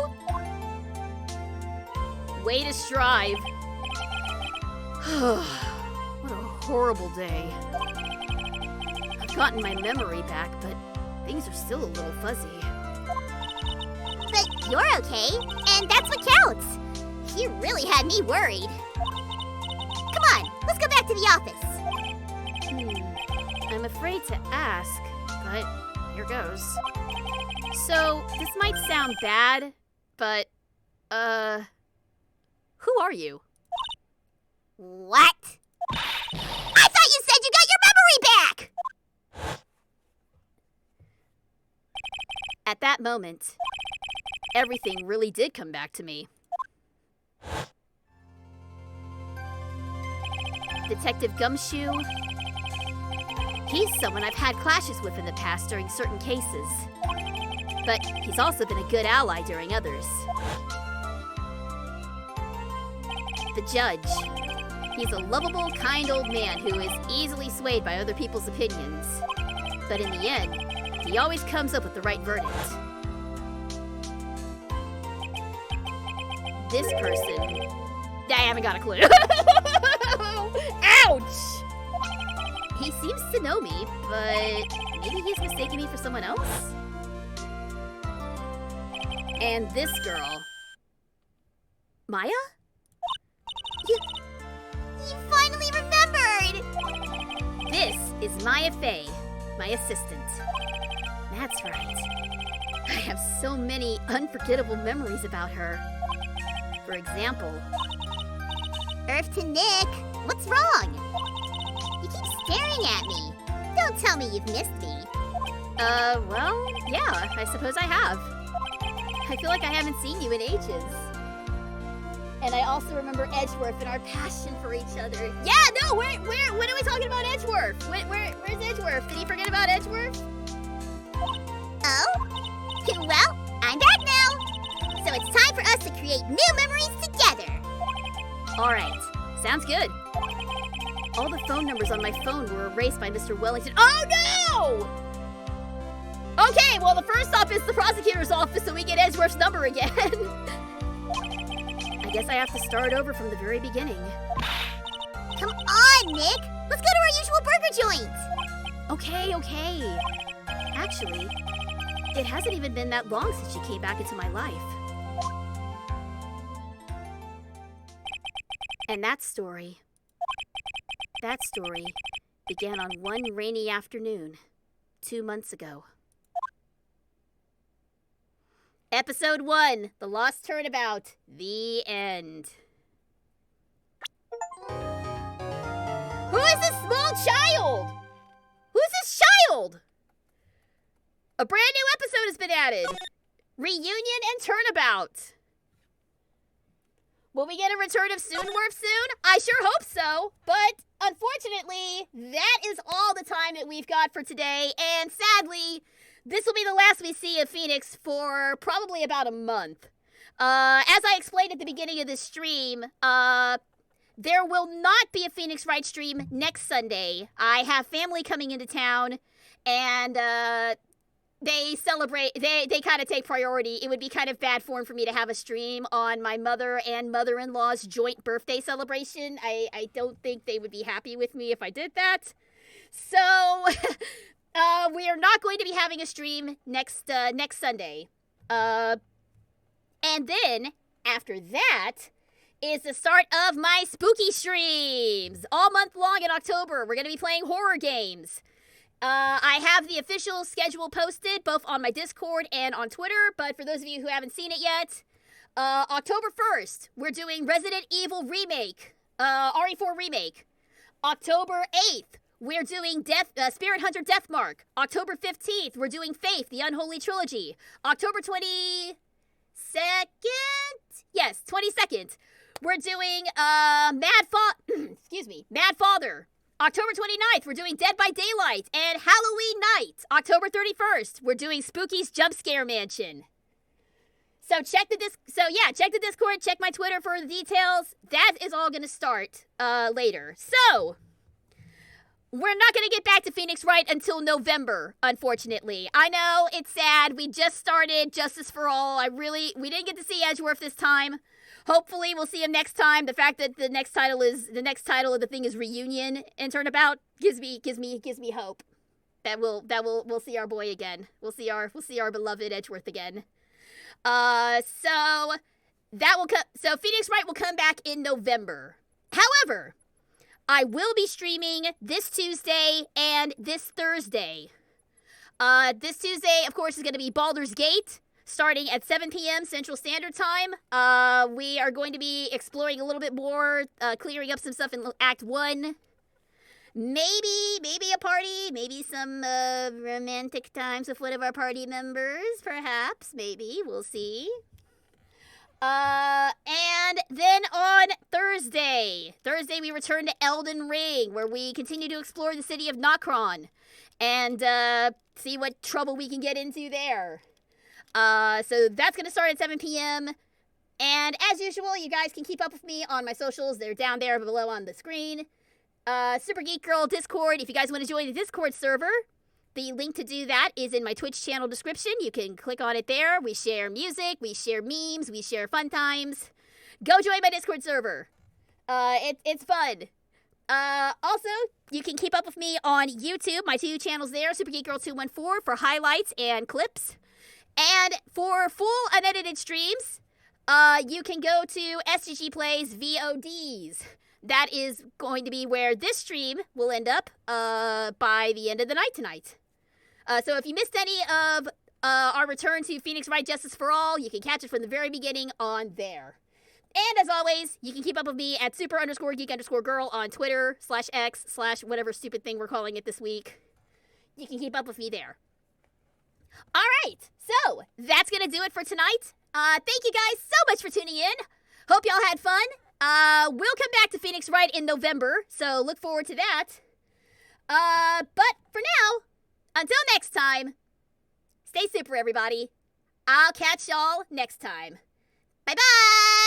Way to strive. What a horrible day. I've gotten my memory back, but things are still a little fuzzy. But you're okay, and that's what counts. You really had me worried. Come on, let's go back to the office. I'm afraid to ask, but here goes. So, this might sound bad, but, who are you? What? I thought you said you got your memory back! At that moment, everything really did come back to me. Detective Gumshoe. He's someone I've had clashes with in the past during certain cases. But he's also been a good ally during others. The Judge. He's a lovable, kind old man who is easily swayed by other people's opinions. But in the end, he always comes up with the right verdict. This person... I haven't got a clue. Ouch! He seems to know me, but maybe he's mistaken me for someone else? And this girl... Maya? You finally remembered! This is Maya Fey, my assistant. That's right. I have so many unforgettable memories about her. For example... Earth to Nick, what's wrong? You keep staring at me. Don't tell me you've missed me. Well, yeah, I suppose I have. I feel like I haven't seen you in ages. And I also remember Edgeworth and our passion for each other. Yeah, no, when are we talking about Edgeworth? Where's Edgeworth? Did he forget about Edgeworth? Oh? Well, I'm back now. So it's time for us to create new memories together. Alright, sounds good. All the phone numbers on my phone were erased by Mr. Wellington. Oh no! Okay, well the first stop is the prosecutor's office so we get Edgeworth's number again. I guess I have to start over from the very beginning. Come on, Nick. Let's go to our usual burger joint. Okay. Actually, it hasn't even been that long since you came back into my life. And that story began on one rainy afternoon 2 months ago. Episode 1, The Lost Turnabout, the end. Who is this small child? Who's this child? A brand new episode has been added. Reunion and Turnabout. Will we get a return of Soonworth soon? I sure hope so, but unfortunately, that is all the time that we've got for today, and sadly, this will be the last we see of Phoenix for probably about a month. As I explained at the beginning of this stream, there will not be a Phoenix Wright stream next Sunday. I have family coming into town, and they celebrate, they kind of take priority. It would be kind of bad form for me to have a stream on my mother and mother-in-law's joint birthday celebration. I don't think they would be happy with me if I did that. So, we are not going to be having a stream next Sunday. And then, after that, is the start of my spooky streams. All month long in October, we're going to be playing horror games. I have the official schedule posted both on my Discord and on Twitter, but for those of you who haven't seen it yet, October 1st, we're doing Resident Evil Remake, RE4 Remake. October 8th, we're doing Spirit Hunter Deathmark. October 15th, we're doing Faith, the Unholy Trilogy. October 22nd, yes, 22nd, we're doing Mad Father. October 29th, we're doing Dead by Daylight and Halloween Night. October 31st, we're doing Spooky's Jump Scare Mansion. So check the Discord, check my Twitter for the details. That is all going to start later. So, we're not going to get back to Phoenix Wright until November, unfortunately. I know, it's sad. We just started Justice for All. We didn't get to see Edgeworth this time. Hopefully we'll see him next time. The fact that the next title of the thing is Reunion and Turnabout gives me hope that we'll see our boy again. We'll see our beloved Edgeworth again. So Phoenix Wright will come back in November. However, I will be streaming this Tuesday and this Thursday. This Tuesday, of course, is going to be Baldur's Gate, starting at 7 p.m. Central Standard Time. We are going to be exploring a little bit more, clearing up some stuff in Act 1. Maybe a party, maybe some romantic times with one of our party members, perhaps, maybe, we'll see. And then on Thursday we return to Elden Ring, where we continue to explore the city of Nokron and see what trouble we can get into there. So that's going to start at 7 p.m. And as usual, you guys can keep up with me on my socials. They're down there below on the screen. Super Geek Girl Discord, if you guys want to join the Discord server, the link to do that is in my Twitch channel description. You can click on it there. We share music, we share memes, we share fun times. Go join my Discord server. It's fun. Also, you can keep up with me on YouTube. My 2 channels there, Super Geek Girl 214 for highlights and clips. And for full unedited streams, you can go to SGG Plays VODs. That is going to be where this stream will end up by the end of the night tonight. So if you missed any of our return to Phoenix Wright Justice for All, you can catch it from the very beginning on there. And as always, you can keep up with me at super_geek_girl on Twitter /X/ whatever stupid thing we're calling it this week. You can keep up with me there. All right, so that's going to do it for tonight. Thank you guys so much for tuning in. Hope y'all had fun. We'll come back to Phoenix Wright in November, so look forward to that. But for now, until next time, stay super, everybody. I'll catch y'all next time. Bye-bye!